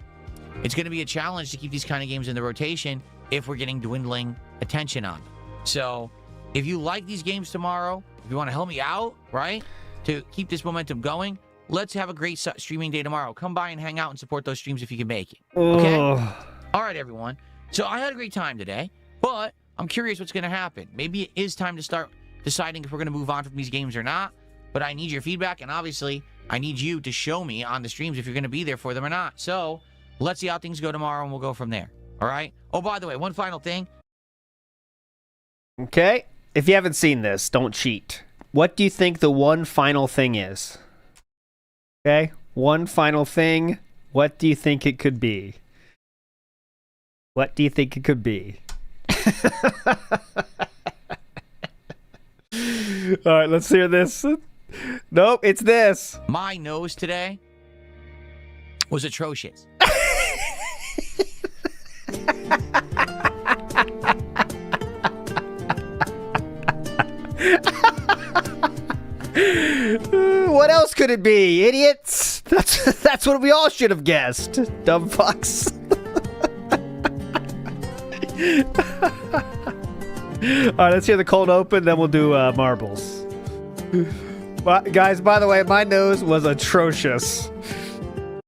it's going to be a challenge to keep these kind of games in the rotation if we're getting dwindling attention on them. So, if you like these games tomorrow, if you want to help me out, right, to keep this momentum going, let's have a great streaming day tomorrow. Come by and hang out and support those streams if you can make it. Okay? All right, everyone. So I had a great time today, but I'm curious what's going to happen. Maybe it is time to start deciding if we're going to move on from these games or not, but I need your feedback, and obviously, I need you to show me on the streams if you're going to be there for them or not. So let's see how things go tomorrow, and we'll go from there. All right? Oh, by the way, one final thing. Okay. If you haven't seen this, don't cheat. What do you think the one final thing is? Okay, one final thing. What do you think it could be? What do you think it could be? All right, let's hear this. Nope, it's this. My nose today was atrocious. What else could it be, idiots? That's what we all should have guessed. Dumb fucks. All right, let's hear the cold open, then we'll do marbles. Guys, by the way, my nose was atrocious.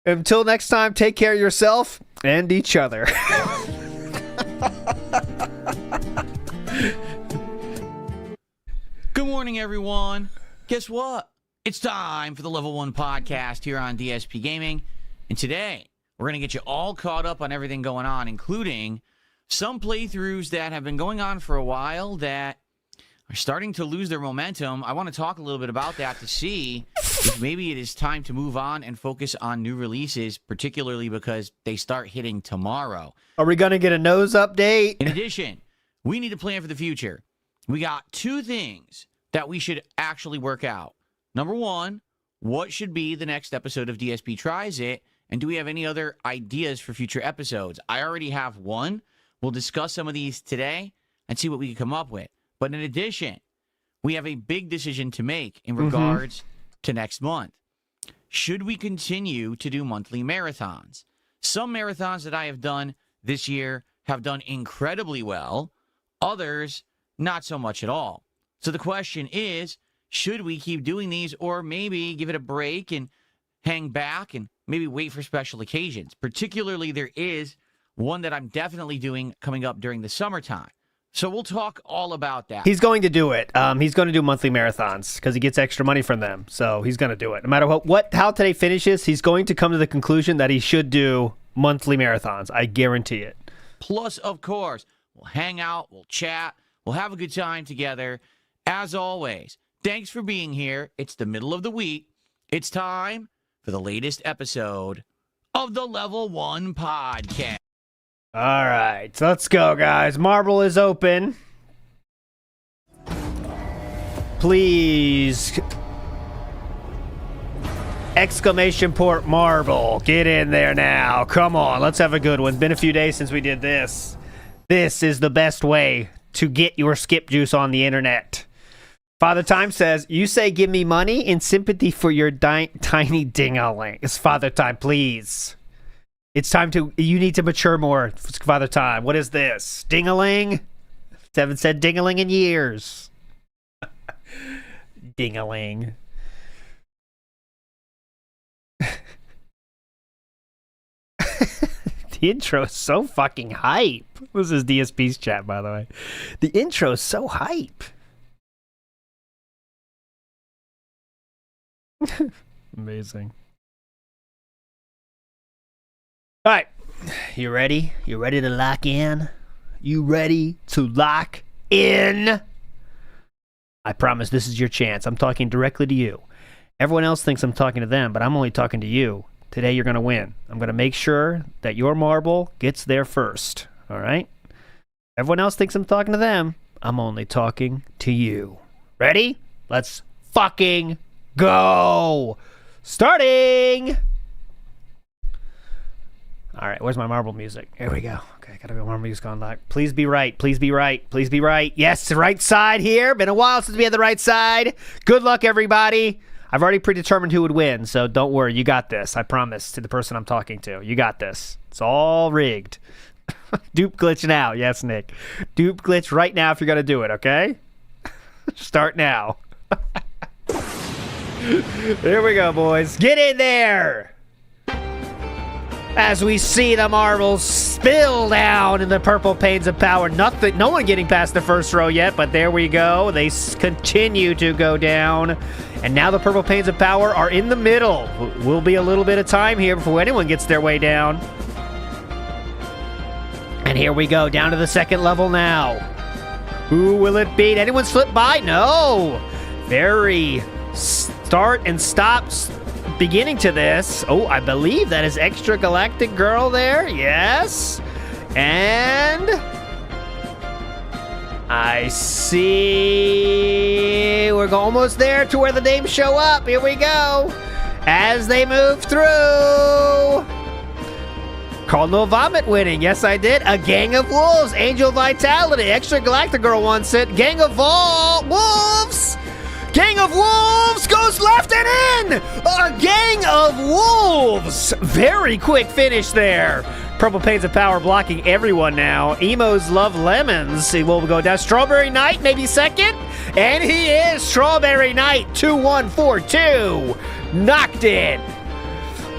Until next time, take care of yourself and each other. Good morning, everyone. Guess what? It's time for the Level 1 podcast here on DSP Gaming. And today, we're going to get you all caught up on everything going on, including some playthroughs that have been going on for a while that are starting to lose their momentum. I want to talk a little bit about that to see if maybe it is time to move on and focus on new releases, particularly because they start hitting tomorrow. Are we going to get a nose update? In addition, we need to plan for the future. We got two things that we should actually work out. Number one, what should be the next episode of DSP Tries It? And do we have any other ideas for future episodes? I already have one. We'll discuss some of these today and see what we can come up with. But in addition, we have a big decision to make in regards to next month. Should we continue to do monthly marathons? Some marathons that I have done this year have done incredibly well. Others, not so much at all. So the question is, should we keep doing these or maybe give it a break and hang back and maybe wait for special occasions? Particularly, there is one that I'm definitely doing coming up during the summertime. So we'll talk all about that. He's going to do it. He's going to do monthly marathons because he gets extra money from them. So he's going to do it. No matter how today finishes, he's going to come to the conclusion that he should do monthly marathons. I guarantee it. Plus, of course, we'll hang out, we'll chat, we'll have a good time together. As always, thanks for being here. It's the middle of the week. It's time for the latest episode of the Level 1 podcast. All right, so let's go, guys. Marble is open. Please. Exclamation point marble. Get in there now. Come on, let's have a good one. It's been a few days since we did this. This is the best way to get your skip juice on the internet. Father Time says, you say give me money in sympathy for your tiny ding-a-ling. It's Father Time, please. It's time you need to mature more, Father Time. What is this? Ding-a-ling? Haven't said ding-a-ling in years. Ding-a-ling. The intro is so fucking hype. This is DSP's chat, by the way. The intro is so hype. Amazing. All right. You ready? You ready to lock in? You ready to lock in? I promise this is your chance. I'm talking directly to you. Everyone else thinks I'm talking to them, but I'm only talking to you. Today you're going to win. I'm going to make sure that your marble gets there first. All right? Everyone else thinks I'm talking to them. I'm only talking to you. Ready? Let's fucking go. Starting. All right, where's my marble music? Here we go. Okay, gotta go. Marble music on lock. Please be right. Please be right. Please be right. Yes, the right side here. Been a while since we had the right side. Good luck, everybody. I've already predetermined who would win, so don't worry. You got this. I promise to the person I'm talking to. You got this. It's all rigged. Dupe glitch now. Yes, Nick. Dupe glitch right now if you're gonna do it, okay? Start now. Here we go, boys. Get in there! As we see the marbles spill down in the purple panes of power. No one getting past the first row yet, but there we go. They continue to go down. And now the purple panes of power are in the middle. Will be a little bit of time here before anyone gets their way down. And here we go, down to the second level now. Who will it be? Did anyone slip by? No. Very start and stops beginning to this. Oh, I believe that is Extra Galactic Girl there. Yes. And I see we're almost there to where the names show up. Here we go. As they move through. Cardinal Vomit winning. Yes, I did. A Gang of Wolves. Angel Vitality. Extra Galactic Girl wants it. Gang of Wolves. Gang of Wolves goes left and in. A Gang of Wolves. Very quick finish there. Purple Pains of Power blocking everyone now. Emos love lemons. He will go down. Strawberry Knight maybe second. And he is Strawberry Knight. 2-1-4-2. Knocked in.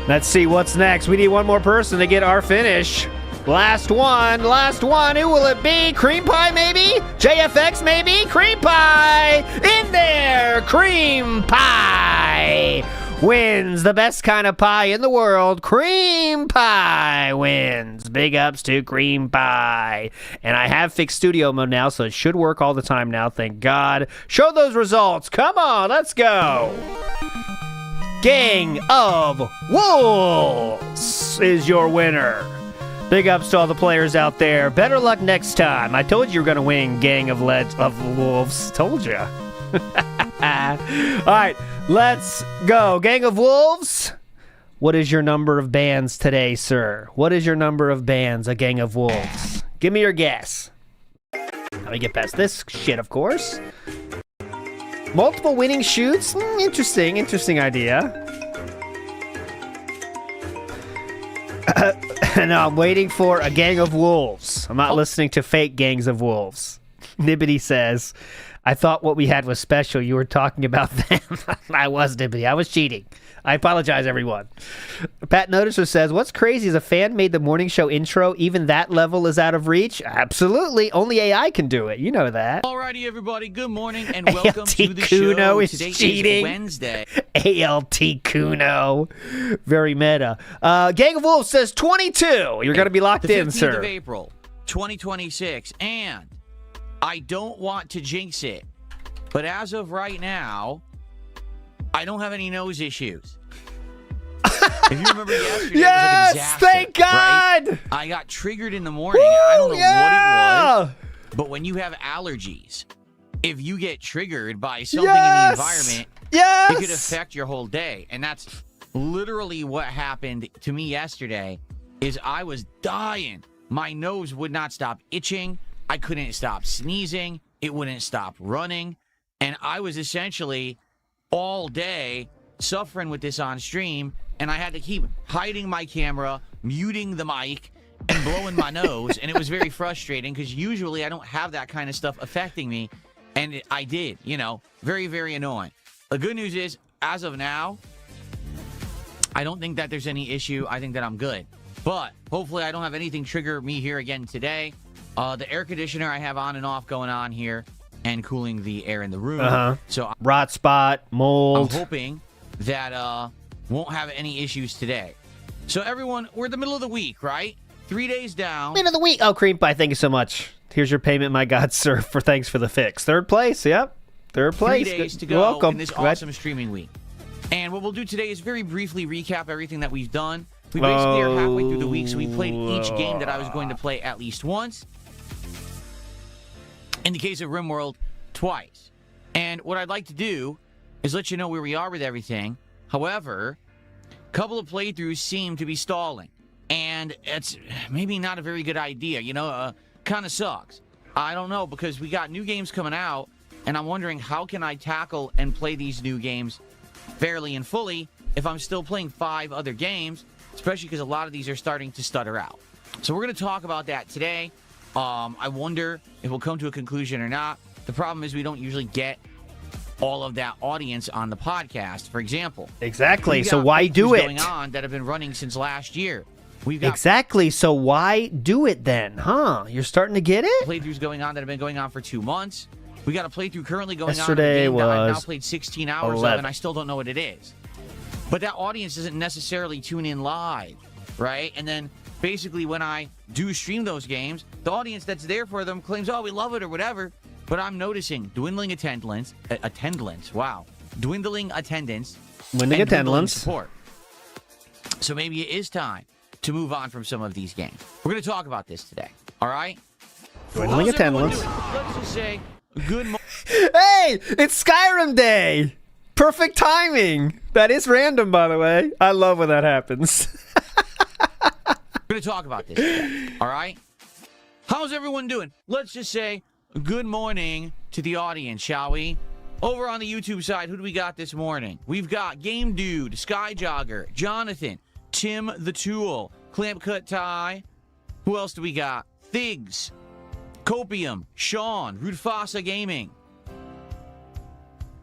Let's see what's next. We need one more person to get our finish. Last one. Who will it be? Cream Pie, maybe? JFX, maybe? Cream Pie! In there! Cream Pie wins. The best kind of pie in the world. Cream Pie wins. Big ups to Cream Pie. And I have fixed studio mode now, so it should work all the time now, thank God. Show those results. Come on, let's go. Gang of Wolves is your winner. Big ups to all the players out there. Better luck next time. I told you were going to win, Gang of Wolves. Told you. All right, let's go. Gang of Wolves, what is your number of bands today, sir? What is your number of bands, a Gang of Wolves? Give me your guess. Let me get past this shit, of course. Multiple winning shoots? Interesting idea. No, I'm waiting for a Gang of Wolves. I'm not listening to fake gangs of wolves. Nibbity says, I thought what we had was special. You were talking about them. I was, Nibbity. I was cheating. I apologize, everyone. Pat Noticer says, what's crazy is a fan made the morning show intro. Even that level is out of reach? Absolutely. Only AI can do it. You know that. Alrighty, everybody. Good morning and welcome to the Kuno show. is Today cheating. is Wednesday. ALT Kuno. Very meta. Gang of Wolves says 22. You're going to be locked in, sir. The 15th of April, 2026. And I don't want to jinx it, but as of right now, I don't have any nose issues. If you remember yesterday, yes, it was like a disaster, thank God. Right? I got triggered in the morning. I don't know what it was, but when you have allergies, if you get triggered by something in the environment, it could affect your whole day. And that's literally what happened to me yesterday. Is I was dying. My nose would not stop itching. I couldn't stop sneezing. It wouldn't stop running. And I was essentially all day suffering with this on stream, and I had to keep hiding my camera, muting the mic, and blowing my nose, and it was very frustrating because usually I don't have that kind of stuff affecting me, and I did, very, very annoying. The good news is, as of now, I don't think that there's any issue. I think that I'm good, but hopefully I don't have anything trigger me here again today. The air conditioner I have on and off going on here and cooling the air in the room. So rot spot, mold. I'm hoping that won't have any issues today. So everyone, we're in the middle of the week, right? 3 days down. End of the week. Oh, Cream Pie, thank you so much. Here's your payment, my God, sir, for thanks for the fix. Third place, yep. Third place. 3 days to You're go welcome. in this awesome streaming week. And what we'll do today is very briefly recap everything that we've done. We basically are halfway through the week, so we played each game that I was going to play at least once. In the case of Rimworld, twice. And what I'd like to do is let you know where we are with everything. However, a couple of playthroughs seem to be stalling. And it's maybe not a very good idea, kind of sucks. I don't know, because we got new games coming out, and I'm wondering how can I tackle and play these new games fairly and fully if I'm still playing 5 other games, especially because a lot of these are starting to stutter out. So we're going to talk about that today. I wonder if we'll come to a conclusion or not. The problem is we don't usually get all of that audience on the podcast, for example. Exactly. So why do it? Going on that have been running since last year. We've got exactly. So why do it then? Huh? You're starting to get it? Playthroughs going on that have been going on for 2 months. We got a playthrough currently going Yesterday on in a game that I've now was played 16 hours 11. of, and I still don't know what it is. But that audience doesn't necessarily tune in live, right? And then basically when I do stream those games, the audience that's there for them claims, oh, we love it or whatever. But I'm noticing dwindling attendance. Wow. Dwindling attendance. Dwindling attendance. Support. So maybe it is time to move on from some of these games. We're going to talk about this today. All right? Dwindling attendance. Let's just say good morning. Hey, it's Skyrim Day. Perfect timing. That is random, by the way. I love when that happens. We're going to talk about this today, all right? How's everyone doing? Let's just say good morning to the audience, shall we? Over on the YouTube side, who do we got this morning? We've got Game Dude, Sky Jogger, Jonathan, Tim the Tool, Clamp Cut Tie. Who else do we got? Things, Copium, Sean, Rudfasa Gaming.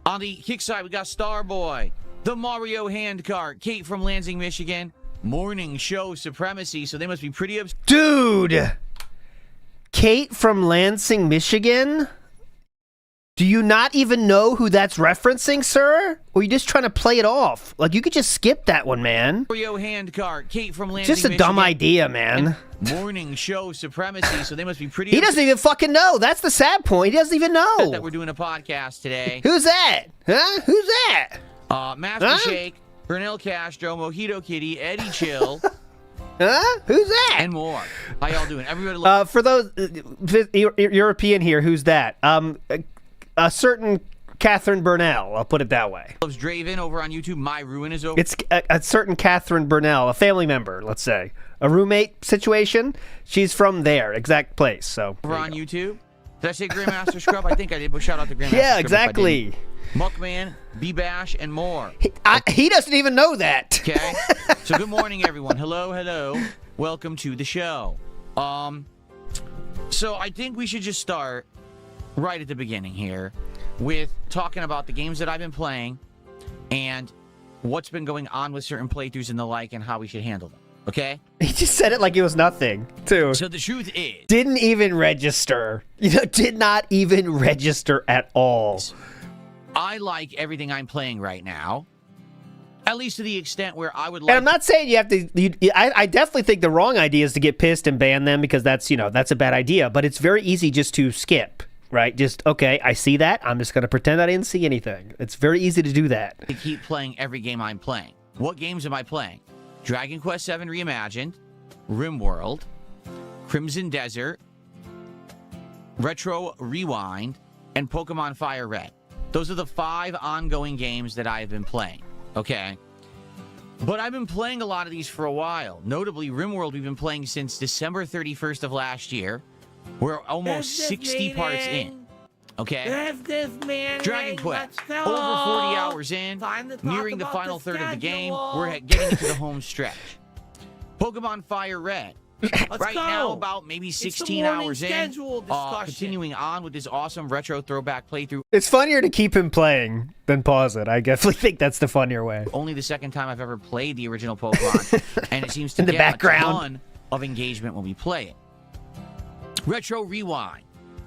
On the kick side, we got Starboy, the Mario Handcart, Kate from Lansing, Michigan. Morning Show Supremacy, so they must be pretty upset. Dude! Kate from Lansing, Michigan? Do you not even know who that's referencing, sir? Or are you just trying to play it off? Like, you could just skip that one, man. Mario Handcart, Kate from Lansing, Just a dumb idea, man. Morning Show Supremacy, so they must be pretty He doesn't even fucking know. That's the sad point. He doesn't even know. that we're doing a podcast today. Who's that? Huh? Who's that? Master Shake, Bernal Castro, Mojito Kitty, Eddie Chill, Huh? Who's that? and more. How y'all doing? Everybody For those European here, who's that? A certain Catherine Burnell. I'll put it that way. loves Draven over on YouTube. My Ruin is over. It's a certain Catherine Burnell, a family member, let's say, a roommate situation. She's from there, exact place. So Over on YouTube. Did I say Grandmaster Scrub? I think I did, but shout out to Grandmaster Scrub. yeah, if I exactly. didn't. Muckman, B-Bash, and more. He doesn't even know that. Okay? So good morning, everyone. Hello. Welcome to the show. So I think we should just start right at the beginning here with talking about the games that I've been playing and what's been going on with certain playthroughs and the like and how we should handle them. Okay? He just said it like it was nothing, too. So the truth is, Didn't even register. Did not even register at all. I like everything I'm playing right now. At least to the extent where I would And like. I'm not saying you have to. I definitely think the wrong idea is to get pissed and ban them because that's a bad idea. But it's very easy just to skip, right? Just okay, I see that. I'm just gonna pretend I didn't see anything. It's very easy to do that. to keep playing every game I'm playing. What games am I playing? Dragon Quest VII Reimagined, Rimworld, Crimson Desert, Retro Rewind, and Pokemon Fire Red. Those are the 5 ongoing games that I have been playing, okay? But I've been playing a lot of these for a while. Notably, Rimworld we've been playing since December 31st of last year. We're almost 60 parts in, okay? Dragon Quest, over 40 hours in, nearing the final third of the game. We're getting into the home stretch. Pokemon Fire Red. Right now, about maybe 16 hours in, continuing on with this awesome retro throwback playthrough. It's funnier to keep him playing than pause it. I definitely think that's the funnier way. Only the second time I've ever played the original Pokemon, and it seems to In the get background. a ton of engagement when we play it. Retro Rewind,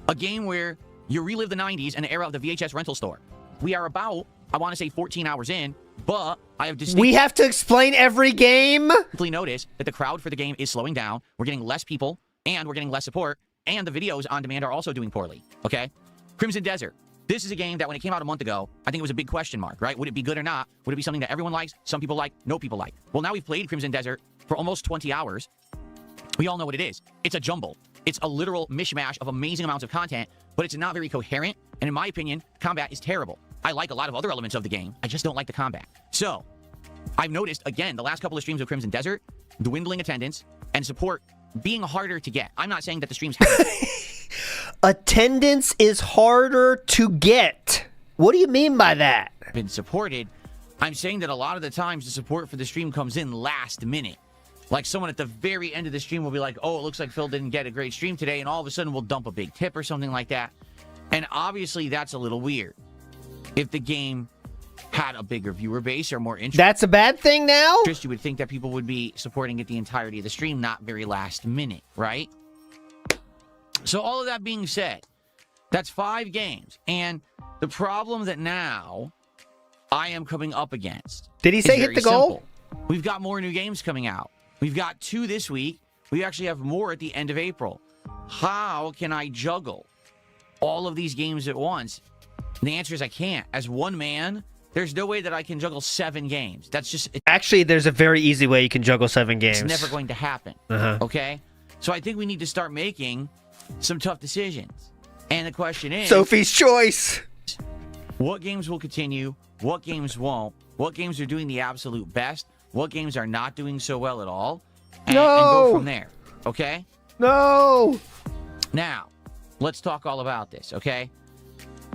a game where you relive the 90s and the era of the VHS rental store. We are about, I want to say 14 hours in, but I have We have to explain every game? distinctly noticed that the crowd for the game is slowing down. We're getting less people, and we're getting less support, and the videos on demand are also doing poorly, okay? Crimson Desert. This is a game that when it came out a month ago, I think it was a big question mark, right? Would it be good or not? Would it be something that everyone likes, some people like, no people like? Well, now we've played Crimson Desert for almost 20 hours. We all know what it is. It's a jumble. It's a literal mishmash of amazing amounts of content, but it's not very coherent, and in my opinion, combat is terrible. I like a lot of other elements of the game. I just don't like the combat. So, I've noticed, again, the last couple of streams of Crimson Desert, dwindling attendance, and support being harder to get. I'm not saying that the streams have Attendance is harder to get. What do you mean by that? been supported. I'm saying that a lot of the times the support for the stream comes in last minute. Like someone at the very end of the stream will be like, oh, it looks like Phil didn't get a great stream today, and all of a sudden we'll dump a big tip or something like that. And obviously that's a little weird. If the game had a bigger viewer base or more interest, That's a bad thing now? you would think that people would be supporting it the entirety of the stream, not very last minute, right? So all of that being said, that's 5 games. And the problem that now I am coming up against Did he is say hit very the goal? simple. We've got more new games coming out. We've got 2 this week. We actually have more at the end of April. How can I juggle all of these games at once? And the answer is I can't. As one man, there's no way that I can juggle 7 games. That's just, Actually, there's a very easy way you can juggle 7 games. it's never going to happen. Okay? So I think we need to start making some tough decisions. And the question is, Sophie's choice. what games will continue? What games won't? What games are doing the absolute best? What games are not doing so well at all? and No! go from there. Okay? No! Now, let's talk all about this, okay?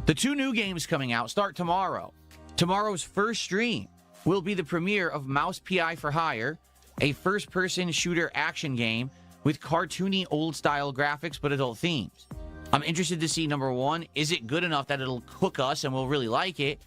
The 2 new games coming out start tomorrow. Tomorrow's first stream will be the premiere of Mouse PI for Hire, a first-person shooter action game with cartoony old-style graphics but adult themes. I'm interested to see, number one, is it good enough that it'll hook us and we'll really like it?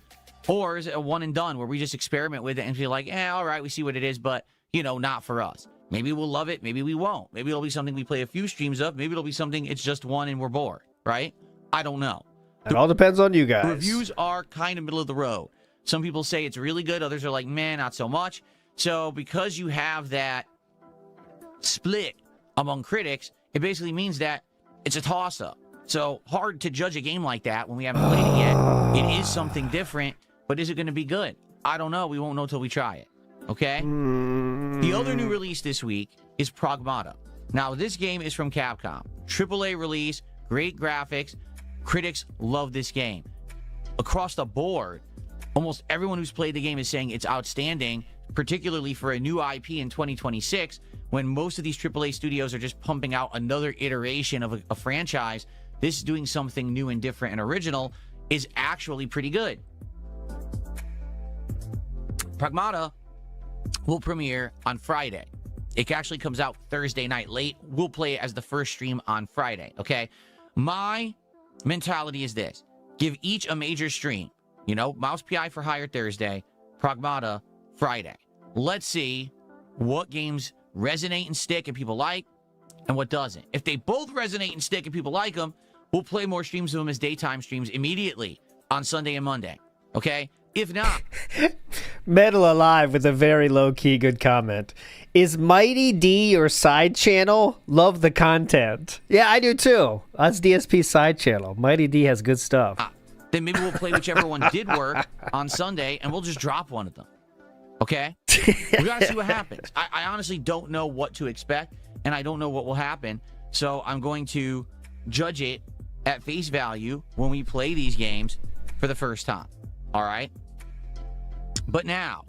Or is it a one and done where we just experiment with it and feel like, all right, we see what it is, but, not for us. Maybe we'll love it, maybe we won't. Maybe it'll be something we play a few streams of. Maybe it'll be something it's just one and we're bored, right? I don't know. It all depends on you guys. The reviews are kind of middle of the road. Some people say it's really good. Others are like, man, not so much. So because you have that split among critics, it basically means that it's a toss-up. So hard to judge a game like that when we haven't played it yet. It is something different, but is it going to be good? I don't know. We won't know till we try it. Okay? The other new release this week is Pragmata. Now, this game is from Capcom. AAA release, great graphics. Critics love this game. Across the board, almost everyone who's played the game is saying it's outstanding, particularly for a new IP in 2026, when most of these AAA studios are just pumping out another iteration of a franchise. This doing something new and different and original is actually pretty good. Pragmata will premiere on Friday. It actually comes out Thursday night late. We'll play it as the first stream on Friday, okay? My mentality is this. Give each a major stream. Mouse PI for Hire Thursday, Pragmata Friday. Let's see what games resonate and stick and people like, and what doesn't. If they both resonate and stick and people like them, we'll play more streams of them as daytime streams immediately on Sunday and Monday, okay? If not... Metal Alive with a very low-key good comment. Is Mighty D your side channel? Love the content. Yeah, I do too. That's DSP's side channel. Mighty D has good stuff. Then maybe we'll play whichever one did work on Sunday, and we'll just drop one of them. Okay? We gotta see what happens. I honestly don't know what to expect, and I don't know what will happen. So I'm going to judge it at face value when we play these games for the first time. All right? But now,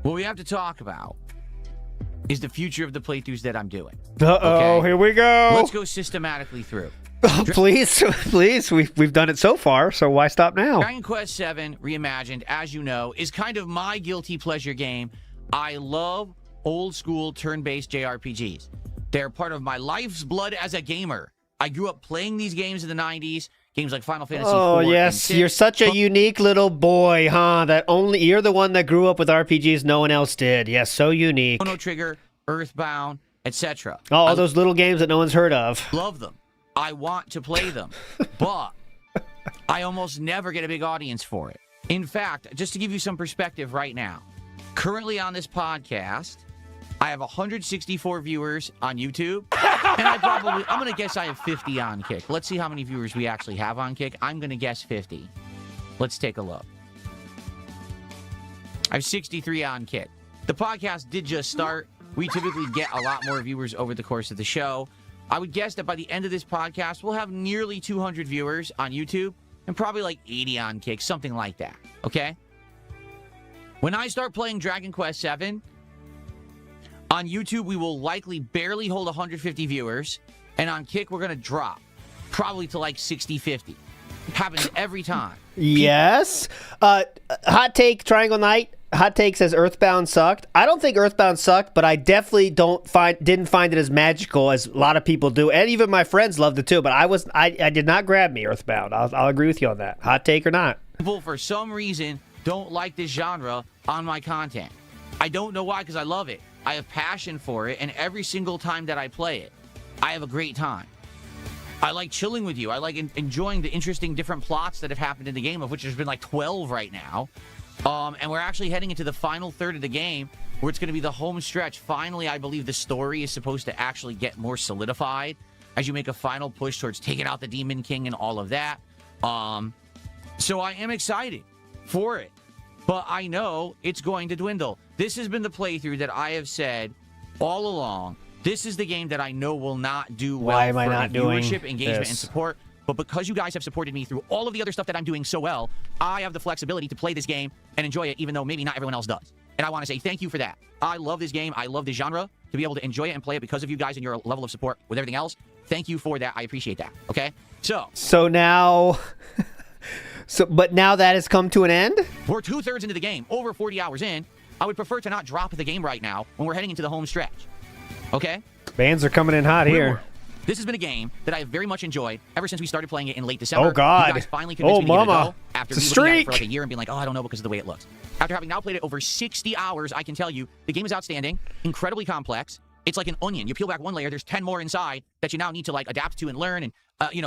what we have to talk about is the future of the playthroughs that I'm doing. Uh-oh, okay? Here we go. Let's go systematically through. Oh, please. We've done it so far, so why stop now? Dragon Quest VII Reimagined, as you know, is kind of my guilty pleasure game. I love old school turn-based JRPGs. They're part of my life's blood as a gamer. I grew up playing these games in the 90s. Games like Final Fantasy IV. Oh, yes. You're such a unique little boy, huh? You're the one that grew up with RPGs no one else did. Yes, so unique. Chrono Trigger, Earthbound, etc. Oh, all those little games that no one's heard of. Love them. I want to play them. But I almost never get a big audience for it. In fact, just to give you some perspective right now, currently on this podcast, I have 164 viewers on YouTube, and I'm going to guess I have 50 on Kick. Let's see how many viewers we actually have on Kick. I'm going to guess 50. Let's take a look. I have 63 on Kick. The podcast did just start. We typically get a lot more viewers over the course of the show. I would guess that by the end of this podcast, we'll have nearly 200 viewers on YouTube and probably like 80 on Kick, something like that, okay? When I start playing Dragon Quest VII, on YouTube, we will likely barely hold 150 viewers, and on Kick, we're going to drop probably to like 60, 50. It happens every time. Yes. Hot take, Triangle Knight. Hot take says Earthbound sucked. I don't think Earthbound sucked, but I definitely didn't find it as magical as a lot of people do, and even my friends loved it too. But I did not grab me Earthbound. I'll agree with you on that. Hot take or not. People, for some reason, don't like this genre on my content. I don't know why, because I love it. I have passion for it, and every single time that I play it, I have a great time. I like chilling with you. I like enjoying the interesting different plots that have happened in the game, of which there's been like 12 right now. And we're actually heading into the final third of the game, where it's going to be the home stretch. Finally, I believe the story is supposed to actually get more solidified as you make a final push towards taking out the Demon King and all of that. So I am excited for it. But I know it's going to dwindle. This has been the playthrough that I have said all along. This is the game that I know will not do well Why am I not for doing viewership, engagement, this? and support. But because you guys have supported me through all of the other stuff that I'm doing so well, I have the flexibility to play this game and enjoy it, even though maybe not everyone else does. And I want to say thank you for that. I love this game. I love this genre. to be able to enjoy it and play it because of you guys and your level of support with everything else. Thank you for that. I appreciate that. Okay? So now... but now that has come to an end? We're 2/3 into the game, over 40 hours in. I would prefer to not drop the game right now when we're heading into the home stretch. Okay? Bands are coming in hot here. Rimworld. This has been a game that I have very much enjoyed ever since we started playing it in late December. Oh, God. You guys finally convinced me to give it a go after It's a looking at it streak. for like a year and being like, oh, I don't know because of the way it looks. After having now played it over 60 hours, I can tell you the game is outstanding, incredibly complex. It's like an onion. You peel back one layer, there's 10 more inside that you now need to like adapt to and learn. And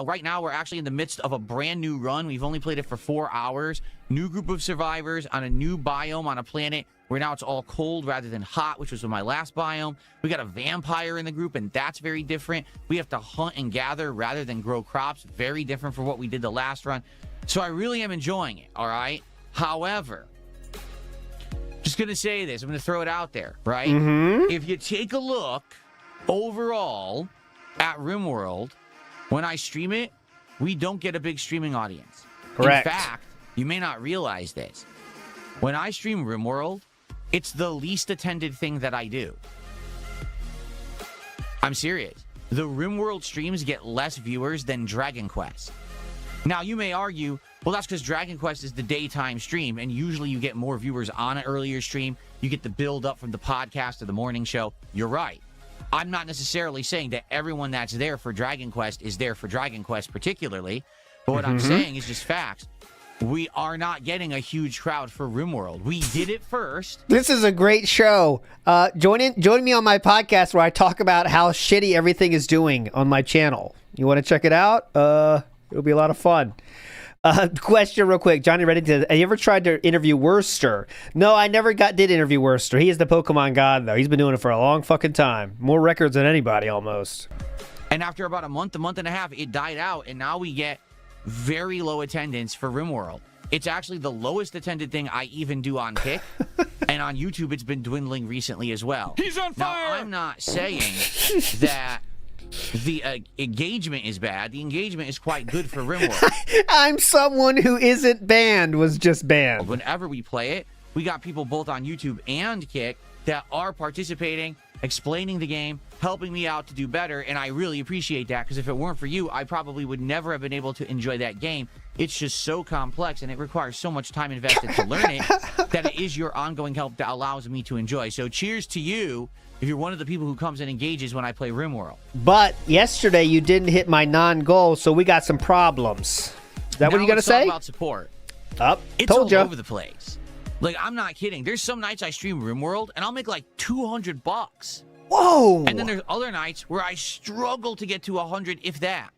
right now we're actually in the midst of a brand new run. We've only played it for 4 hours. New group of survivors on a new biome on a planet where now it's all cold rather than hot, which was my last biome. We got a vampire in the group, and that's very different. We have to hunt and gather rather than grow crops. Very different from what we did the last run. So I really am enjoying it, all right? However, just going to say this. I'm going to throw it out there, right? If you take a look overall at Rimworld, when I stream it, we don't get a big streaming audience. Correct. In fact, you may not realize this. When I stream Rimworld, it's the least attended thing that I do. I'm serious. The Rimworld streams get less viewers than Dragon Quest. Now, you may argue, well, that's because Dragon Quest is the daytime stream, and usually you get more viewers on an earlier stream. You get the build up from the podcast or the morning show. You're right. I'm not necessarily saying that everyone that's there for Dragon Quest is there for Dragon Quest particularly, but what I'm saying is just facts. We are not getting a huge crowd for Rimworld. We did it first. This is a great show. Join me on my podcast where I talk about how shitty everything is doing on my channel. You want to check it out? It'll be a lot of fun. Question real quick. Johnny Reddit, have you ever tried to interview Worcester? No, I never did interview Worcester. He is the Pokemon god, though. He's been doing it for a long fucking time. More records than anybody, almost. And after about a month and a half, it died out, and now we get very low attendance for Rimworld. It's actually the lowest attended thing I even do on Kick, and on YouTube it's been dwindling recently as well. He's on fire! Now, I'm not saying that the engagement is bad. The engagement is quite good for Rimworld. I'm someone who isn't banned, was just banned. Whenever we play it, we got people both on YouTube and Kick that are participating, explaining the game, helping me out to do better, and I really appreciate that, because if it weren't for you, I probably would never have been able to enjoy that game. It's just so complex, and it requires so much time invested to learn it, that it is your ongoing help that allows me to enjoy. So cheers to you if you're one of the people who comes and engages when I play Rimworld. But yesterday you didn't hit my non-goal, so we got some problems. Is that what you got to say? Let's talk about support. It's It's told all you. over the place. Like, I'm not kidding. There's some nights I stream Rimworld, and I'll make like $200. Whoa! And then there's other nights where I struggle to get to 100, if that.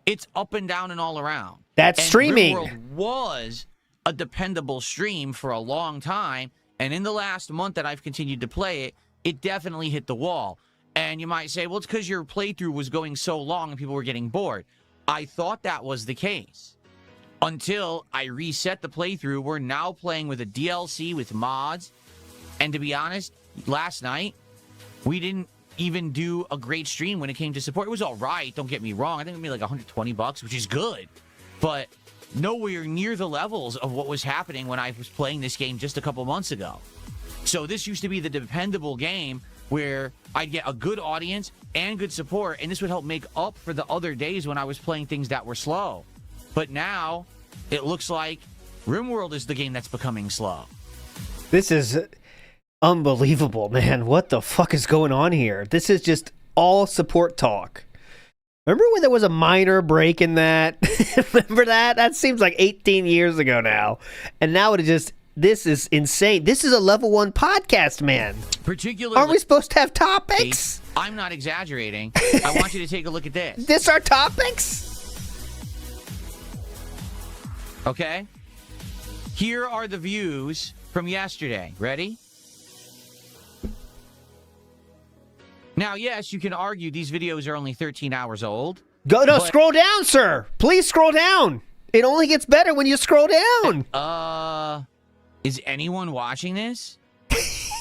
It's up and down and all around. That's and streaming. Rimworld was a dependable stream for a long time, and in the last month that I've continued to play it, it definitely hit the wall. And you might say, well, it's because your playthrough was going so long and people were getting bored. I thought that was the case. Until I reset the playthrough. We're now playing with a DLC with mods. And to be honest, last night, we didn't even do a great stream when it came to support. It was all right, don't get me wrong. I think it made like $120, which is good. But nowhere near the levels of what was happening when I was playing this game just a couple months ago. So this used to be the dependable game where I'd get a good audience and good support, and this would help make up for the other days when I was playing things that were slow. But now, it looks like Rimworld is the game that's becoming slow. This is unbelievable, man. What the fuck is going on here? This is just all support talk. Remember when there was a minor break in that? Remember that? That seems like 18 years ago now. And now it is just, this is insane. This is a level 1 podcast, man. Particularly, aren't we supposed to have topics? I'm not exaggerating. I want you to take a look at this. This are topics? Okay? Here are the views from yesterday. Ready? Now, yes, you can argue these videos are only 13 hours old. Scroll down, sir. Please scroll down. It only gets better when you scroll down. Is anyone watching this?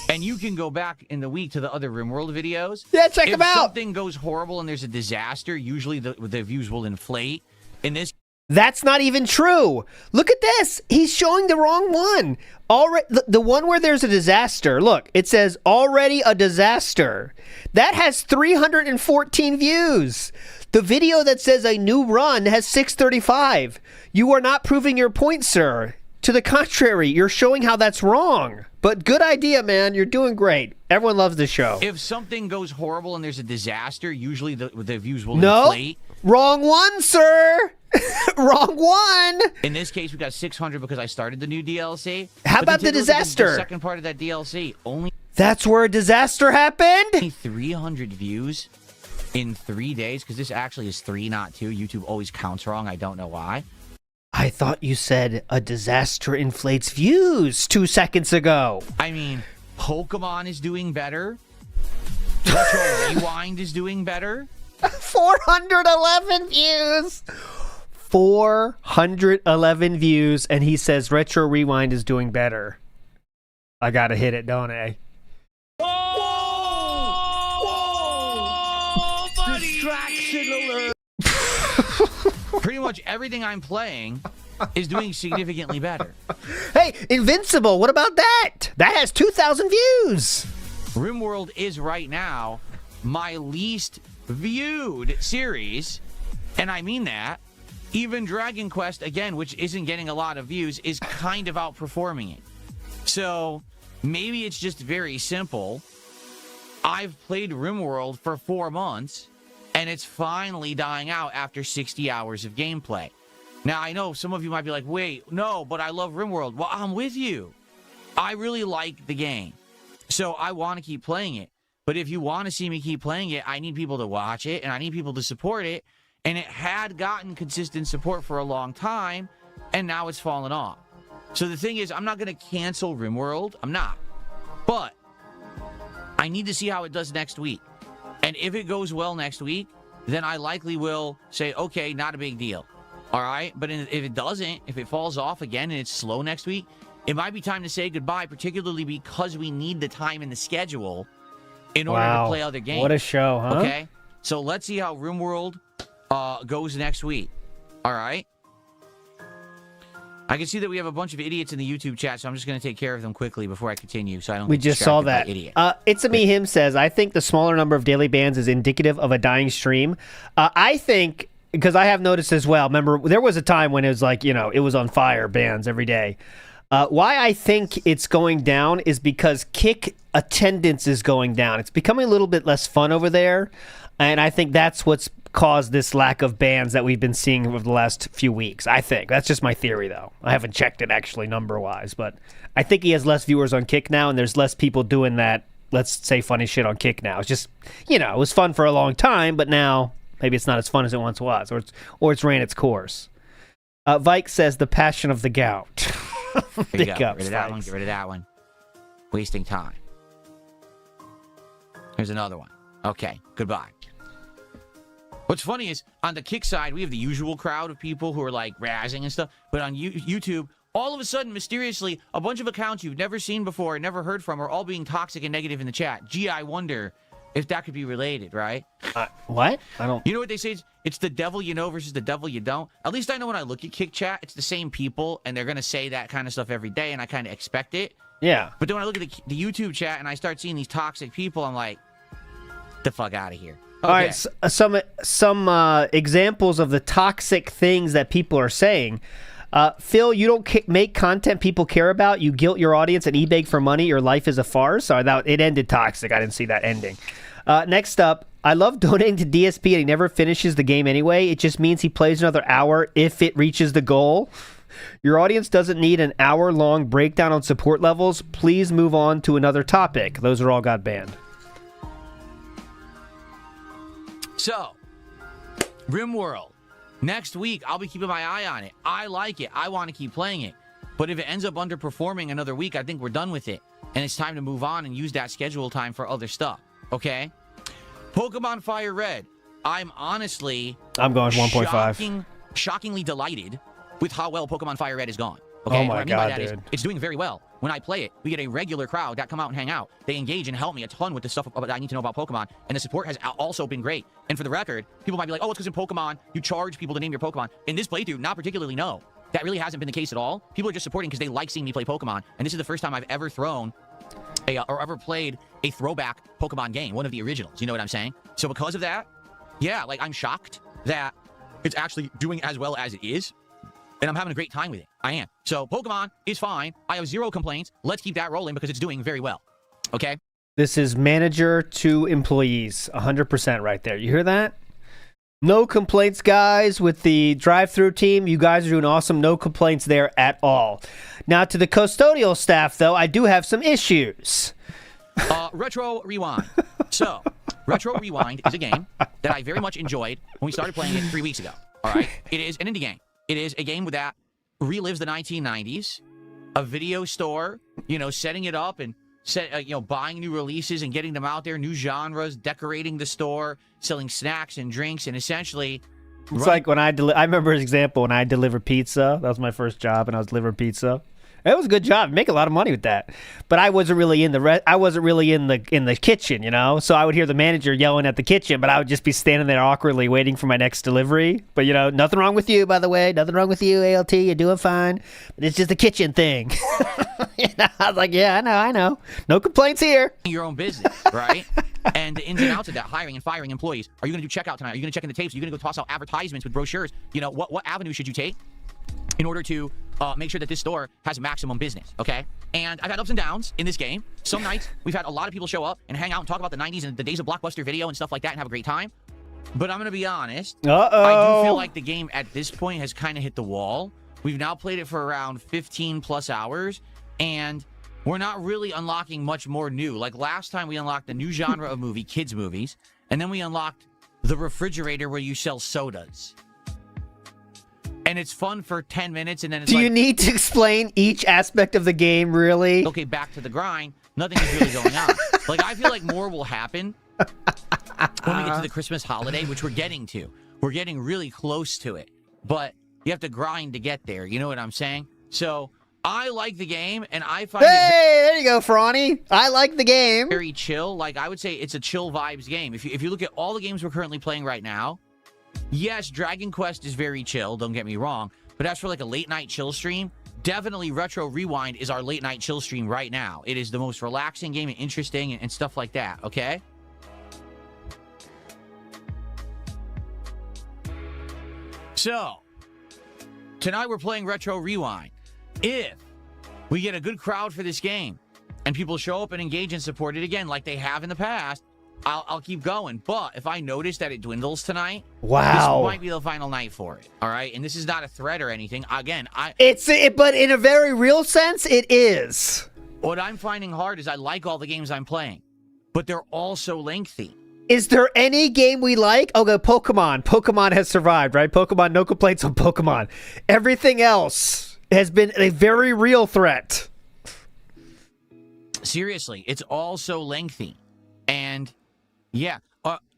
And you can go back in the week to the other Rimworld videos. Yeah, check them out. If something goes horrible and there's a disaster, usually the views will inflate. In this That's not even true. Look at this. He's showing the wrong one. Already, the one where there's a disaster. Look, it says already a disaster. That has 314 views. The video that says a new run has 635. You are not proving your point, sir. To the contrary, you're showing how that's wrong. But good idea, man. You're doing great. Everyone loves the show. If something goes horrible and there's a disaster, usually the views will inflate. Wrong one, sir. Wrong one. In this case, we got 600 because I started the new DLC. How about the disaster? The second part of that DLC, only That's where a disaster happened? 300 views in 3 days, because this actually is 3, not 2. YouTube always counts wrong. I don't know why. I thought you said a disaster inflates views 2 seconds ago. I mean, Pokemon is doing better. Retro Rewind is doing better. 411 views. 411 views, and he says Retro Rewind is doing better. I gotta hit it, don't I? Distraction alert. Pretty much everything I'm playing is doing significantly better. Hey, Invincible, what about that? That has 2,000 views. Rimworld is right now my least viewed series, and I mean that. Even Dragon Quest, again, which isn't getting a lot of views, is kind of outperforming it. So maybe it's just very simple. I've played Rimworld for 4 months, and it's finally dying out after 60 hours of gameplay. Now, I know some of you might be like, wait, no, but I love Rimworld. Well, I'm with you. I really like the game, so I want to keep playing it. But if you want to see me keep playing it, I need people to watch it, and I need people to support it. And it had gotten consistent support for a long time, and now it's fallen off. So the thing is, I'm not going to cancel Rimworld. I'm not. But I need to see how it does next week. And if it goes well next week, then I likely will say, okay, not a big deal. All right? But if it doesn't, if it falls off again and it's slow next week, it might be time to say goodbye, particularly because we need the time in the schedule in order to play other games. What a show, huh? Okay? So let's see how Rimworld goes next week. All right? I can see that we have a bunch of idiots in the YouTube chat, so I'm just going to take care of them quickly before I continue, so I don't We get just saw distracted by that. idiot. It's a me him says, I think the smaller number of daily bans is indicative of a dying stream. I think, because I have noticed as well, remember, there was a time when it was like, you know, it was on fire, bans every day. Why I think it's going down is because kick attendance is going down. It's becoming a little bit less fun over there, and I think that's what's caused this lack of bans that we've been seeing over the last few weeks. I think that's just my theory, though. I haven't checked it actually number-wise, but I think he has less viewers on Kick now, and there's less people doing that, let's say, funny shit on Kick now. It's just, you know, it was fun for a long time, but now maybe it's not as fun as it once was, or it's ran its course. Vike says the passion of the gout. There you go. Get rid of that one. Get rid of that one. Wasting time. Here's another one. Okay, goodbye. What's funny is, on the Kick side, we have the usual crowd of people who are, like, razzing and stuff. But on YouTube, all of a sudden, mysteriously, a bunch of accounts you've never seen before and never heard from are all being toxic and negative in the chat. Gee, I wonder if that could be related, right? What? I don't... You know what they say? It's the devil you know versus the devil you don't. At least I know when I look at Kick chat, it's the same people, and they're going to say that kind of stuff every day, and I kind of expect it. Yeah. But then when I look at the YouTube chat and I start seeing these toxic people, I'm like, the fuck out of here. Okay. All right, some examples of the toxic things that people are saying. Phil, you don't make content people care about. You guilt your audience and e-beg for money. Your life is a farce. It ended toxic. I didn't see that ending. Next up, I love donating to DSP and he never finishes the game anyway. It just means he plays another hour if it reaches the goal. Your audience doesn't need an hour-long breakdown on support levels. Please move on to another topic. Those are all got banned. So, Rimworld. Next week, I'll be keeping my eye on it. I like it. I want to keep playing it. But if it ends up underperforming another week, I think we're done with it. And it's time to move on and use that schedule time for other stuff. Okay? Pokemon Fire Red. I'm going 1.5. Shockingly delighted with how well Pokemon Fire Red is gone. Okay? Oh my what I mean by God, that is dude. it's doing very well. when I play it, we get a regular crowd that come out and hang out. They engage and help me a ton with the stuff that I need to know about Pokemon, and the support has also been great. And for the record, people might be like, oh, it's because in Pokemon, you charge people to name your Pokemon. In this playthrough, not particularly, no. That really hasn't been the case at all. People are just supporting because they like seeing me play Pokemon, and this is the first time I've ever thrown or ever played a throwback Pokemon game, one of the originals. You know what I'm saying? So because of that, yeah, like I'm shocked that it's actually doing as well as it is, and I'm having a great time with it. I am. So Pokemon is fine. I have 0 complaints. Let's keep that rolling because it's doing very well. Okay? This is manager to employees, 100% right there. You hear that? No complaints, guys, with the drive-through team. You guys are doing awesome. No complaints there at all. Now, to the custodial staff, though, I do have some issues. Retro Rewind. So, Retro Rewind is a game that I very much enjoyed when we started playing it 3 weeks ago. All right? It is an indie game. It is a game that relives the 1990s, a video store, setting it up and buying new releases and getting them out there, new genres, decorating the store, selling snacks and drinks, and essentially... It's like when I remember an example when I delivered pizza. That was my first job, and I was delivering pizza. It was a good job. Make a lot of money with that. But I wasn't really in the kitchen, So I would hear the manager yelling at the kitchen, but I would just be standing there awkwardly waiting for my next delivery. But nothing wrong with you, by the way. Nothing wrong with you, ALT. You're doing fine. But it's just a kitchen thing. I was like, yeah, I know. No complaints here. Your own business, right? And the ins and outs of that, hiring and firing employees. Are you going to do checkout tonight? Are you going to check in the tapes? Are you going to go toss out advertisements with brochures? What avenue should you take in order to make sure that this store has maximum business, okay? And I've had ups and downs in this game. Some nights, we've had a lot of people show up and hang out and talk about the 90s and the days of Blockbuster Video and stuff like that and have a great time. But I'm going to be honest. I do feel like the game at this point has kind of hit the wall. We've now played it for around 15 plus hours, and we're not really unlocking much more new. Like last time, we unlocked a new genre of movie, kids' movies, and then we unlocked the refrigerator where you sell sodas. And it's fun for 10 minutes, and then it's Do you need to explain each aspect of the game, really? Okay, back to the grind. Nothing is really going on. Like, I feel like more will happen when we get to the Christmas holiday, which we're getting to. We're getting really close to it. But you have to grind to get there. You know what I'm saying? So, I like the game, and I find there you go, Franny. I like the game. Very chill. Like, I would say it's a chill vibes game. If you look at all the games we're currently playing right now, yes, Dragon Quest is very chill, don't get me wrong. But as for like a late night chill stream, definitely Retro Rewind is our late night chill stream right now. It is the most relaxing game and interesting and stuff like that, okay? So, tonight we're playing Retro Rewind. If we get a good crowd for this game and people show up and engage and support it again like they have in the past, I'll keep going. But if I notice that it dwindles tonight, wow, this might be the final night for it. All right, and this is not a threat or anything. Again, but in a very real sense, it is. What I'm finding hard is I like all the games I'm playing, but they're all so lengthy. Is there any game we like? Okay, Pokemon. Pokemon has survived, right? Pokemon, no complaints on Pokemon. Everything else has been a very real threat. Seriously, it's all so lengthy, and. Yeah.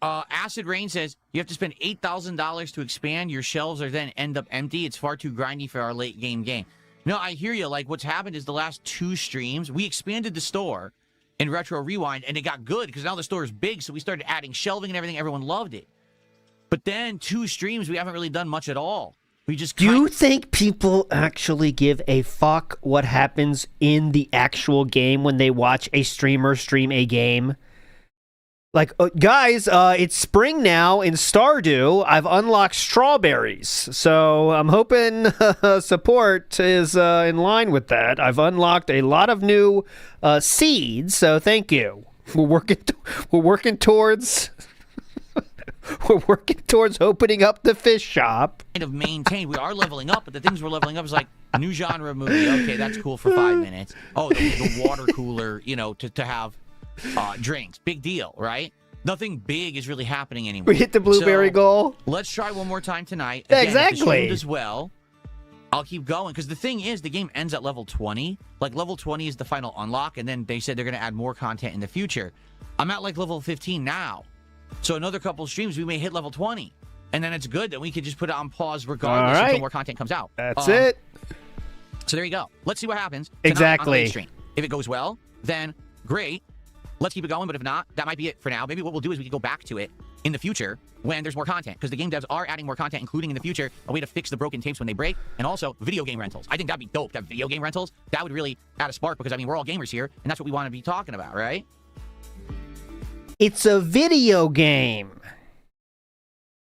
Acid Rain says you have to spend $8,000 to expand. Your shelves are then end up empty. It's far too grindy for our late game. No, I hear you. Like, what's happened is the last 2 streams, we expanded the store in Retro Rewind, and it got good because now the store is big, so we started adding shelving and everything. Everyone loved it. But then 2 streams, we haven't really done much at all. We just Do you think people actually give a fuck what happens in the actual game when they watch a streamer stream a game? Like, guys, it's spring now in Stardew. I've unlocked strawberries, so I'm hoping support is in line with that. I've unlocked a lot of new seeds, so thank you. We're working towards opening up the fish shop. Kind of maintain. We are leveling up, but the things we're leveling up is like a new genre movie. Okay, that's cool for 5 minutes. Oh, the water cooler, to have. Drinks. Big deal, right? Nothing big is really happening anymore. We hit the blueberry goal. Let's try one more time tonight. Yeah, again, exactly. As well, I'll keep going because the thing is, the game ends at level 20. Like level 20 is the final unlock, and then they said they're going to add more content in the future. I'm at like level 15 now, so another couple streams we may hit level 20, and then it's good that we could just put it on pause regardless until more content comes out. That's it. So there you go. Let's see what happens tonight Exactly. on REEStream. If it goes well, then great. Let's keep it going. But if not, that might be it for now. Maybe what we'll do is we can go back to it in the future when there's more content, because the game devs are adding more content, including in the future a way to fix the broken tapes when they break, and also video game rentals. I think that'd be dope to have video game rentals. That would really add a spark, because I mean, we're all gamers here, and that's what we want to be talking about, right? It's a video game.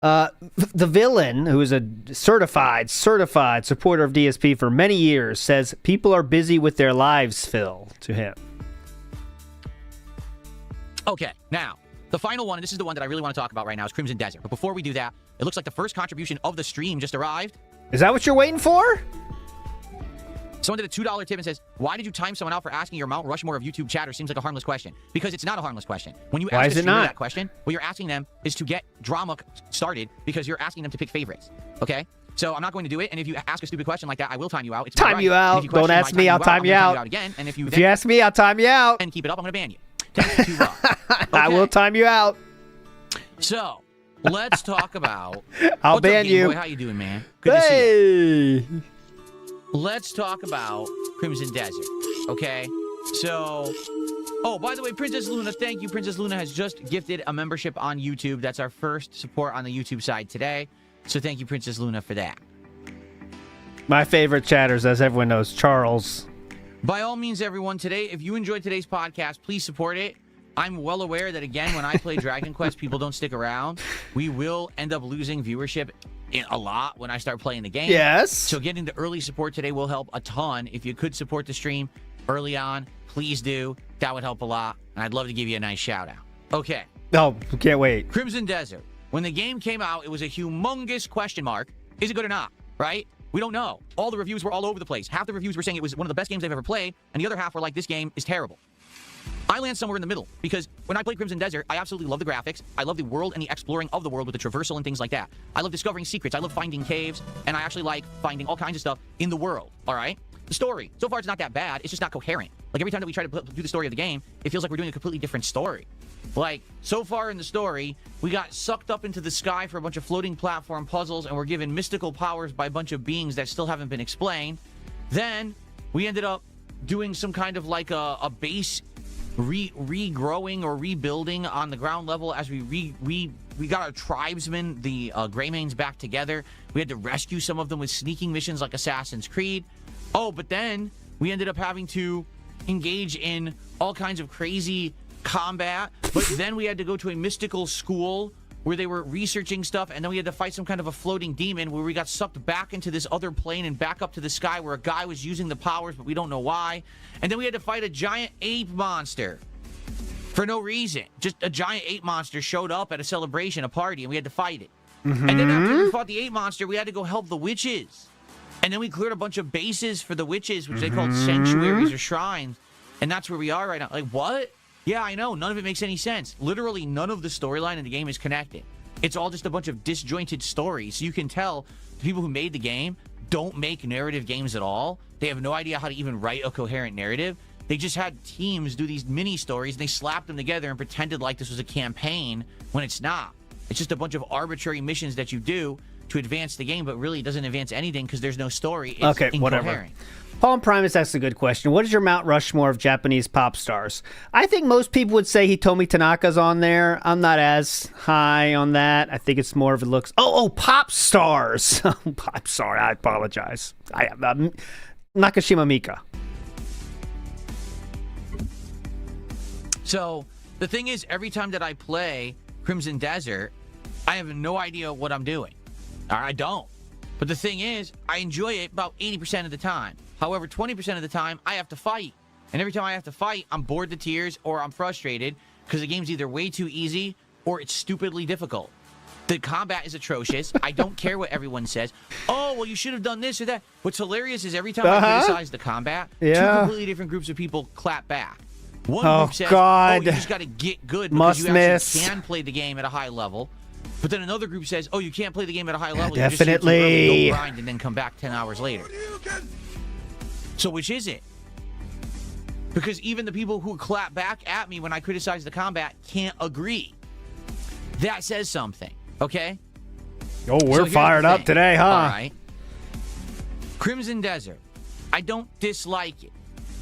The villain, who is a certified supporter of DSP for many years, says people are busy with their lives, Phil, to him. Okay, now, the final one, and this is the one that I really want to talk about right now, is Crimson Desert. But before we do that, it looks like the first contribution of the stream just arrived. Is that what you're waiting for? Someone did a $2 tip and says, why did you time someone out for asking your Mount Rushmore of YouTube chatter? Seems like a harmless question. Because it's not a harmless question. When you ask a streamer that question, what you're asking them is to get drama started, because you're asking them to pick favorites. Okay? So I'm not going to do it, and if you ask a stupid question like that, I will time you out. It's my Time right. you out. Don't ask me, I'll time you out. Again, and if you ask me, I'll time you out. And keep it up, I'm going to ban you. Okay. I will time you out. So, let's talk about... I'll What's ban up, Game you. Boy? How you doing, man? Good to see you. Let's talk about Crimson Desert, okay? So, oh, by the way, Princess Luna, thank you. Princess Luna has just gifted a membership on YouTube. That's our first support on the YouTube side today. So thank you, Princess Luna, for that. My favorite chatters, as everyone knows, Charles. By all means, everyone, today, if you enjoyed today's podcast, please support it. I'm well aware that, again, when I play Dragon Quest, people don't stick around. We will end up losing viewership a lot when I start playing the game. Yes. So getting the early support today will help a ton. If you could support the stream early on, please do. That would help a lot. And I'd love to give you a nice shout out. Okay. Oh, can't wait. Crimson Desert. When the game came out, it was a humongous question mark. Is it good or not? Right? We don't know. All the reviews were all over the place. Half the reviews were saying it was one of the best games they've ever played, and the other half were like, this game is terrible. I land somewhere in the middle, because when I played Crimson Desert, I absolutely love the graphics. I love the world and the exploring of the world with the traversal and things like that. I love discovering secrets. I love finding caves, and I actually like finding all kinds of stuff in the world, all right? The story, so far it's not that bad. It's just not coherent. Like, every time that we try to do the story of the game, it feels like we're doing a completely different story. Like, so far in the story, we got sucked up into the sky for a bunch of floating platform puzzles, and we're given mystical powers by a bunch of beings that still haven't been explained. Then, we ended up doing some kind of like a base regrowing or rebuilding on the ground level as we got our tribesmen, the Greymanes, back together. We had to rescue some of them with sneaking missions like Assassin's Creed. Oh, but then we ended up having to engage in all kinds of crazy combat, but then we had to go to a mystical school where they were researching stuff, and then we had to fight some kind of a floating demon where we got sucked back into this other plane and back up to the sky where a guy was using the powers, but we don't know why. And then we had to fight a giant ape monster for no reason. Just a giant ape monster showed up at a celebration, a party, and we had to fight it. And then after we fought the ape monster, we had to go help the witches. And then we cleared a bunch of bases for the witches, which they called sanctuaries or shrines. And that's where we are right now. Like, what? Yeah, I know. None of it makes any sense. Literally, none of the storyline in the game is connected. It's all just a bunch of disjointed stories. So you can tell the people who made the game don't make narrative games at all. They have no idea how to even write a coherent narrative. They just had teams do these mini stories, and they slapped them together and pretended like this was a campaign when it's not. It's just a bunch of arbitrary missions that you do to advance the game, but really it doesn't advance anything because there's no story. It's okay, incoherent. whatever. Paul Primus asks a good question. What is your Mount Rushmore of Japanese pop stars? I think most people would say Hitomi Tanaka's on there. I'm not as high on that. I think it's more of it looks... Oh, pop stars. Pop star. I apologize. Nakashima Mika. So, the thing is, every time that I play Crimson Desert, I have no idea what I'm doing. Or I don't. But the thing is, I enjoy it about 80% of the time. However, 20% of the time, I have to fight. And every time I have to fight, I'm bored to tears or I'm frustrated because the game's either way too easy or it's stupidly difficult. The combat is atrocious. I don't care what everyone says. Oh, well, you should have done this or that. What's hilarious is every time I criticize the combat, two completely different groups of people clap back. One group says, oh, you just got to get good because you actually can play the game at a high level. But then another group says, oh, you can't play the game at a high level. Yeah, you just need to definitely. go grind and then come back 10 hours later. So which is it? Because even the people who clap back at me when I criticize the combat can't agree. That says something, okay? Oh, we're fired up today, huh? All right. Crimson Desert. I don't dislike it.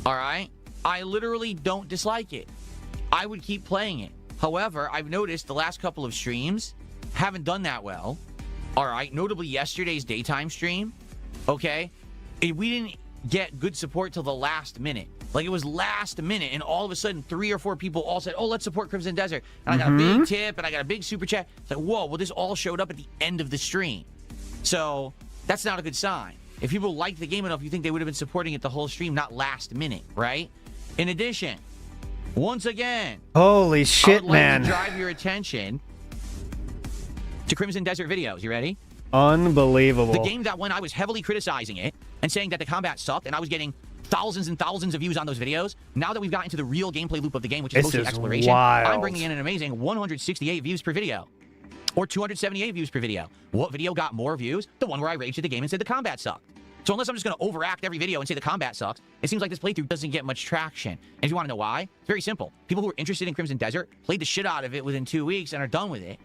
All right? I literally don't dislike it. I would keep playing it. However, I've noticed the last couple of streams haven't done that well. All right? Notably yesterday's daytime stream. Okay? We didn't get good support till the last minute. Like, it was last minute, and all of a sudden, 3 or 4 people all said, oh, let's support Crimson Desert. And I got a big tip, and I got a big super chat. It's like, whoa, well, this all showed up at the end of the stream. So, that's not a good sign. If people like the game enough, you think they would have been supporting it the whole stream, not last minute, right? In addition, once again, holy shit, I would like to drive your attention to Crimson Desert videos. You ready? Unbelievable. The game that when I was heavily criticizing it and saying that the combat sucked, and I was getting thousands and thousands of views on those videos. Now that we've gotten to the real gameplay loop of the game, which is mostly exploration, wild. I'm bringing in an amazing 168 views per video. Or 278 views per video. What video got more views? The one where I raged at the game and said the combat sucked. So unless I'm just going to overact every video and say the combat sucks, it seems like this playthrough doesn't get much traction. And if you want to know why, it's very simple. People who are interested in Crimson Desert played the shit out of it within 2 weeks and are done with it.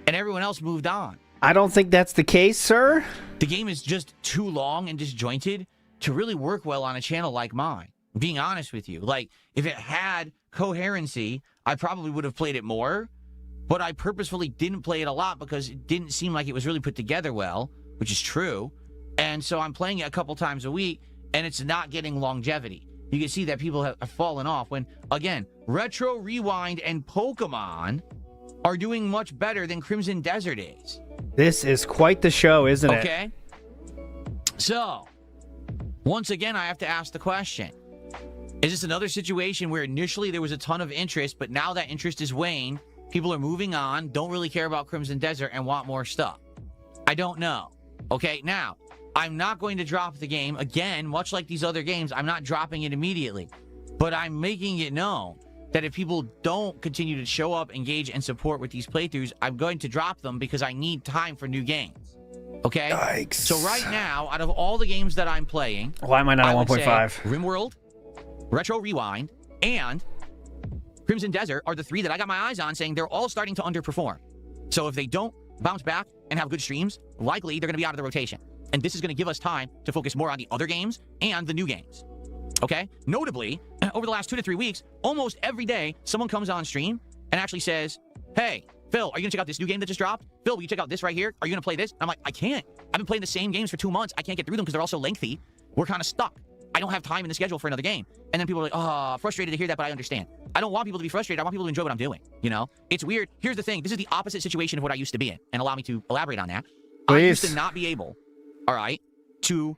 And everyone else moved on. I don't think that's the case, sir. The game is just too long and disjointed to really work well on a channel like mine. Being honest with you. Like, if it had coherency, I probably would have played it more. But I purposefully didn't play it a lot because it didn't seem like it was really put together well, which is true. And so I'm playing it a couple times a week, and it's not getting longevity. You can see that people have fallen off when, again, Retro Rewind and Pokemon are doing much better than Crimson Desert is. This is quite the show, isn't it? Okay. So, once again, I have to ask the question. Is this another situation where initially there was a ton of interest, but now that interest is waned, people are moving on, don't really care about Crimson Desert, and want more stuff? I don't know. Okay, now, I'm not going to drop the game. Again, much like these other games, I'm not dropping it immediately. But I'm making it known that if people don't continue to show up, engage, and support with these playthroughs, I'm going to drop them because I need time for new games. Okay? Yikes. So right now, out of all the games that I'm playing... Why am I not at 1.5? Rimworld, Retro Rewind, and Crimson Desert are the 3 that I got my eyes on, saying they're all starting to underperform. So if they don't bounce back and have good streams, likely they're going to be out of the rotation. And this is going to give us time to focus more on the other games and the new games. Okay? Notably, over the last 2 to 3 weeks, almost every day, someone comes on stream and actually says, hey, Phil, are you going to check out this new game that just dropped? Phil, will you check out this right here? Are you going to play this? And I'm like, I can't. I've been playing the same games for 2 months. I can't get through them because they're all so lengthy. We're kind of stuck. I don't have time in the schedule for another game. And then people are like, oh, frustrated to hear that, but I understand. I don't want people to be frustrated. I want people to enjoy what I'm doing. You know? It's weird. Here's the thing. This is the opposite situation of what I used to be in. And allow me to elaborate on that. Please. I used to not be able, all right, to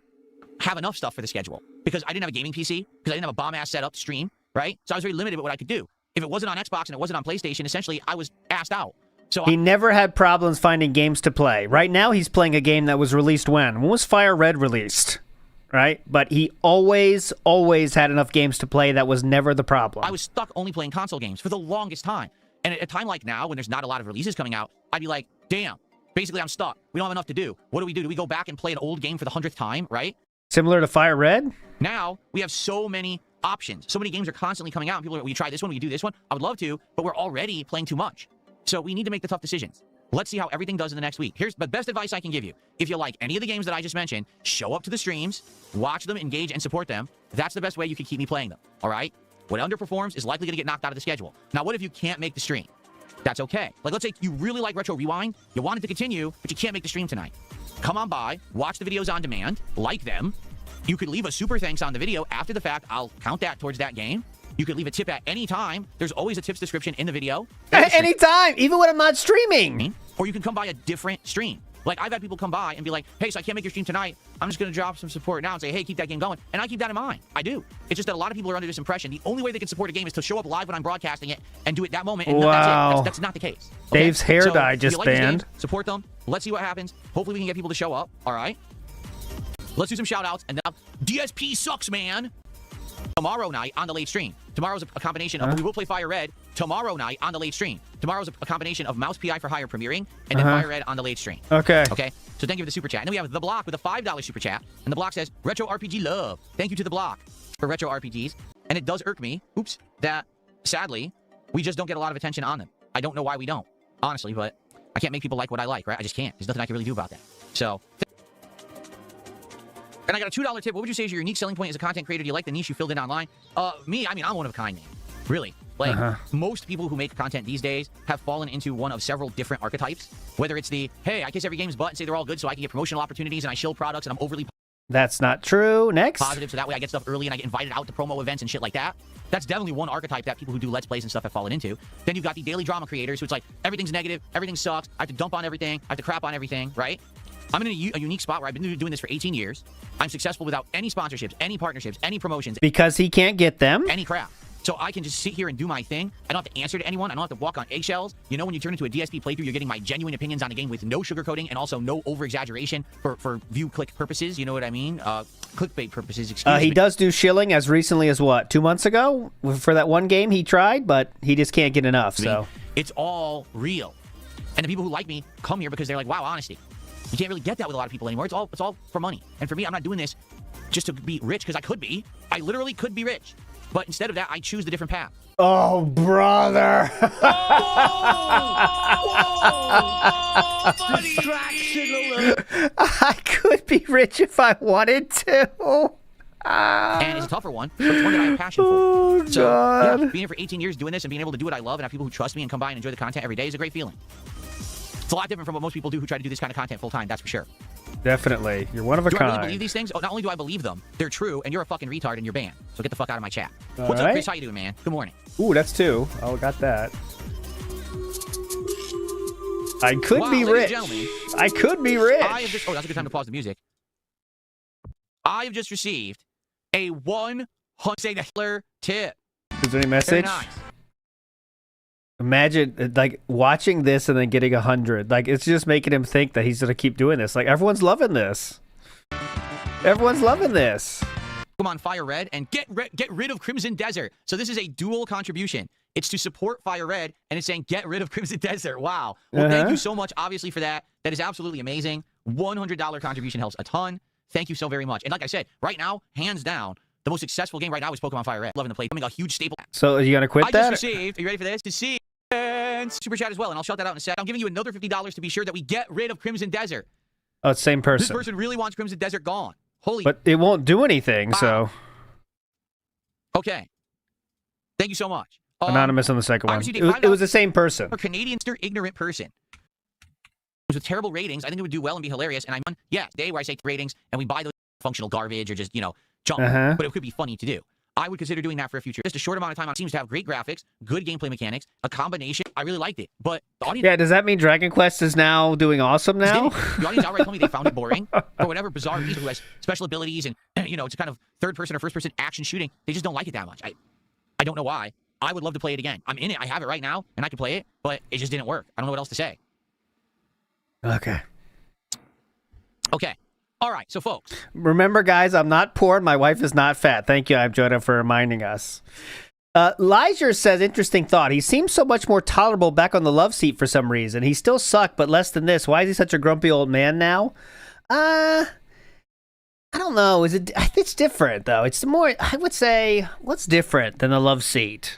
have enough stuff for the schedule. Because I didn't have a gaming PC. Because I didn't have a bomb-ass setup to stream. Right? So I was very limited with what I could do. If it wasn't on Xbox and it wasn't on PlayStation, essentially, I was assed out. So he never had problems finding games to play. Right now, he's playing a game that was released when? When was Fire Red released? Right? But he always had enough games to play. That was never the problem. I was stuck only playing console games for the longest time. And at a time like now, when there's not a lot of releases coming out, I'd be like, damn, basically I'm stuck. We don't have enough to do. What do? Do we go back and play an old game for the 100th time, right? Similar to Fire Red? Now, we have so many options. So many games are constantly coming out. And people are like, will you try this one? Will you do this one? I would love to, but we're already playing too much. So we need to make the tough decisions. Let's see how everything does in the next week. Here's the best advice I can give you. If you like any of the games that I just mentioned, show up to the streams, watch them, engage, and support them. That's the best way you can keep me playing them, all right? What underperforms is likely going to get knocked out of the schedule. Now, what if you can't make the stream? That's okay. Like, let's say you really like Retro Rewind, you wanted to continue, but you can't make the stream tonight. Come on by, watch the videos on demand, like them. You could leave a super thanks on the video. After the fact, I'll count that towards that game. You could leave a tip at any time. There's always a tips description in the video. Anytime, even when I'm not streaming. Or you can come by a different stream. Like, I've had people come by and be like, hey, so I can't make your stream tonight. I'm just going to drop some support now and say, hey, keep that game going. And I keep that in mind. I do. It's just that a lot of people are under this impression. The only way they can support a game is to show up live when I'm broadcasting it and do it that moment. And wow. That's it. That's not the case. Okay? Dave's hair so dye if you just like these banned. games, support them. Let's see what happens. Hopefully we can get people to show up. All right. Let's do some shout outs. And then DSP sucks, man. Tomorrow night on the late stream. Tomorrow's a combination of, we will play Fire Red tomorrow night on the late stream. Tomorrow's a combination of Mouse PI for Hire premiering and then Fire Red on the late stream. Okay. Okay. So thank you for the super chat. And then we have The Block with a $5 super chat. And The Block says, Retro RPG love. Thank you to The Block for Retro RPGs. And it does irk me, that sadly, we just don't get a lot of attention on them. I don't know why we don't, honestly, but I can't make people like what I like, right? I just can't. There's nothing I can really do about that. So, And I got a $2 tip. What would you say is your unique selling point as a content creator? Do you like the niche you filled in online? Me, I mean, I'm one of a kind, man. Really. Like, most people who make content these days have fallen into one of several different archetypes. Whether it's the, hey, I kiss every game's butt and say they're all good so I can get promotional opportunities and I shill products and I'm overly That's not true. Next. positive so that way I get stuff early and I get invited out to promo events and shit like that. That's definitely one archetype that people who do Let's Plays and stuff have fallen into. Then you've got the daily drama creators who it's like, everything's negative, everything sucks, I have to dump on everything, I have to crap on everything, right? I'm in a unique spot where I've been doing this for 18 years. I'm successful without any sponsorships, any partnerships, any promotions. Because he can't get them. Any crap. So I can just sit here and do my thing. I don't have to answer to anyone. I don't have to walk on eggshells. You know, when you turn into a DSP playthrough, you're getting my genuine opinions on the game with no sugarcoating and also no over-exaggeration for view-click purposes. You know what I mean? Clickbait purposes, excuse me. He does do shilling as recently as, what, 2 months ago? For that one game he tried, but he just can't get enough, so. It's all real. And the people who like me come here because they're like, wow, honesty. You can't really get that with a lot of people anymore. It's all for money. And for me, I'm not doing this just to be rich because I could be. I literally could be rich. But instead of that, I choose the different path. Oh, brother. Distraction alert. I could be rich if I wanted to. And it's a tougher one, but it's one that I have passion for. Oh, so, God. yeah, being here for 18 years doing this and being able to do what I love and have people who trust me and come by and enjoy the content every day is a great feeling. It's a lot different from what most people do who try to do this kind of content full time, that's for sure. Definitely. You're one of a do kind. I really believe these things? Oh, not only do I believe them, they're true, and you're a fucking retard and you're banned. So get the fuck out of my chat. What's up, Chris? How you doing, man? Good morning. Ooh, that's 2. Oh, got that. I could be rich. I could be rich. Oh, that's a good time to pause the music. I have just received a $100 tip. Is there any message? Very nice. Imagine, like, watching this and then getting 100. Like, it's just making him think that he's going to keep doing this. Like, everyone's loving this. Everyone's loving this. Come on, Fire Red, and get rid of Crimson Desert. So this is a dual contribution. It's to support Fire Red, and it's saying get rid of Crimson Desert. Wow. Well, thank you so much, obviously, for that. That is absolutely amazing. $100 contribution helps a ton. Thank you so very much. And like I said, right now, hands down, the most successful game right now is Pokemon Fire Red. Loving the play. Becoming a huge staple. So are you going to quit that? I just received, are you ready for this? To see Super Chat as well, and I'll shout that out in a sec. I'm giving you another $50 to be sure that we get rid of Crimson Desert. Oh, it's the same person. This person really wants Crimson Desert gone. Holy. But it won't do anything, so. Okay. Thank you so much. Anonymous on the second one. It was the same person. A Canadian ignorant person. With terrible ratings, I think it would do well and be hilarious. And I'm day where I say ratings and we buy those functional garbage or just, you know, junk. But it could be funny to do. I would consider doing that for a future. Just a short amount of time. It seems to have great graphics, good gameplay mechanics, a combination. I really liked it. But the audience. Yeah, does that mean Dragon Quest is now doing awesome now? The audience outright told me they found it boring. For whatever bizarre reason, who has special abilities and, you know, it's a kind of third person or first person action shooting. They just don't like it that much. I don't know why. I would love to play it again. I'm in it. I have it right now, and I can play it, but it just didn't work. I don't know what else to say. Okay. Okay. All right, so folks. Remember, guys, I'm not poor. My wife is not fat. Thank you, Jonah, for reminding us. Liger says, interesting thought. He seems so much more tolerable back on the love seat for some reason. He still sucked, but less than this. Why is he such a grumpy old man now? I don't know. It's different, though. It's more, I would say, what's different than the love seat?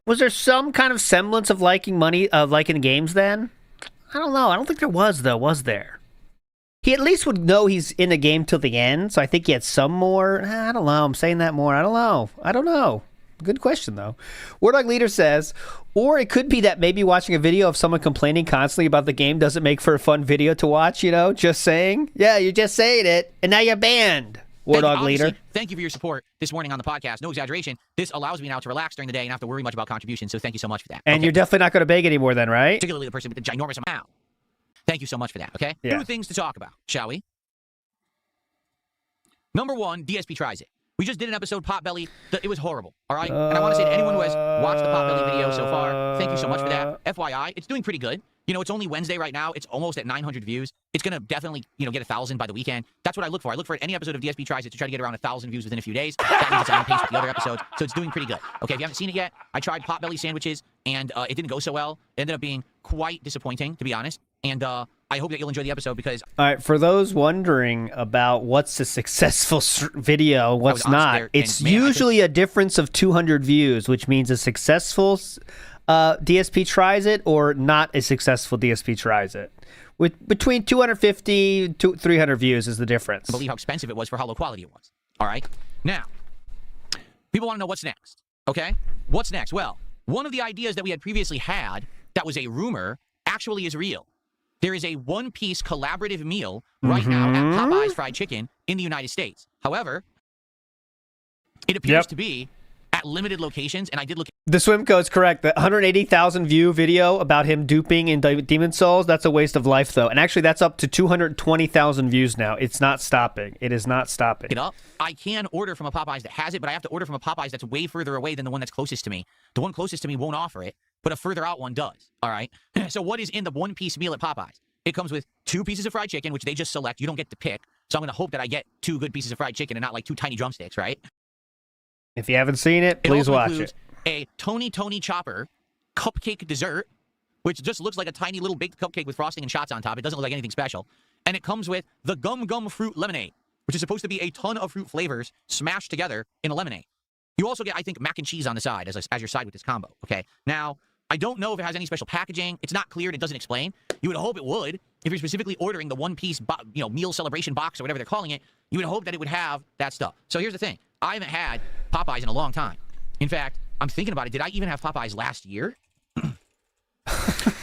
Was there some kind of semblance of liking games then? I don't know. I don't think there was, though, was there? He at least would know he's in a game till the end, so I think he had some more. I don't know. I'm saying that more. I don't know. Good question, though. Wardog Leader says, or it could be that maybe watching a video of someone complaining constantly about the game doesn't make for a fun video to watch, you know? Just saying. Yeah, you're just saying it, and now you're banned. Wardog Leader. Thank you for your support this morning on the podcast. No exaggeration. This allows me now to relax during the day and not have to worry much about contributions, so thank you so much for that. And you're definitely not going to beg anymore then, right? Particularly the person with the ginormous amount. Thank you so much for that, okay? Yeah. 2 things to talk about, shall we? Number 1, DSP tries it. We just did an episode, Potbelly. It was horrible, all right? And I want to say to anyone who has watched the Potbelly video so far, thank you so much for that. FYI, it's doing pretty good. You know, it's only Wednesday right now. It's almost at 900 views. It's going to definitely, you know, get 1,000 by the weekend. That's what I look for. I look for any episode of DSP Tries It to try to get around 1,000 views within a few days. That means it's on pace with the other episodes. So it's doing pretty good. Okay, if you haven't seen it yet, I tried Potbelly sandwiches, and it didn't go so well. It ended up being quite disappointing, to be honest. And I hope that you'll enjoy the episode because... All right, for those wondering about what's a successful video, what's not, it's usually a difference of 200 views, which means a successful DSP tries it or not a successful DSP tries it. With between 250 to 300 views is the difference. I believe how expensive it was for how low quality it was. All right. Now, people want to know what's next. Okay? What's next? Well, one of the ideas that we had previously had that was a rumor actually is real. There is a one-piece collaborative meal right now at Popeye's Fried Chicken in the United States. However, it appears to be at limited locations, and I did look. The swim code's correct. The 180,000 view video about him duping in Demon Souls, that's a waste of life, though. And actually, that's up to 220,000 views now. It's not stopping. It is not stopping. It up. I can order from a Popeyes that has it, but I have to order from a Popeyes that's way further away than the one that's closest to me. The one closest to me won't offer it, but a further out one does. All right? So what is in the one-piece meal at Popeyes? It comes with 2 pieces of fried chicken, which they just select. You don't get to pick. So I'm going to hope that I get 2 good pieces of fried chicken and not like 2 tiny drumsticks, right? If you haven't seen it, please watch it. A Tony Chopper cupcake dessert, which just looks like a tiny little baked cupcake with frosting and shots on top. It doesn't look like anything special. And it comes with the Gum Fruit Lemonade, which is supposed to be a ton of fruit flavors smashed together in a lemonade. You also get, I think, mac and cheese on the side as your side with this combo, okay? Now, I don't know if it has any special packaging. It's not clear and it doesn't explain. You would hope it would. If you're specifically ordering the one-piece meal celebration box or whatever they're calling it, you would hope that it would have that stuff. So here's the thing. I haven't had Popeyes in a long time. In fact, I'm thinking about it. Did I even have Popeyes last year? I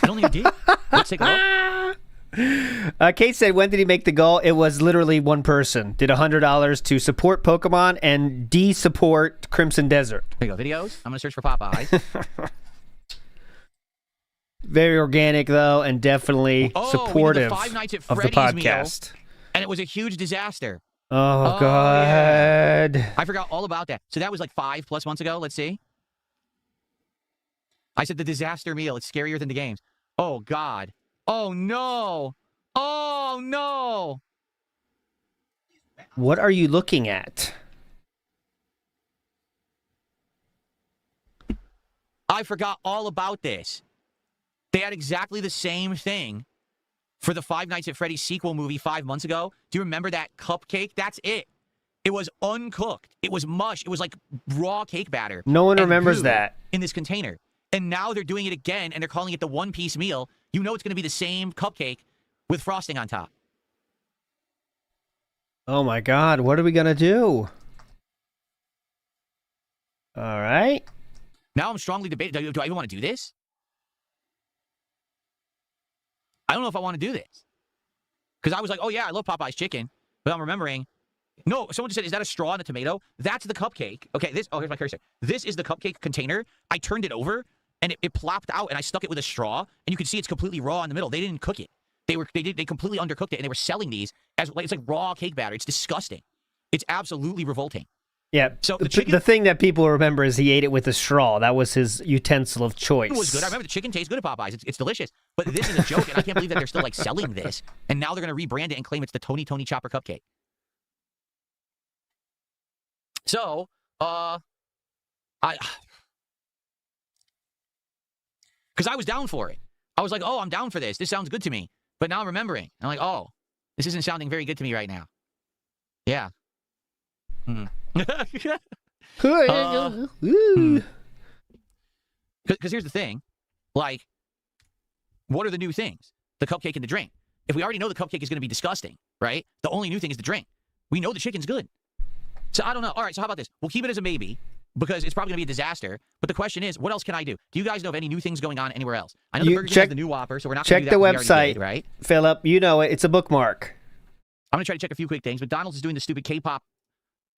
don't think I did. Let's take a look. Kate said, when did he make the goal? It was literally one person. Did $100 to support Pokemon and de-support Crimson Desert. There you go. Videos. I'm going to search for Popeyes. Very organic, though, and definitely supportive we did the Five Nights at of the Freddy's podcast. Meal, and it was a huge disaster. Oh, God. Yeah. I forgot all about that. So that was like 5+ months ago. Let's see. I said the disaster meal. It's scarier than the games. Oh, God. Oh, no. Oh, no. What are you looking at? I forgot all about this. They had exactly the same thing for the Five Nights at Freddy's sequel movie 5 months ago. Do you remember that cupcake? That's it. It was uncooked. It was mush. It was like raw cake batter. No one remembers that. In this container. And now they're doing it again, and they're calling it the one-piece meal. You know it's going to be the same cupcake with frosting on top. Oh, my God. What are we going to do? All right. Now I'm strongly debating. Do I even want to do this? I don't know if I want to do this. Because I was like, oh, yeah, I love Popeye's chicken. But I'm remembering. No, someone just said, is that a straw and a tomato? That's the cupcake. Okay, here's my cursor. This is the cupcake container. I turned it over, and it plopped out, and I stuck it with a straw, and you can see it's completely raw in the middle. They didn't cook it. They completely undercooked it, and they were selling these as like it's like raw cake batter. It's disgusting. It's absolutely revolting. Yeah. So the thing that people remember is he ate it with a straw. That was his utensil of choice. It was good. I remember the chicken tastes good at Popeyes. It's delicious. But this is a joke, and I can't believe that they're still like selling this. And now they're going to rebrand it and claim it's the Tony Chopper cupcake. So, because I was down for it. I was like, oh, I'm down for this. This sounds good to me. But now I'm remembering. I'm like, oh, this isn't sounding very good to me right now. Yeah. Because here's the thing. Like, what are the new things? The cupcake and the drink. If we already know the cupcake is going to be disgusting, right? The only new thing is the drink. We know the chicken's good. So I don't know. All right, so how about this? We'll keep it as a maybe because it's probably going to be a disaster. But the question is, what else can I do? Do you guys know of any new things going on anywhere else? I know the Burger King has the new Whopper, so we're not going to do that. Check the website, right? Philip. You know it. It's a bookmark. I'm going to try to check a few quick things. McDonald's is doing the stupid K-pop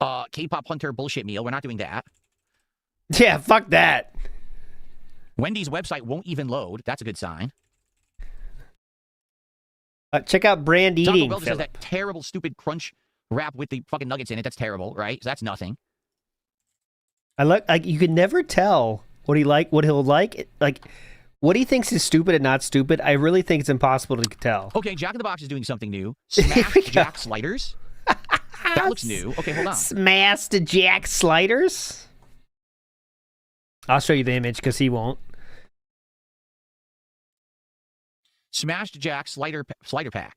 Hunter bullshit meal. We're not doing that. Yeah, fuck that. Wendy's website won't even load. That's a good sign. Check out Brand Eating. Taco Bell has that terrible, stupid crunch wrap with the fucking nuggets in it. That's terrible, right? So that's nothing. You can never tell what he'll like. Like, what he thinks is stupid and not stupid. I really think it's impossible to tell. Okay, Jack in the Box is doing something new. Smashed Jack sliders. That looks new. Okay, hold on. Smashed Jack sliders. I'll show you the image because he won't. Smashed Jack slider pack.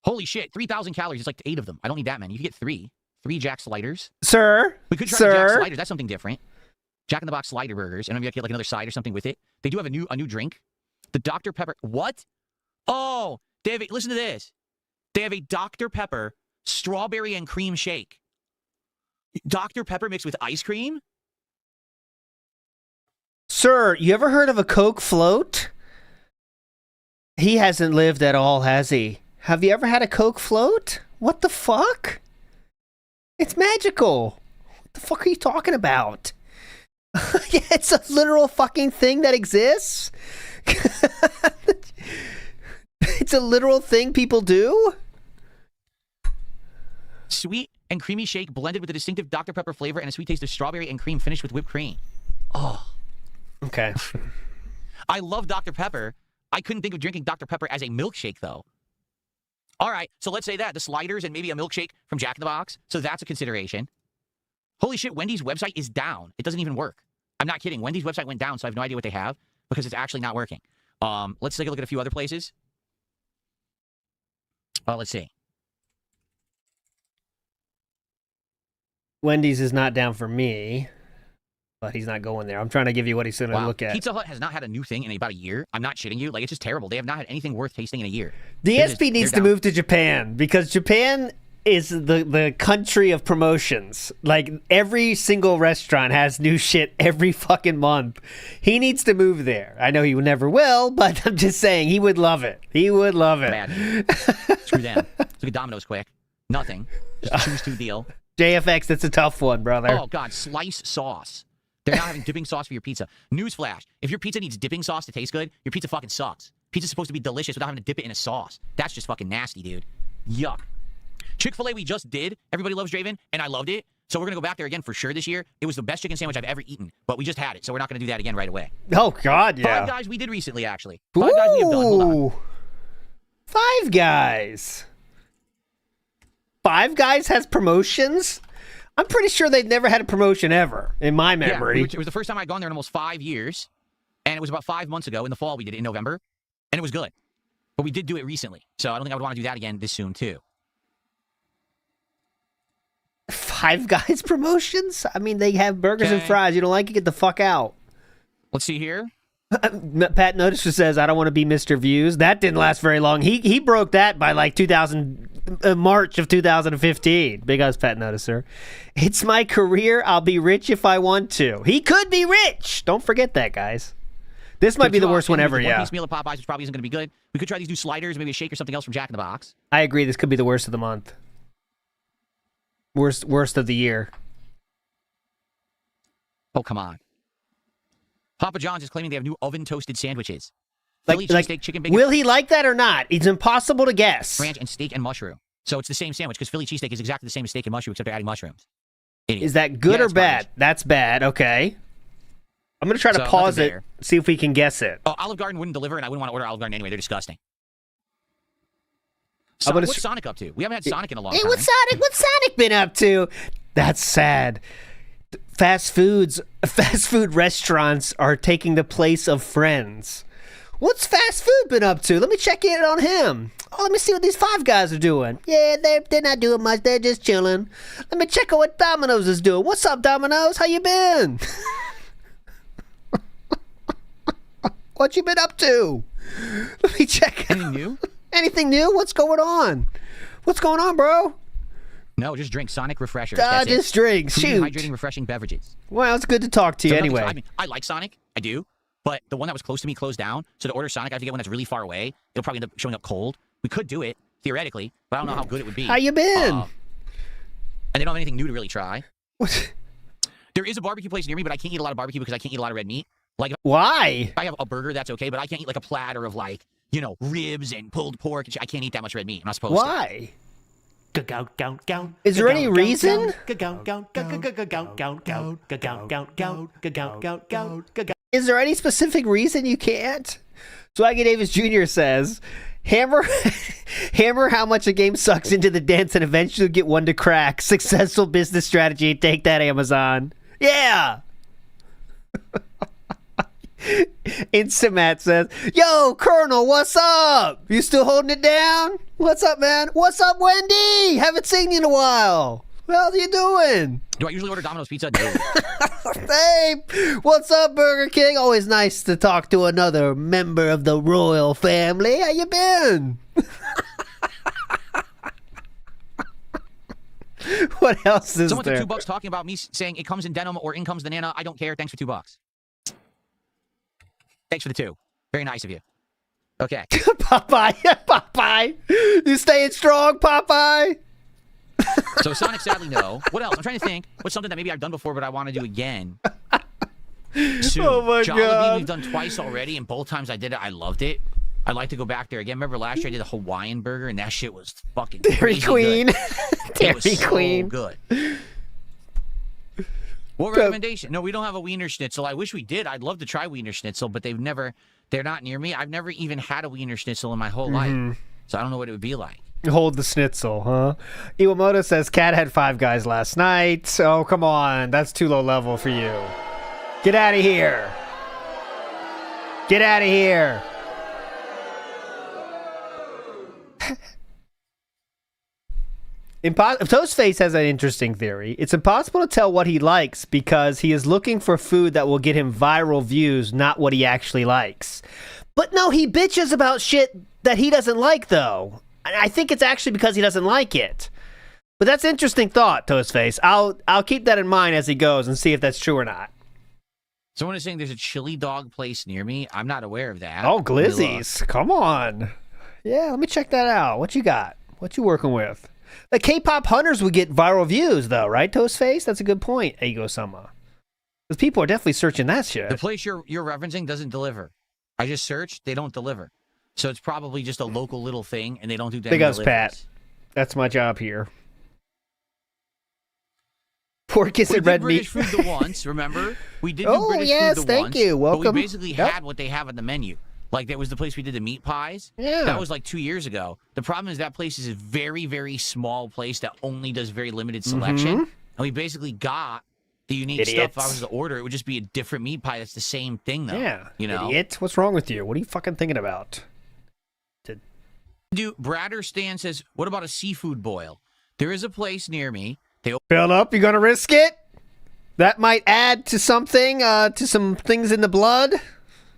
Holy shit, 3,000 calories. It's like 8 of them. I don't need that many. You can get 3. 3 Jack sliders. Sir. We could try the Jack sliders. That's something different. Jack in the Box slider burgers, and I'm gonna get like another side or something with it. They do have a new drink, the Dr. Pepper. What? Oh, they have listen to this. They have a Dr. Pepper strawberry and cream shake. Dr. Pepper mixed with ice cream? Sir, you ever heard of a Coke float? He hasn't lived at all, has he? Have you ever had a Coke float? What the fuck? It's magical. What the fuck are you talking about? Yeah, it's a literal fucking thing that exists. It's a literal thing people do. Sweet and creamy shake blended with a distinctive Dr. Pepper flavor and a sweet taste of strawberry and cream finished with whipped cream. Oh. Okay. I love Dr. Pepper. I couldn't think of drinking Dr. Pepper as a milkshake, though. All right, so let's say that. The sliders and maybe a milkshake from Jack in the Box. So that's a consideration. Holy shit, Wendy's website is down. It doesn't even work. I'm not kidding. Wendy's website went down, so I have no idea what they have because it's actually not working. Let's take a look at a few other places. Let's see. Wendy's is not down for me, but he's not going there. I'm trying to give you what he's going to look at. Pizza Hut has not had a new thing in about a year. I'm not shitting you. Like, it's just terrible. They have not had anything worth tasting in a year. DSP needs to move to Japan because Japan is the country of promotions. Like, every single restaurant has new shit every fucking month. He needs to move there. I know he never will, but I'm just saying he would love it. He would love it. Bad. Screw them. Let's look at Domino's quick. Nothing. Just choose to deal. JFX, that's a tough one, brother. Oh, God. Slice sauce. They're not having dipping sauce for your pizza. Newsflash. If your pizza needs dipping sauce to taste good, your pizza fucking sucks. Pizza's supposed to be delicious without having to dip it in a sauce. That's just fucking nasty, dude. Yuck. Chick-fil-A we just did. Everybody loves Draven, and I loved it. So we're going to go back there again for sure this year. It was the best chicken sandwich I've ever eaten, but we just had it, so we're not going to do that again right away. Oh, God, yeah. Five Guys we did recently, actually. Five Guys we have done. Hold on. Five Guys. Five Guys has promotions? I'm pretty sure they've never had a promotion ever, in my memory. Yeah, it was the first time I'd gone there in almost 5 years, and it was about 5 months ago in the fall. We did it in November, and it was good. But we did do it recently, so I don't think I would want to do that again this soon, too. Five Guys promotions? I mean, they have burgers and fries. You don't like it? Get the fuck out. Let's see here. Pat Notice says, I don't want to be Mr. Views. That didn't last very long. He broke that by like March of 2015. Big ups, Pat Noticer. It's my career. I'll be rich if I want to. He could be rich. Don't forget that, guys. This might be the worst one ever, yeah. One-piece meal at Popeyes, which probably isn't going to be good. We could try these new sliders, maybe a shake or something else from Jack in the Box. I agree. This could be the worst of the month. Worst of the year. Oh, come on. Papa John's is claiming they have new oven-toasted sandwiches. Like Philly cheesesteak, chicken bacon. Will he like that or not? It's impossible to guess. Ranch and steak and mushroom. So it's the same sandwich because Philly cheesesteak is exactly the same as steak and mushroom except they're adding mushrooms. Idiot. Is that good or bad? Garbage. That's bad. Okay. I'm going to try to pause it, see if we can guess it. Oh, Olive Garden wouldn't deliver, and I wouldn't want to order Olive Garden anyway. They're disgusting. What's Sonic up to? We haven't had Sonic in a long time. What's Sonic been up to? That's sad. Fast food restaurants are taking the place of friends. What's fast food been up to? Let me check in on him. Oh, let me see what these Five Guys are doing. Yeah, they're not doing much. They're just chilling. Let me check out what Domino's is doing. What's up, Domino's? How you been? What you been up to? Let me check. Anything new? Anything new? What's going on? What's going on, bro? No, just drink Sonic refreshers. Just drink. Shoot. Hydrating, refreshing beverages. Well, it's good to talk to you anyway. I mean, I like Sonic. I do. But the one that was close to me closed down. So to order Sonic, I have to get one that's really far away. It'll probably end up showing up cold. We could do it, theoretically, but I don't know how good it would be. How you been? And they don't have anything new to really try. What? There is a barbecue place near me, but I can't eat a lot of barbecue because I can't eat a lot of red meat. Like, why? If I have a burger, that's okay, but I can't eat like a platter of like, you know, ribs and pulled pork. I can't eat that much red meat. I'm not supposed to. Why? Is there any reason? Is there any specific reason you can't? Swaggy Davis Jr. says, hammer how much a game sucks into the dents and eventually get one to crack. Successful business strategy. Take that, Amazon. Yeah. Insamat says, yo, Colonel, what's up? You still holding it down? What's up, man? What's up, Wendy? Haven't seen you in a while. What else are you doing? Do I usually order Domino's pizza? No. Hey, what's up, Burger King? Always nice to talk to another member of the royal family. How you been? What else is Someone there? took $2 talking about me saying it comes in denim or in comes the nana. I don't care. Thanks for $2. Thanks for the 2. Very nice of you. Okay. Popeye, Popeye. You staying strong, Popeye? So Sonic, sadly, no. What else? I'm trying to think. What's something that maybe I've done before, but I want to do again? Soon. Oh my Jollibee, God. we've done twice already, and both times I did it, I loved it. I'd like to go back there again. Remember last year I did a Hawaiian burger, and that shit was fucking Dairy crazy Queen. Good. Dairy It was so Queen. good. What recommendation? No, we don't have a Wiener Schnitzel. I wish we did. I'd love to try Wiener Schnitzel, but they're not near me. I've never even had a Wiener Schnitzel in my whole life, so I don't know what it would be like. Hold the schnitzel, huh? Iwamoto says Cat had 5 Guys last night. Oh, come on. That's too low level for you. Get out of here. Get out of here. Toastface has an interesting theory. It's impossible to tell what he likes because he is looking for food that will get him viral views, not what he actually likes. But no, he bitches about shit that he doesn't like, though. I think it's actually because he doesn't like it. But that's an interesting thought, Toastface. I'll keep that in mind as he goes and see if that's true or not. Someone is saying there's a chili dog place near me. I'm not aware of that. Oh, Let me look. Glizzy's. Come on. Yeah, let me check that out. What you got? What you working with? The K-pop hunters would get viral views, though, right, Toastface? That's a good point, Ego-sama. Because people are definitely searching that shit. The place you're referencing doesn't deliver. I just searched. They don't deliver. So it's probably just a local little thing, and they don't do that. Big ups, Pat. That's my job here. Pork is We and did red British meat. food the once, remember? We did do Oh, British yes, food the thank once. you. But Welcome. we basically Yep. had what they have on the menu. Like, that was the place we did the meat pies. Yeah. That was like 2 years ago. The problem is that place is a very, very small place that only does very limited selection. And we basically got the unique stuff. If I was to order, it would just be a different meat pie that's the same thing, though. Yeah, You know? idiot. What's wrong with you? What are you fucking thinking about? Dude, Bradder Stan says, what about a seafood boil? There is a place near me. They Fill up, you gonna risk it? That might add to something, to some things in the blood.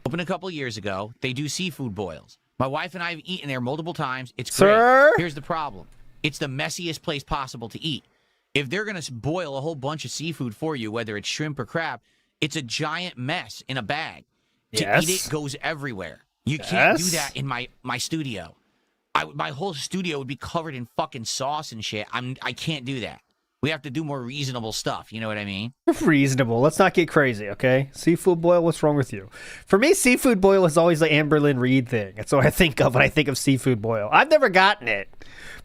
opened a couple years ago. They do seafood boils. My wife and I have eaten there multiple times. It's Sir? great. Here's the problem. It's the messiest place possible to eat. If they're going to boil a whole bunch of seafood for you, whether it's shrimp or crab, it's a giant mess in a bag. To eat Yes. it goes everywhere. You can't do Yes. that in my studio. My whole studio would be covered in fucking sauce and shit. I can't do that. We have to do more reasonable stuff. You know what I mean? Reasonable. Let's not get crazy, okay? Seafood boil, what's wrong with you? For me, seafood boil is always the Amberlynn Reed thing. That's what I think of when I think of seafood boil. I've never gotten it,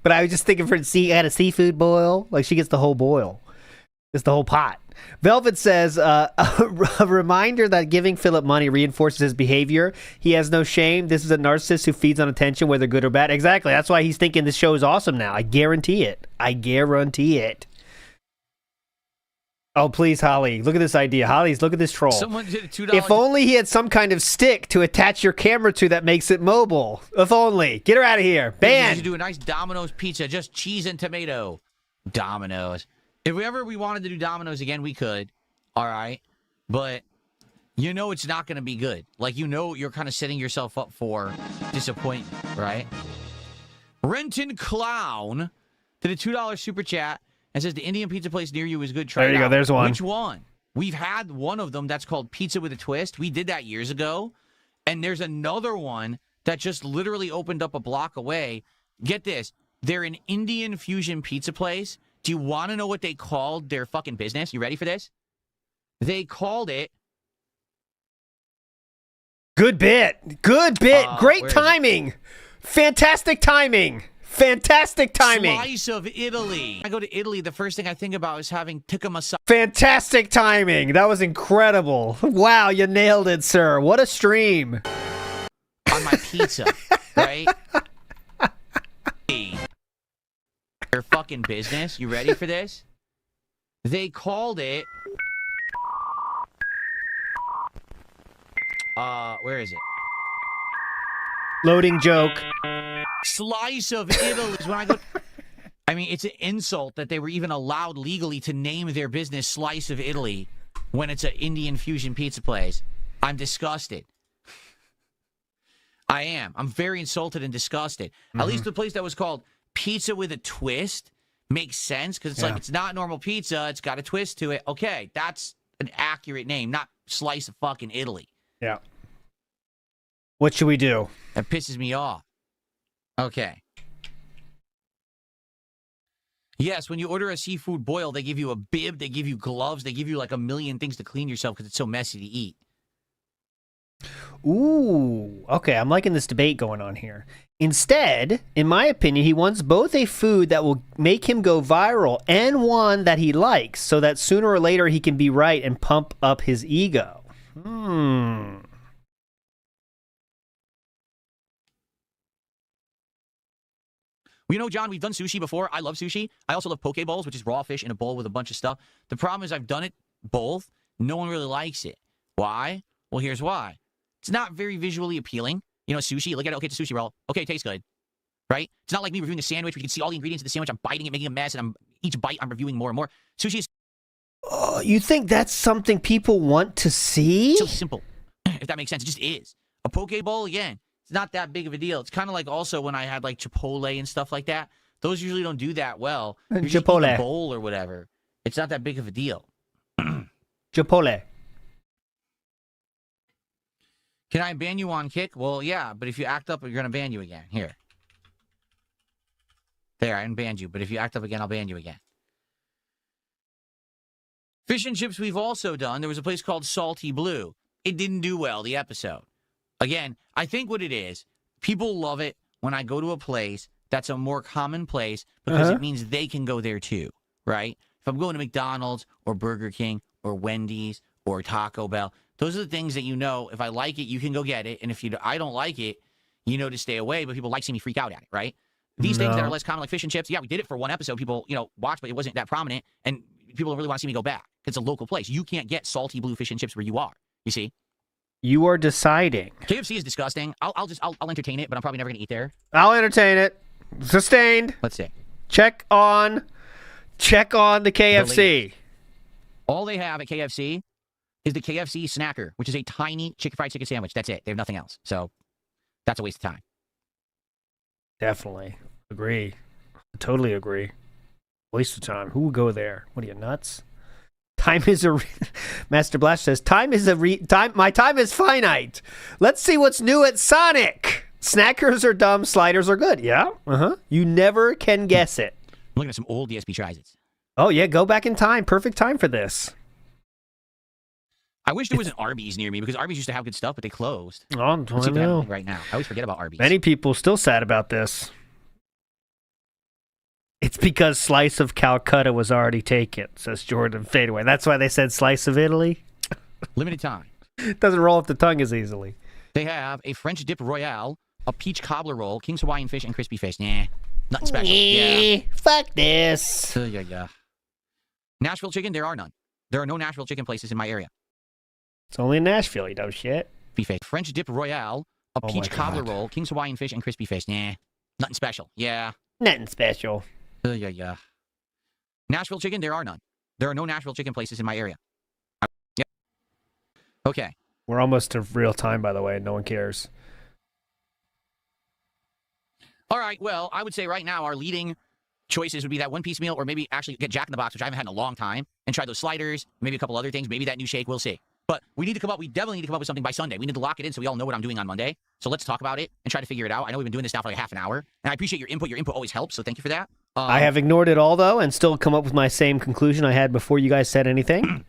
but I was just thinking had a seafood boil. Like, she gets the whole boil. It's the whole pot. Velvet says, a reminder that giving Philip money reinforces his behavior. He has no shame. This is a narcissist who feeds on attention, whether good or bad. Exactly. That's why he's thinking this show is awesome now. I guarantee it. I guarantee it. Oh, please, Holly. Look at this idea. Holly's, look at this troll. Someone did a $2. If only he had some kind of stick to attach your camera to that makes it mobile. If only. Get her out of here. You Ban. should do a nice Domino's pizza, just cheese and tomato. Domino's. If we wanted to do Domino's again, we could. All right. But you know it's not going to be good. Like, you know you're kind of setting yourself up for disappointment, right? Renton Clown did a $2 super chat and says the Indian pizza place near you is good. Try There it you go. out. There's one. Which one? We've had one of them that's called Pizza with a Twist. We did that years ago. And there's another one that just literally opened up a block away. Get this. They're an Indian fusion pizza place. Do you want to know what they called their fucking business? You ready for this? They called it... Good bit. Good bit. Great where is it? timing. Fantastic timing. Fantastic timing. Slice of Italy. When I go to Italy, the first thing I think about is having tikka masala. Fantastic timing. That was incredible. Wow, you nailed it, sir. What a stream. On my pizza, right? Their fucking business. You ready for this? They called it... where is it? Loading joke. Slice of Italy. When I go... I mean, it's an insult that they were even allowed legally to name their business Slice of Italy when it's an Indian fusion pizza place. I'm disgusted. I am. I'm very insulted and disgusted. At least the place that was called Pizza with a Twist makes sense because it's like it's not normal pizza. It's got a twist to it. Okay, that's an accurate name, not Slice of fucking Italy. Yeah. What should we do? That pisses me off. Okay. Yes, when you order a seafood boil, they give you a bib, they give you gloves, they give you like a million things to clean yourself because it's so messy to eat. Ooh, okay, I'm liking this debate going on here. Instead, in my opinion, he wants both a food that will make him go viral and one that he likes so that sooner or later he can be right and pump up his ego. Well, you know, John, we've done sushi before. I love sushi. I also love poke bowls, which is raw fish in a bowl with a bunch of stuff. The problem is I've done it both. No one really likes it. Why? Well, here's why. It's not very visually appealing. You know, sushi, you look at it, okay, it's a sushi roll. Okay, it tastes good, right? It's not like me reviewing a sandwich where you can see all the ingredients of the sandwich. I'm biting it, making a mess, and each bite I'm reviewing more and more. Sushi is Oh, you think that's something people want to see? so simple, if that makes sense. It just is. A poke bowl, again, it's not that big of a deal. It's kind of like also when I had like Chipotle and stuff like that. Those usually don't do that well. You're just eating a bowl or whatever. It's not that big of a deal. Chipotle. Can I ban you on Kick? Well, yeah, but if you act up, you're going to ban you again. Here. There, I unbanned you, but if you act up again, I'll ban you again. Fish and chips we've also done. There was a place called Salty Blue. It didn't do well, the episode. Again, I think what it is, people love it when I go to a place that's a more common place because it means they can go there too, right? If I'm going to McDonald's or Burger King or Wendy's or Taco Bell, those are the things that you know, if I like it, you can go get it. And if I don't like it, you know to stay away, but people like seeing me freak out at it, right? These things that are less common, like fish and chips, yeah, we did it for one episode. People, watched, but it wasn't that prominent. And people don't really want to see me go back. It's a local place. You can't get Salty Blue fish and chips where you are, you see? You are deciding. KFC is disgusting. I'll entertain it, but I'm probably never going to eat there. I'll entertain it. Sustained. Let's see. Check on the KFC. All they have at KFC is the KFC Snacker, which is a tiny fried chicken sandwich. That's it. They have nothing else. So that's a waste of time. Definitely. Agree. Totally agree. Waste of time. Who would go there? What are you, nuts? Time is a... Master Blast says, my time is finite. Let's see what's new at Sonic. Snackers are dumb, sliders are good. Yeah? You never can guess it. I'm looking at some old DSP Tries-Its. Oh, yeah, go back in time. Perfect time for this. I wish there was an Arby's near me because Arby's used to have good stuff, but they closed. Oh, I know. Right now. I always forget about Arby's. Many people still sad about this. It's because Slice of Calcutta was already taken, says Jordan Fadeaway. That's why they said Slice of Italy. Limited time. It doesn't roll off the tongue as easily. They have a French dip royale, a peach cobbler roll, King's Hawaiian fish, and crispy fish. Nah, nothing special. Yeah. Fuck this. Yeah. Nashville chicken, there are none. There are no Nashville chicken places in my area. It's only in Nashville, you dumb shit. French dip royale, a peach cobbler roll, King's Hawaiian fish, and crispy fish. Nah, nothing special. Yeah. Nothing special. Yeah. Nashville chicken, there are none. There are no Nashville chicken places in my area. Yep. Okay. We're almost to real time, by the way. No one cares. All right. Well, I would say right now our leading choices would be that one-piece meal or maybe actually get Jack in the Box, which I haven't had in a long time, and try those sliders, maybe a couple other things, maybe that new shake. We'll see. But we definitely need to come up with something by Sunday. We need to lock it in so we all know what I'm doing on Monday. So let's talk about it and try to figure it out. I know we've been doing this now for like half an hour, and I appreciate your input. Your input always helps, so thank you for that. I have ignored it all, though, and still come up with my same conclusion I had before you guys said anything.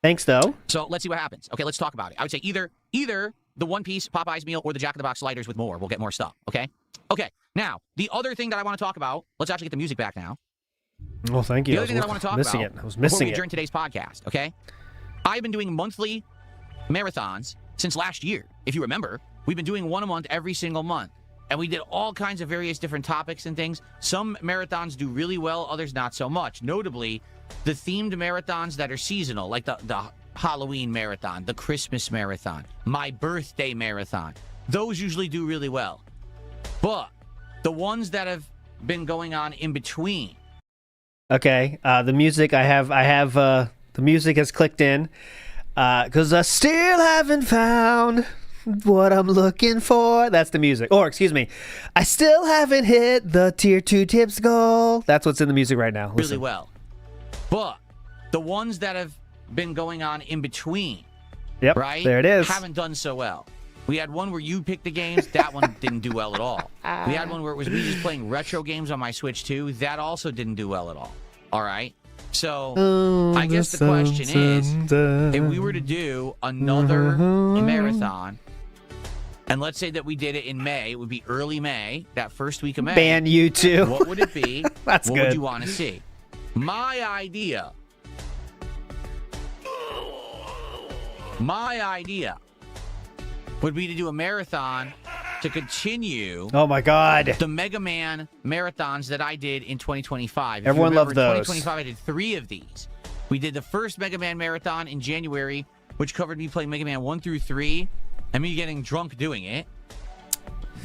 Thanks, though. So let's see what happens. Okay, let's talk about it. I would say either the one-piece Popeyes meal or the Jack in the Box sliders with more. We'll get more stuff, okay? Okay, now, the other thing that I want to talk about, let's actually get the music back now. Well, thank you. The other thing that I want to talk about I was missing it during today's podcast, okay? I've been doing monthly marathons since last year. If you remember, we've been doing one a month every single month. And we did all kinds of various different topics and things. Some marathons do really well, others not so much. Notably, the themed marathons that are seasonal, like the Halloween marathon, the Christmas marathon, my birthday marathon, those usually do really well. But the ones that have been going on in between. Okay, the music the music has clicked in, cause I still haven't found what I'm looking for. That's the music. Or excuse me, I still haven't hit the tier 2 tips goal. That's what's in the music right now. Listen. Really well. But the ones that have been going on in between, Yep, right? there it is. Haven't done so well. We had one where you picked the games. That one didn't do well at all. We had one where it was me just playing retro games on my Switch too. That also didn't do well at all. All right? So I guess the question is, if we were to do another marathon, and let's say that we did it in May, it would be early May, that first week of May. Ban you too. What would it be? That's what good. would you want to see? My idea would be to do a marathon to continue Oh my God. the Mega Man marathons that I did in 2025. If you Everyone remember, loved those. 2025, I did 3 of these. We did the first Mega Man marathon in January, which covered me playing Mega Man 1 through 3 and me getting drunk doing it.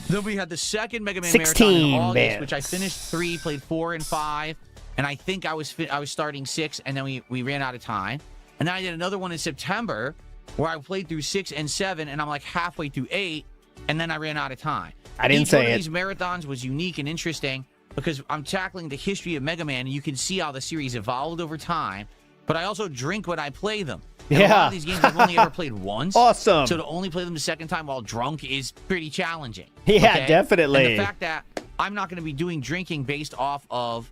Then we had the second Mega Man marathon in August, bands. which I finished 3, played 4 and 5, and I think I was starting 6, and then we ran out of time. And then I did another one in September where I played through 6 and 7, and I'm like halfway through 8, and then I ran out of time. I didn't Each say one of it. these marathons was unique and interesting because I'm tackling the history of Mega Man, and you can see how the series evolved over time. But I also drink when I play them. And a lot Yeah. of these games I've only ever played once. Awesome. So to only play them the second time while drunk is pretty challenging. Yeah, okay? definitely. And the fact that I'm not going to be doing drinking based off of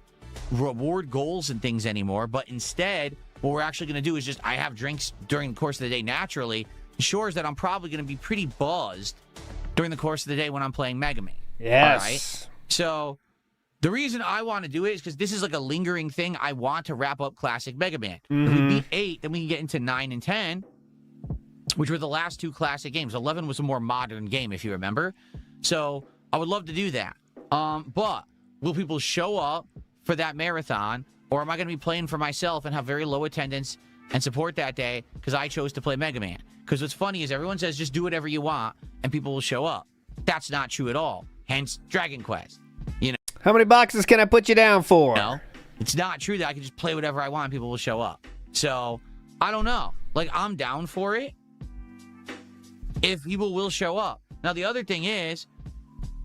reward goals and things anymore, but instead, what we're actually going to do is just I have drinks during the course of the day naturally, ensures that I'm probably going to be pretty buzzed during the course of the day when I'm playing Mega Man. Yes. All right? So the reason I want to do it is because this is like a lingering thing. I want to wrap up classic Mega Man. If we beat 8, then we can get into 9 and 10, which were the last 2 classic games. 11 was a more modern game, if you remember. So I would love to do that. But will people show up for that marathon, or am I going to be playing for myself and have very low attendance and support that day because I chose to play Mega Man? Because what's funny is everyone says just do whatever you want and people will show up. That's not true at all. Hence Dragon Quest. You know? How many boxes can I put you down for? No, it's not true that I can just play whatever I want and people will show up. So, I don't know. Like, I'm down for it if people will show up. Now, the other thing is,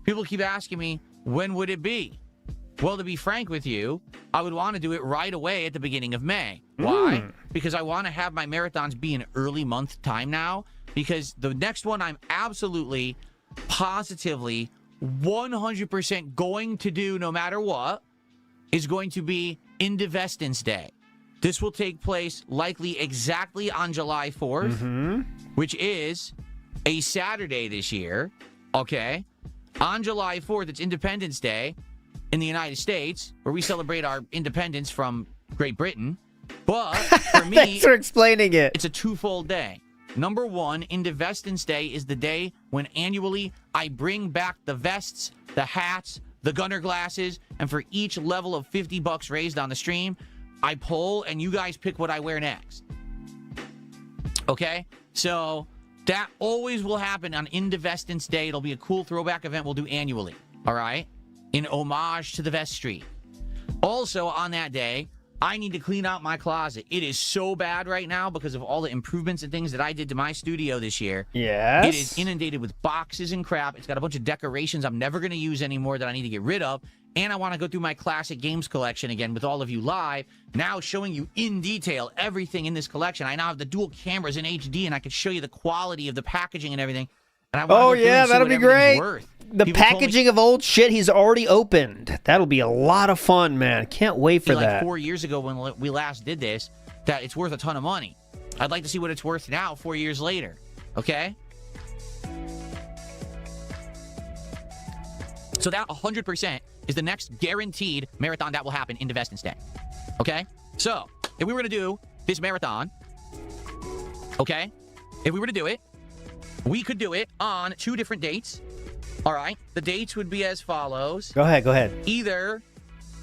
people keep asking me, when would it be? Well, to be frank with you, I would want to do it right away at the beginning of May. Why? Because I want to have my marathons be an early month time now, because the next one I'm absolutely, positively, 100% going to do no matter what is going to be Indivestance Day. This will take place likely exactly on July 4th, which is a Saturday this year, okay? On July 4th, it's Independence Day in the United States, where we celebrate our independence from Great Britain. But for me, Thanks for explaining it. it's a twofold day. Number one, Indivestance Day is the day when annually I bring back the vests, the hats, the gunner glasses, and for each level of $50 raised on the stream, I poll and you guys pick what I wear next. Okay? So that always will happen on Indivestance Day. It'll be a cool throwback event we'll do annually. All right? In homage to the vest street. Also, on that day, I need to clean out my closet. It is so bad right now because of all the improvements and things that I did to my studio this year. Yes. It is inundated with boxes and crap. It's got a bunch of decorations I'm never going to use anymore that I need to get rid of. And I want to go through my classic games collection again with all of you live, now showing you in detail everything in this collection. I now have the dual cameras in HD, and I can show you the quality of the packaging and everything. And I want to go through and see that'll what be everything's great. worth. The People told me- packaging of old shit he's already opened. That'll be a lot of fun, man. Can't wait for like that. 4 years ago when we last did this, that it's worth a ton of money. I'd like to see what it's worth now, 4 years later. Okay? So that 100% is the next guaranteed marathon that will happen in Indivestance Day. Okay? So, if we were to do this marathon, okay? If we were to do it, we could do it on 2 different dates. All right? The dates would be as follows. Go ahead. Either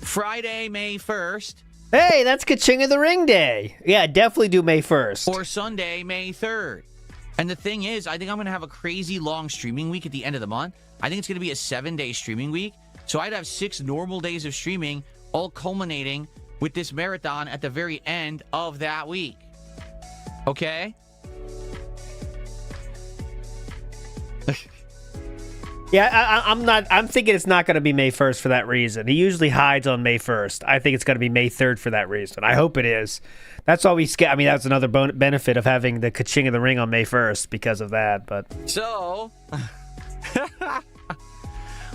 Friday, May 1st, Hey, that's Ka-Ching of the Ring Day. Yeah, definitely do May 1st. or Sunday, May 3rd. And the thing is, I think I'm going to have a crazy long streaming week at the end of the month. I think it's going to be a 7-day streaming week. So I'd have 6 normal days of streaming, all culminating with this marathon at the very end of that week. Okay? Yeah, I'm thinking it's not going to be May 1st for that reason. He usually hides on May 1st. I think it's going to be May 3rd for that reason. I hope it is. That's all we I mean, that's another benefit of having the Ka-ching of the Ring on May 1st because of that, but... So,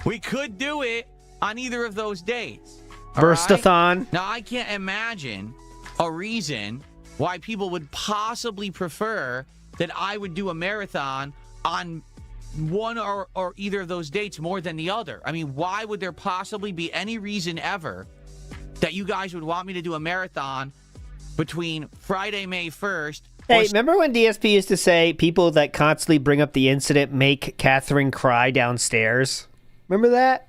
we could do it on either of those dates. Burstathon. Right? Now, I can't imagine a reason why people would possibly prefer that I would do a marathon on one or either of those dates more than the other. I mean, why would there possibly be any reason ever that you guys would want me to do a marathon between Friday, May 1st? Hey, remember when DSP used to say people that constantly bring up the incident make Catherine cry downstairs? Remember that?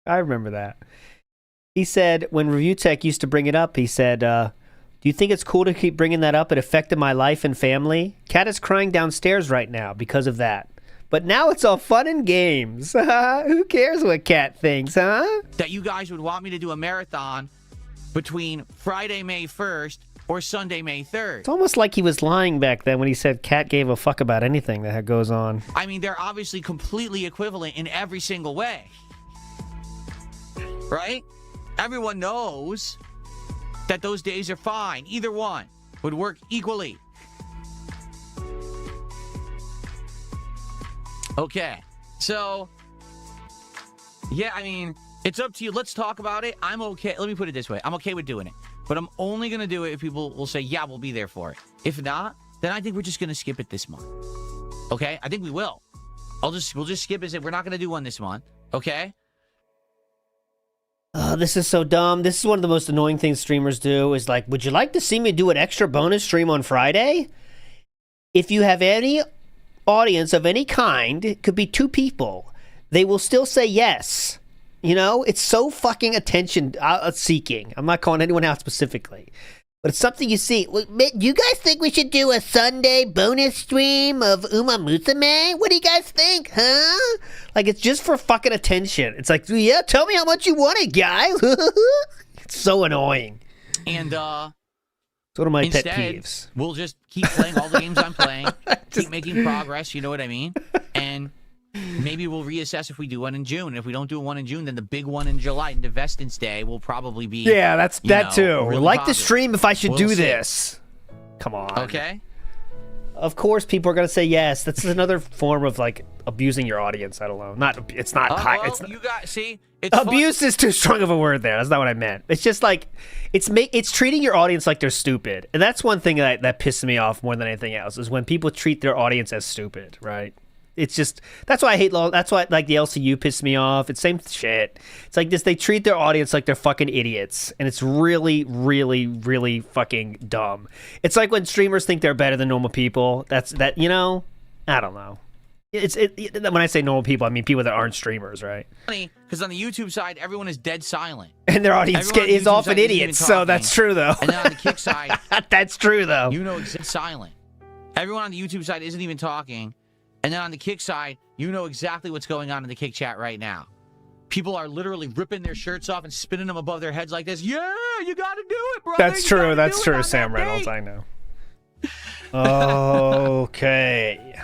I remember that. He said, when Review Tech used to bring it up, he said, do you think it's cool to keep bringing that up? It affected my life and family. Cat is crying downstairs right now because of that. But now it's all fun and games. Who cares what Cat thinks, huh? That you guys would want me to do a marathon between Friday, May 1st or Sunday, May 3rd. It's almost like he was lying back then when he said Cat gave a fuck about anything that goes on. I mean, they're obviously completely equivalent in every single way. Right? Everyone knows that those days are fine. Either one would work equally. Okay, so, yeah, I mean, it's up to you. Let's talk about it. I'm okay. Let me put it this way. I'm okay with doing it. But I'm only going to do it if people will say, yeah, we'll be there for it. If not, then I think we're just going to skip it this month. Okay? I think we will. We'll just skip it and say we're not going to do one this month. Okay? Oh, this is so dumb. This is one of the most annoying things streamers do is like, would you like to see me do an extra bonus stream on Friday? If you have any audience of any kind, it could be 2 people, they will still say yes. You know, it's so fucking attention seeking. I'm not calling anyone out specifically, but it's something you see. You guys think we should do a Sunday bonus stream of Uma Musume? What do you guys think, huh? Like, it's just for fucking attention. It's like, yeah, tell me how much you want it, guys. It's so annoying. And it's one of my instead, pet peeves. We'll just keep playing all the games I'm playing, keep making progress, you know what I mean? And maybe we'll reassess if we do one in June. And if we don't do one in June, then the big one in July, Divestance Day, will probably be... Yeah, that's that too. Really like popular. the stream if I should We'll do see. this. Come on. Okay? Of course, people are gonna say yes. That's another form of like abusing your audience. I don't know. It's not high. Well, It's not, you got... See? It's abuse is too strong of a word there. That's not what I meant. It's just like it's treating your audience like they're stupid, and that's one thing that pisses me off more than anything else is when people treat their audience as stupid. Right? It's just that's why I hate. That's why like the LCU pissed me off. It's same shit. It's like this. They treat their audience like they're fucking idiots, and it's really, really, really fucking dumb. It's like when streamers think they're better than normal people. You know. I don't know. When I say normal people, I mean people that aren't streamers, right? funny because on the YouTube side, everyone is dead silent. And their audience Everyone on the is YouTube often side isn't even idiots, so talking. that's true, though. And then on the Kick side, that's true, though. you know it's silent. Everyone on the YouTube side isn't even talking. And then on the Kick side, you know exactly what's going on in the Kick chat right now. People are literally ripping their shirts off and spinning them above their heads like this. Yeah, you got to do it, bro. That's true. That's true, Sam Reynolds. I know. Okay.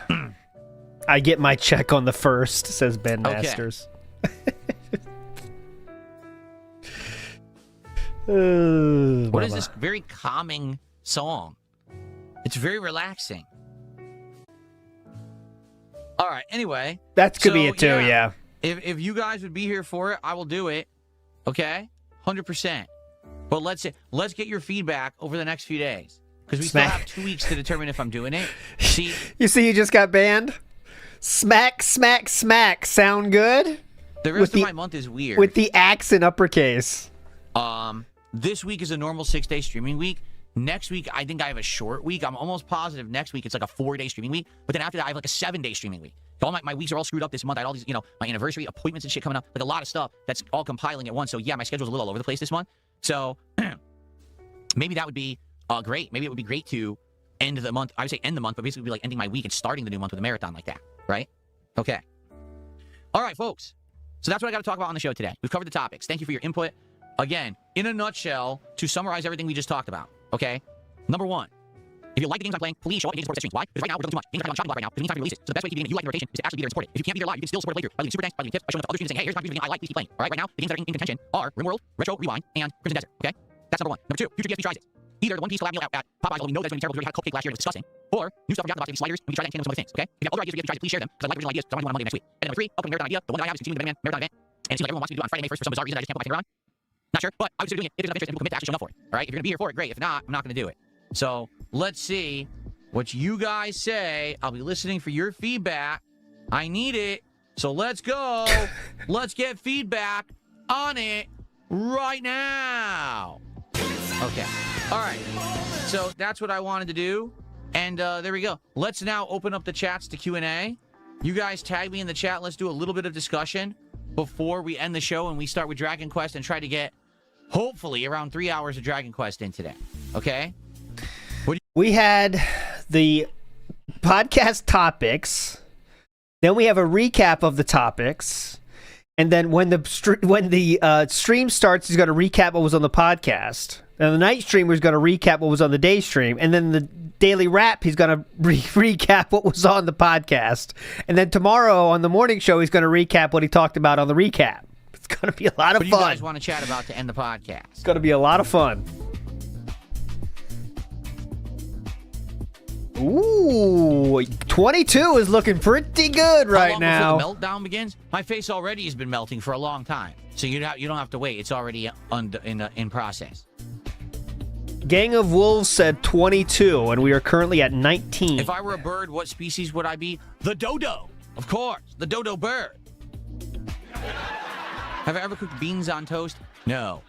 I get my check on the 1st, says Ben Okay. Masters. What What is this very calming song? It's very relaxing. All right, anyway. That could be so, it, too, yeah. If you guys would be here for it, I will do it. Okay? 100%. But let's get your feedback over the next few days. Because we still have 2 weeks to determine if I'm doing it. See, you just got banned? Smack, smack, smack. Sound good? the rest of my month is weird. With the axe in uppercase. This week is a normal 6-day streaming week. Next week, I think I have a short week. I'm almost positive next week it's like a 4-day streaming week. But then after that, I have like a 7-day streaming week. All my weeks are all screwed up this month. I had all these, my anniversary appointments and shit coming up. Like a lot of stuff that's all compiling at once. So yeah, my schedule's a little all over the place this month. So maybe that would be great. Maybe it would be great to end the month. I would say end the month, but basically it would be like ending my week and starting the new month with a marathon like that. Right? Okay. All right, folks. So that's what I got to talk about on the show today. We've covered the topics. Thank you for your input. Again, in a nutshell, to summarize everything we just talked about, okay? Number one, if you like the games I'm playing, please show up and engage and support the streams. Why? Because right now we're doing too much. Games are on the shopping block right now because it means time to release it. So the best way to keep getting a you like the rotation is to actually be there and support it. If you can't be there live, you can still support a playthrough by leaving super thanks, by leaving tips, by showing up to other streams and saying, hey, here's a contribution game I like, please keep playing. All right, right now, the games that are in contention are Rimworld, Retro Rewind, and Crimson Desert, okay? That's number one. Number two, future DSP tries it. Either the One Piece collab meal at Popeyes, although we know that's going to be terrible because we already had Cupcake last year and it was disgusting, or new stuff from Jack in the Box, sliders, and we can try that in tandem with some other things, okay? If you have other ideas for DSP tries it, please share them, because I like original ideas, so I want to do one on Monday next week. And then number three, upcoming marathon idea, the one that I have is continuing the Mega Man marathon event, and it seems like everyone wants me to do it on Friday, May 1st for some bizarre reason I just can't put my finger on. Not sure, but I would consider doing it if it's of interest and people commit to actually showing up for it. All right, if you're going to be here for it, great. If not, I'm not going to do it. So let's see what you guys say. I'll be listening for your feedback. I need it. So let's go. Let's get feedback on it right now. Okay. All right. So that's what I wanted to do. And there we go. Let's now open up the chats to Q&A. You guys tag me in the chat. Let's do a little bit of discussion before we end the show and we start with Dragon Quest and try to get, hopefully, around 3 hours of Dragon Quest in today. Okay? We had the podcast topics, then we have a recap of the topics, and then when the stream starts, he's going to recap what was on the podcast. And the night streamer is going to recap what was on the day stream, and then the daily wrap, he's going to recap what was on the podcast. And then tomorrow on the morning show, he's going to recap what he talked about on the recap. It's going to be a lot of fun. What do you guys want to chat about to end the podcast? It's going to be a lot of fun. Ooh, 22 is looking pretty good right now. Before the meltdown begins? My face already has been melting for a long time, so you don't have to wait. It's already in process. Gang of Wolves said 22, and we are currently at 19. If I were a bird, what species would I be? The dodo, of course, the dodo bird. Have I ever cooked beans on toast? No.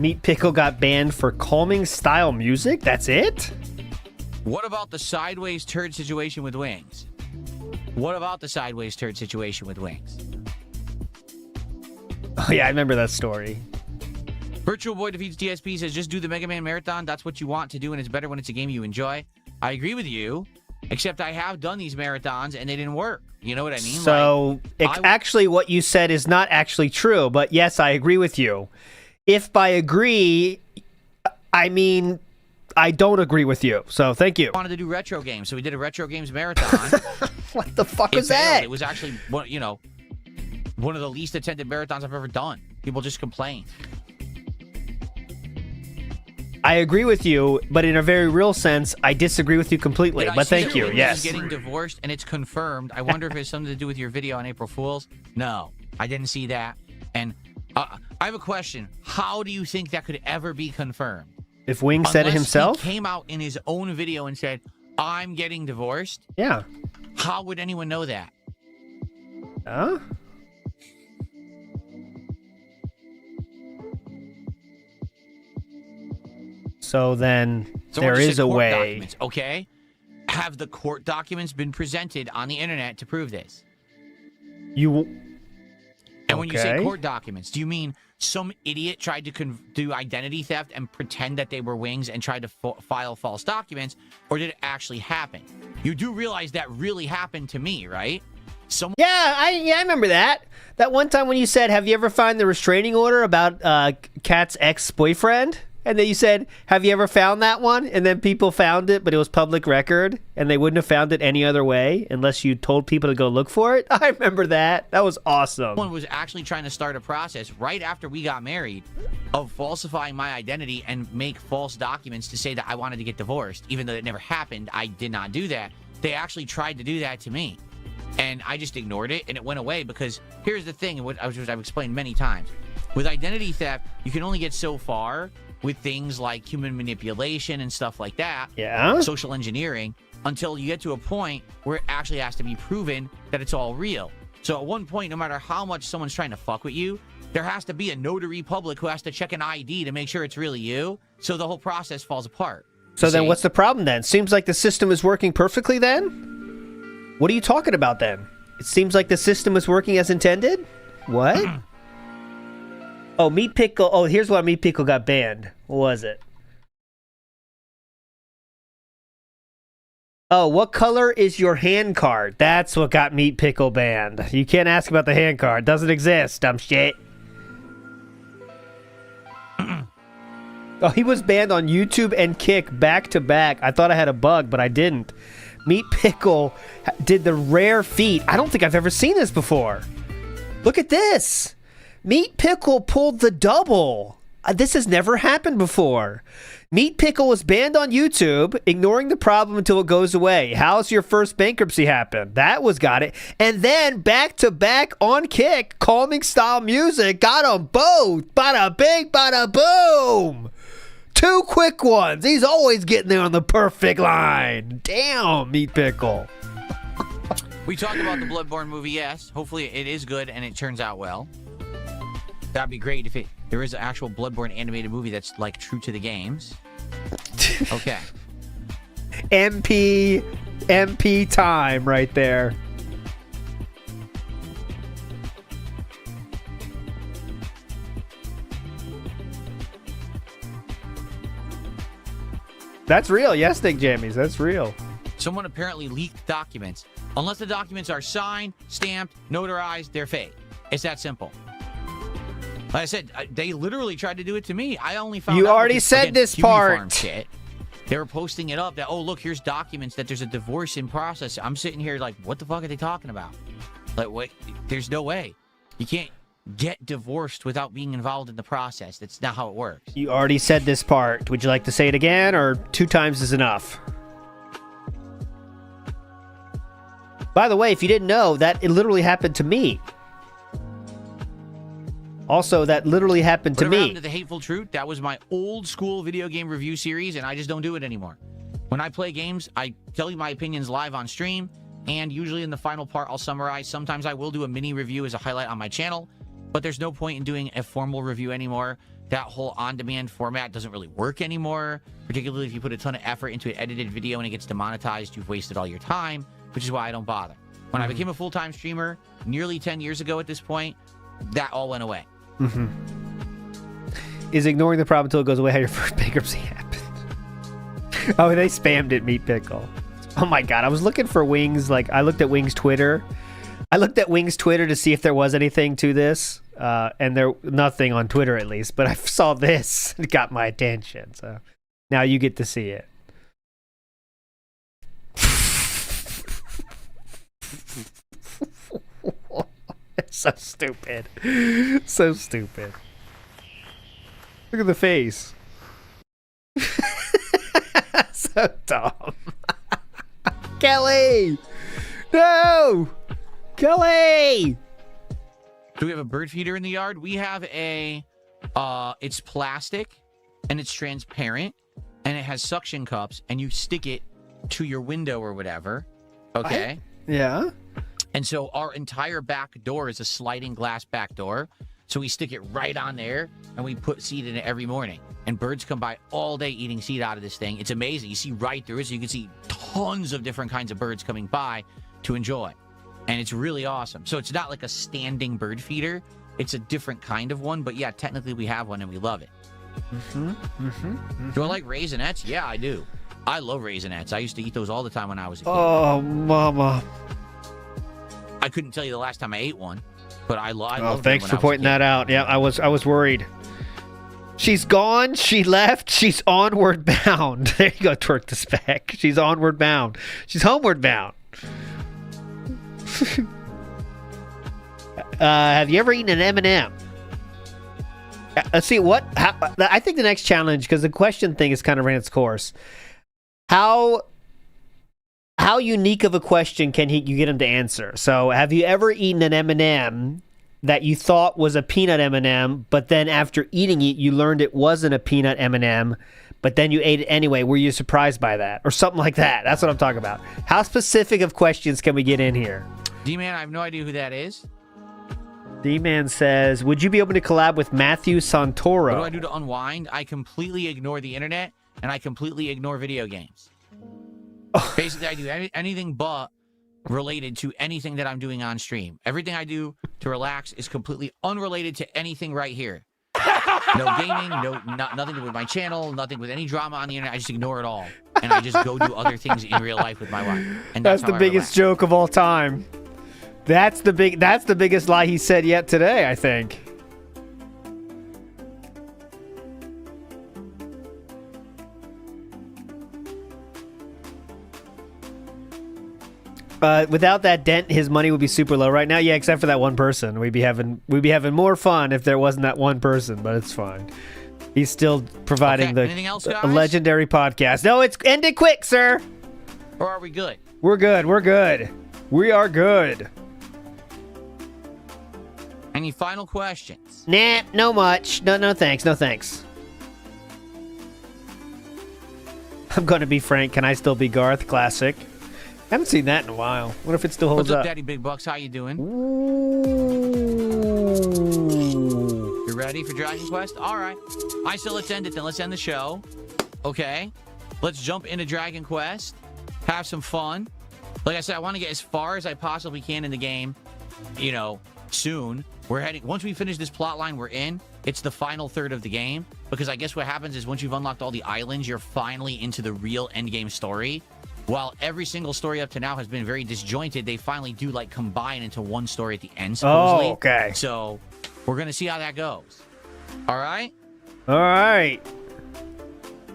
Meat Pickle got banned for calming style music? That's it? What about the sideways turd situation with wings? What about the sideways turd situation with wings? Oh yeah, I remember that story. Virtual Boy Defeats DSP says, just do the Mega Man Marathon. That's what you want to do, and it's better when it's a game you enjoy. I agree with you, except I have done these marathons, and they didn't work. You know what I mean? So, actually, what you said is not actually true, but yes, I agree with you. If by agree, I mean, I don't agree with you. So, thank you. I wanted to do retro games, so we did a retro games marathon. What the fuck was that? It was actually, one of the least attended marathons I've ever done. People just complain. I agree with you, but in a very real sense, I disagree with you completely. But thank you. Yes. Getting divorced, and it's confirmed. I wonder if it has something to do with your video on April Fool's. No, I didn't see that. And I have a question. How do you think that could ever be confirmed? If Wing said it himself? He came out in his own video and said, I'm getting divorced? Yeah. How would anyone know that? Huh? So then there is a way. Documents, okay? Have the court documents been presented on the internet to prove this? And when you say court documents, do you mean some idiot tried to do identity theft and pretend that they were Wings and tried to file false documents, or did it actually happen? You do realize that really happened to me, right? Yeah, I remember that. That one time when you said, have you ever found the restraining order about Kat's ex-boyfriend? And then you said, have you ever found that one? And then people found it, but it was public record, and they wouldn't have found it any other way unless you told people to go look for it. I remember that. That was awesome. Someone was actually trying to start a process right after we got married of falsifying my identity and make false documents to say that I wanted to get divorced. Even though it never happened, I did not do that. They actually tried to do that to me. And I just ignored it, and it went away because here's the thing, which I've explained many times. With identity theft, you can only get so far with things like human manipulation and stuff like that, social engineering, until you get to a point where it actually has to be proven that it's all real. So at one point, no matter how much someone's trying to fuck with you, there has to be a notary public who has to check an ID to make sure it's really you, so the whole process falls apart. So then what's the problem then? Seems like the system is working perfectly then? What are you talking about then? It seems like the system is working as intended? What? Oh, Meat Pickle. Oh, here's why Meat Pickle got banned. What was it? Oh, what color is your hand card? That's what got Meat Pickle banned. You can't ask about the hand card. Doesn't exist, dumb shit. Oh, he was banned on YouTube and Kick back to back. I thought I had a bug, but I didn't. Meat Pickle did the rare feat. I don't think I've ever seen this before. Look at this. Meat Pickle pulled the double. This has never happened before. Meat Pickle was banned on YouTube, ignoring the problem until it goes away. How's your first bankruptcy happen? That was got it. And then back to back on Kick, calming style music, got them both. Bada bing, bada boom. 2 quick ones. He's always getting there on the perfect line. Damn, Meat Pickle. We talked about the Bloodborne movie, yes. Hopefully it is good and it turns out well. That'd be great if there is an actual Bloodborne animated movie that's like true to the games. Okay. MP time right there. That's real. Yes, Nick Jammies. That's real. Someone apparently leaked documents. Unless the documents are signed, stamped, notarized, they're fake. It's that simple. Like I said, they literally tried to do it to me. I only found You out already because, said again, this Huey part. Farm shit. They were posting it up that, oh, look, here's documents that there's a divorce in process. I'm sitting here like, what the fuck are they talking about? Like, what? There's no way. You can't get divorced without being involved in the process. That's not how it works. You already said this part. Would you like to say it again, or 2 times is enough? By the way, if you didn't know, it literally happened to me. Also, that literally happened to Whatever me. happened to The Hateful Truth? That was my old school video game review series, and I just don't do it anymore. When I play games, I tell you my opinions live on stream, and usually in the final part, I'll summarize. Sometimes I will do a mini review as a highlight on my channel, but there's no point in doing a formal review anymore. That whole on-demand format doesn't really work anymore, particularly if you put a ton of effort into an edited video and it gets demonetized. You've wasted all your time, which is why I don't bother. When I became a full-time streamer, nearly 10 years ago at this point, that all went away. Mm-hmm. Is ignoring the problem until it goes away how your first bankruptcy happened. Oh, they spammed it, Meat Pickle. Oh my god, I was looking for Wings, like, I looked at Wings' Twitter. I looked at Wings' Twitter to see if there was anything to this, and there nothing on Twitter at least, but I saw this. It got my attention, so now you get to see it. So stupid. So stupid. Look at the face. So dumb. Kelly! No! Kelly! Do we have a bird feeder in the yard? We have a, it's plastic and it's transparent and it has suction cups and you stick it to your window or whatever. Okay. Yeah. And so our entire back door is a sliding glass back door. So we stick it right on there and we put seed in it every morning. And birds come by all day eating seed out of this thing. It's amazing. You see right through it. So you can see tons of different kinds of birds coming by to enjoy. And it's really awesome. So it's not like a standing bird feeder. It's a different kind of one. But yeah, technically we have one and we love it. Do I like Raisinets? Yeah, I do. I love Raisinets. I used to eat those all the time when I was a kid. Oh, mama. I couldn't tell you the last time I ate one, but I love them. Oh, thanks for pointing that out. Yeah, I was worried. She's gone. She left. She's onward bound. There you go, Twerk the Spec. She's onward bound. She's homeward bound. Have you ever eaten an M&M? Let's see I think the next challenge, because the question thing has kind of ran its course. How unique of a question can you get him to answer? So, have you ever eaten an M&M that you thought was a peanut M&M, but then after eating it, you learned it wasn't a peanut M&M, but then you ate it anyway? Were you surprised by that? Or something like that. That's what I'm talking about. How specific of questions can we get in here? D-Man, I have no idea who that is. D-Man says, would you be able to collab with Matthew Santoro? What do I do to unwind? I completely ignore the internet, and I completely ignore video games. Basically, I do anything but related to anything that I'm doing on stream. Everything I do to relax is completely unrelated to anything right here. No gaming, nothing with my channel, nothing with any drama on the internet. I just ignore it all. and I just go do other things in real life with my wife. And That's how the I biggest relax. joke of all time. That's the biggest lie he said yet today, I think. Without that dent, his money would be super low right now. Yeah, except for that one person. We'd be having more fun if there wasn't that one person, but it's fine. He's still providing Anything else, a guys? legendary podcast. No, it's end it quick, sir. Or are we good? We're good. We're good. We are good. Any final questions? Nah, no much. No thanks. No thanks. I'm gonna be Frank. Can I still be Garth? Classic. Haven't seen that in a while. What if it still holds What's up, up? Daddy Big Bucks? How you doing? Ooh. You ready for Dragon Quest? All right. I say let's end it then. Let's end the show. Okay. Let's jump into Dragon Quest. Have some fun. Like I said, I want to get as far as I possibly can in the game. You know, soon. Once we finish this plot line we're in, it's the final third of the game. Because I guess what happens is once you've unlocked all the islands, you're finally into the real endgame story. While every single story up to now has been very disjointed, they finally do like combine into one story at the end, supposedly. Oh, okay. So we're going to see how that goes. All right? All right.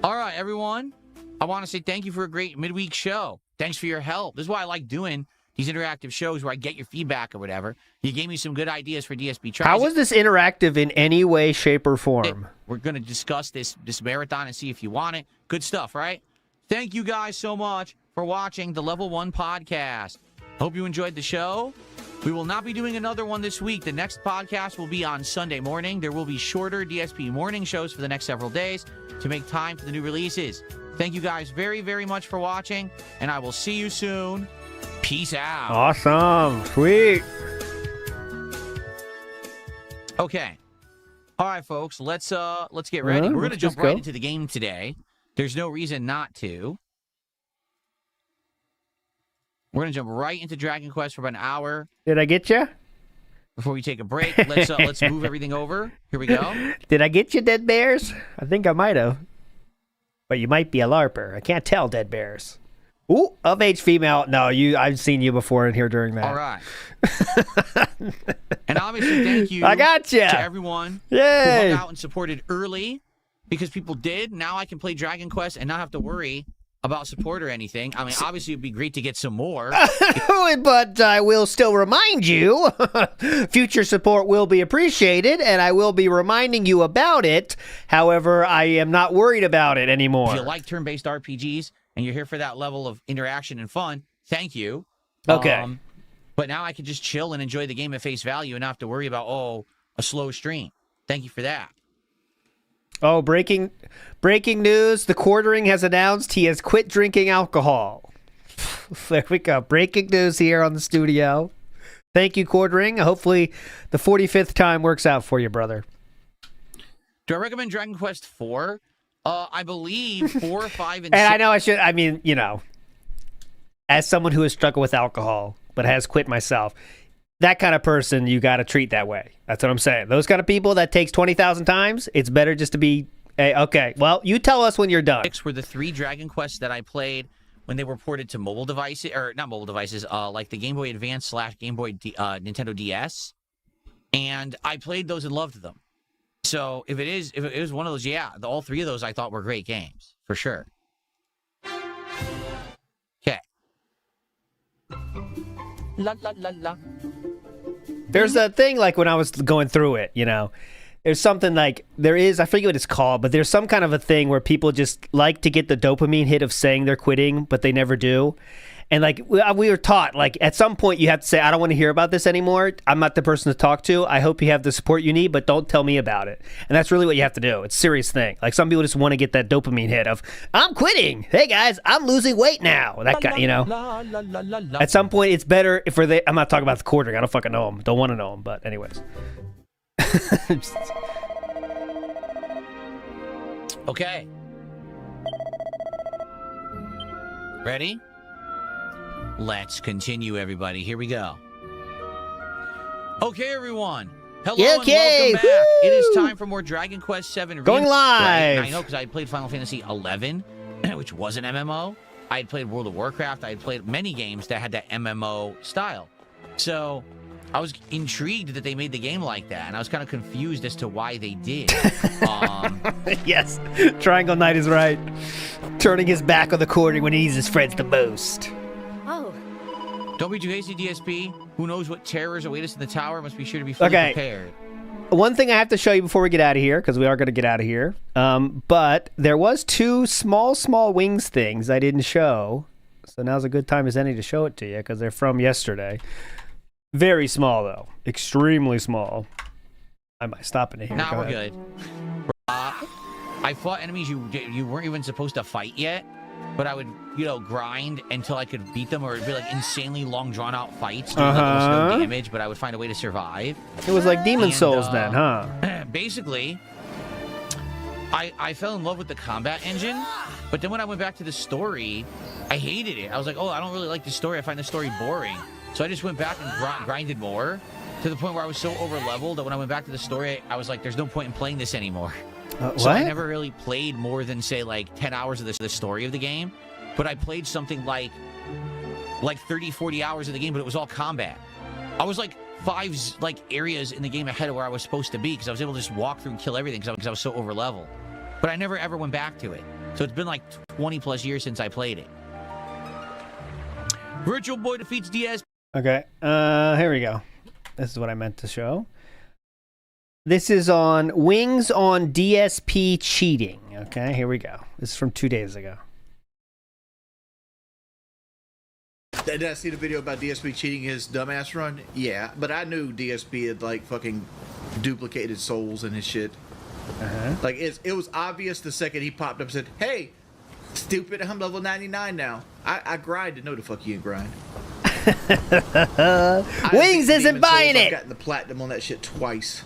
All right, everyone. I want to say thank you for a great midweek show. Thanks for your help. This is why I like doing these interactive shows where I get your feedback or whatever. You gave me some good ideas for DSP Tries. How was this interactive in any way, shape, or form? We're going to discuss this marathon and see if you want it. Good stuff, right? Thank you guys so much for watching the Level 1 podcast. Hope you enjoyed the show. We will not be doing another one this week. The next podcast will be on Sunday morning. There will be shorter DSP morning shows for the next several days to make time for the new releases. Thank you guys very, very much for watching, and I will see you soon. Peace out. Awesome. Sweet. Okay. All right, folks. Let's get ready. We're going to jump right into the game today. There's no reason not to. We're going to jump right into Dragon Quest for about an hour. Did I get you? Before we take a break, let's move everything over. Here we go. Did I get you, Dead Bears? I think I might have. But you might be a LARPer. I can't tell, Dead Bears. Ooh, of age female. No, I've seen you before in here during that. All right. And obviously, thank you I got you. to everyone who Yay. hung out and supported early, because people did. Now I can play Dragon Quest and not have to worry about support or anything. I mean, obviously, it'd be great to get some more. But I will still remind you, future support will be appreciated, and I will be reminding you about it. However, I am not worried about it anymore. If you like turn-based RPGs and you're here for that level of interaction and fun, thank you. Okay. But now I can just chill and enjoy the game at face value and not have to worry about, a slow stream. Thank you for that. Oh, breaking news. The Quartering has announced he has quit drinking alcohol. There we go. Breaking news here on the studio. Thank you, Quartering. Hopefully the 45th time works out for you, brother. Do I recommend Dragon Quest 4? I believe 4, 5, and 6. And I know as someone who has struggled with alcohol but has quit myself, that kind of person you got to treat that way. That's what I'm saying. Those kind of people that takes 20,000 times, it's better just to be, hey, okay, well, you tell us when you're done. 6 were the 3 Dragon Quests that I played when they were ported to mobile devices, or not mobile devices, like the Game Boy Advance / Game Boy Nintendo DS. And I played those and loved them. So if it was one of those, all 3 of those I thought were great games, for sure. Okay. La la la la. There's a thing like when I was going through it, there's something like I forget what it's called, but there's some kind of a thing where people just like to get the dopamine hit of saying they're quitting, but they never do. And like we were taught, like at some point you have to say, I don't want to hear about this anymore. I'm not the person to talk to. I hope you have the support you need, but don't tell me about it. And that's really what you have to do. It's a serious thing. Like some people just want to get that dopamine hit of, I'm quitting. Hey guys, I'm losing weight now. That guy, At some point it's better if I'm not talking about the Quartering. I don't fucking know them. Don't want to know them, but anyways. Okay. Ready? Let's continue, everybody. Here we go. Okay, everyone. Hello and welcome back. Woo! It is time for more Dragon Quest VII. Going live. And I know because I played Final Fantasy XI which was an MMO. I had played World of Warcraft. I had played many games that had that MMO style. So I was intrigued that they made the game like that, and I was kind of confused as to why they did. Yes, Triangle Knight is right. Turning his back on the corner when he needs his friends the most. Oh. Don't be too hasty, DSP. Who knows what terrors await us in the tower? Must be sure to be fully prepared. One thing I have to show you before we get out of here, because we are going to get out of here. But there was 2 small wings things I didn't show. So now's a good time as any to show it to you, because they're from yesterday. Very small, though. Extremely small. I might stop it here. Nah, we're good. I fought enemies you weren't even supposed to fight yet, but I would, grind until I could beat them, or it'd be like insanely long, drawn-out fights doing almost no damage, but I would find a way to survive. It was like Demon Souls then, huh? Basically, I fell in love with the combat engine, but then when I went back to the story, I hated it. I was like, oh, I don't really like the story. I find the story boring. So I just went back and grinded more, to the point where I was so over-leveled that when I went back to the story, I was like, there's no point in playing this anymore. So I never really played more than, say, like 10 hours of the story of the game, but I played something like 30, 40 hours of the game, but it was all combat. I was like 5 areas in the game ahead of where I was supposed to be, because I was able to just walk through and kill everything because I was so over-leveled. But I never ever went back to it. So it's been like 20 plus years since I played it. Virtual Boy defeats DS. Okay, here we go. This is what I meant to show. This is on Wings on DSP cheating. Okay, here we go. This is from 2 days ago. Did I see the video about DSP cheating his dumbass run? Yeah, but I knew DSP had like fucking duplicated souls and his shit. Like it was obvious the second he popped up and said, "Hey, stupid, I'm level 99 now. I grinded." No, the fuck you grind. Wings isn't buying it. I've gotten the platinum on that shit twice.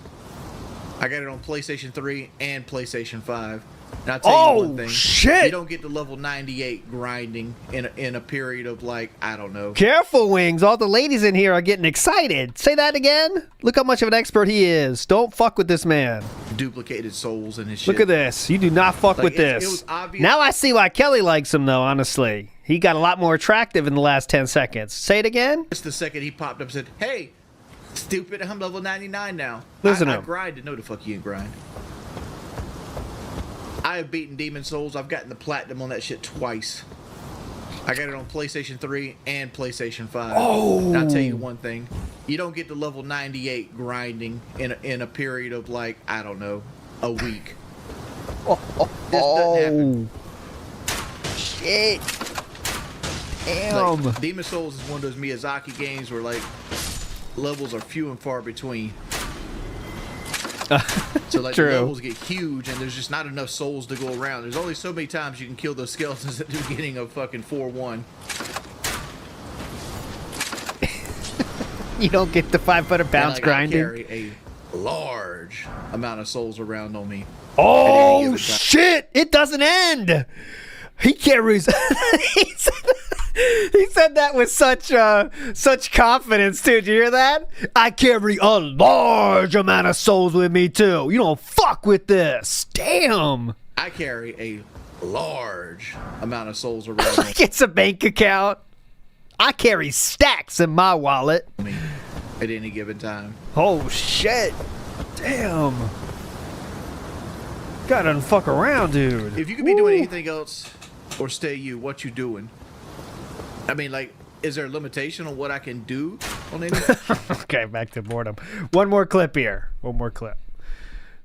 I got it on PlayStation 3 and PlayStation 5. And I'll tell you one thing. Shit! You don't get to level 98 grinding in a period of like, I don't know. Careful, Wings. All the ladies in here are getting excited. Say that again. Look how much of an expert he is. Don't fuck with this man. Duplicated souls and his shit. Look at this. You do not fuck with this. It was obvious. Now I see why Kelly likes him, though, honestly. He got a lot more attractive in the last 10 seconds. Say it again. Just the second he popped up and said, "Hey, stupid, I'm level 99 now. Listen to I him. grinded." No, the fuck you grind. I have beaten Demon Souls. I've gotten the platinum on that shit twice. I got it on PlayStation 3 and PlayStation 5. And I'll tell you one thing. You don't get to level 98 grinding in a period of like, I don't know, a week. This doesn't happen. Shit. Damn. Like, Demon Souls is one of those Miyazaki games where like levels are few and far between. So like the levels get huge and there's just not enough souls to go around. There's only so many times you can kill those skeletons at the beginning of fucking 4-1. You don't get the 500 pounds grinding. I carry a large amount of souls around on me. Oh shit! It doesn't end. He carries. He said that with such confidence too. Did you hear that? I carry a large amount of souls with me too. You don't fuck with this. Damn. I carry a large amount of souls around me. It's a bank account. I carry stacks in my wallet. At any given time. Oh shit! Damn. God doesn't fuck around, dude. If you could be doing anything else or stay you, what you doing? I mean, like, is there a limitation on what I can do on anything? Okay, back to boredom. One more clip here. One more clip.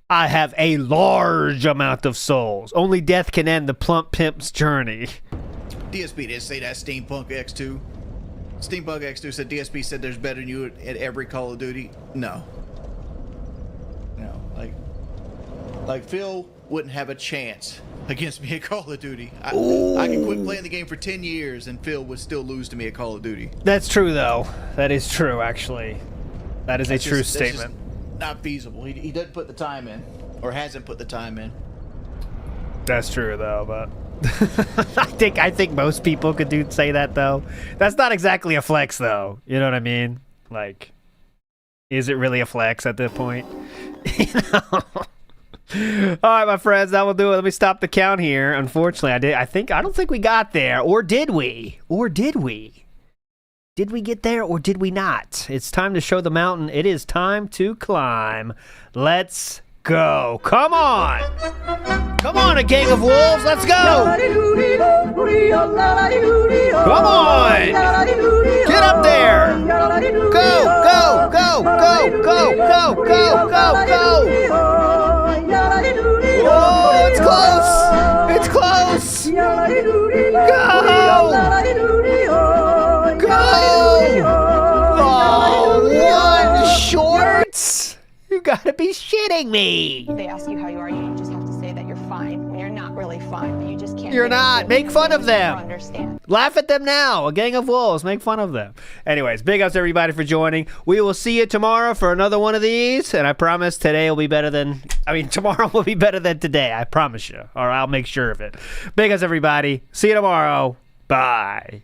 I have a large amount of souls. Only death can end the plump pimp's journey. DSP didn't say that. Steampunk X2. Steampunk X2 said DSP said there's better than you at every Call of Duty. No. No. Like Phil wouldn't have a chance against me at Call of Duty. I can quit playing the game for 10 years and Phil would still lose to me at Call of Duty. That's true, though. That is true, actually. That is a true statement. That's not feasible. He doesn't put the time in, or hasn't put the time in. That's true, though, but I think most people could say that, though. That's not exactly a flex, though. You know what I mean? Like, is it really a flex at this point? You know? All right, my friends, that will do it. Let me stop the count here. Unfortunately, I don't think we got there. Or did we? Did we get there or did we not? It's time to show the mountain. It is time to climb. Let's go. Come on. Come on, a gang of wolves. Let's go. Come on. Get up there. Go, go, go, go, go, go, go, go, go. Oh, it's close. It's close. Go. Go. Oh, one shorts. You gotta be shitting me. They ask you how you are, you just have to say that you're fine when you're not really fine, but you just can't. You're not. Make fun of them. Understand. Laugh at them now. A gang of wolves. Make fun of them. Anyways, big ups everybody for joining. We will see you tomorrow for another one of these. And I promise tomorrow will be better than today. I promise you. Or I'll make sure of it. Big ups everybody. See you tomorrow. Bye.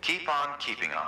Keep on keeping on.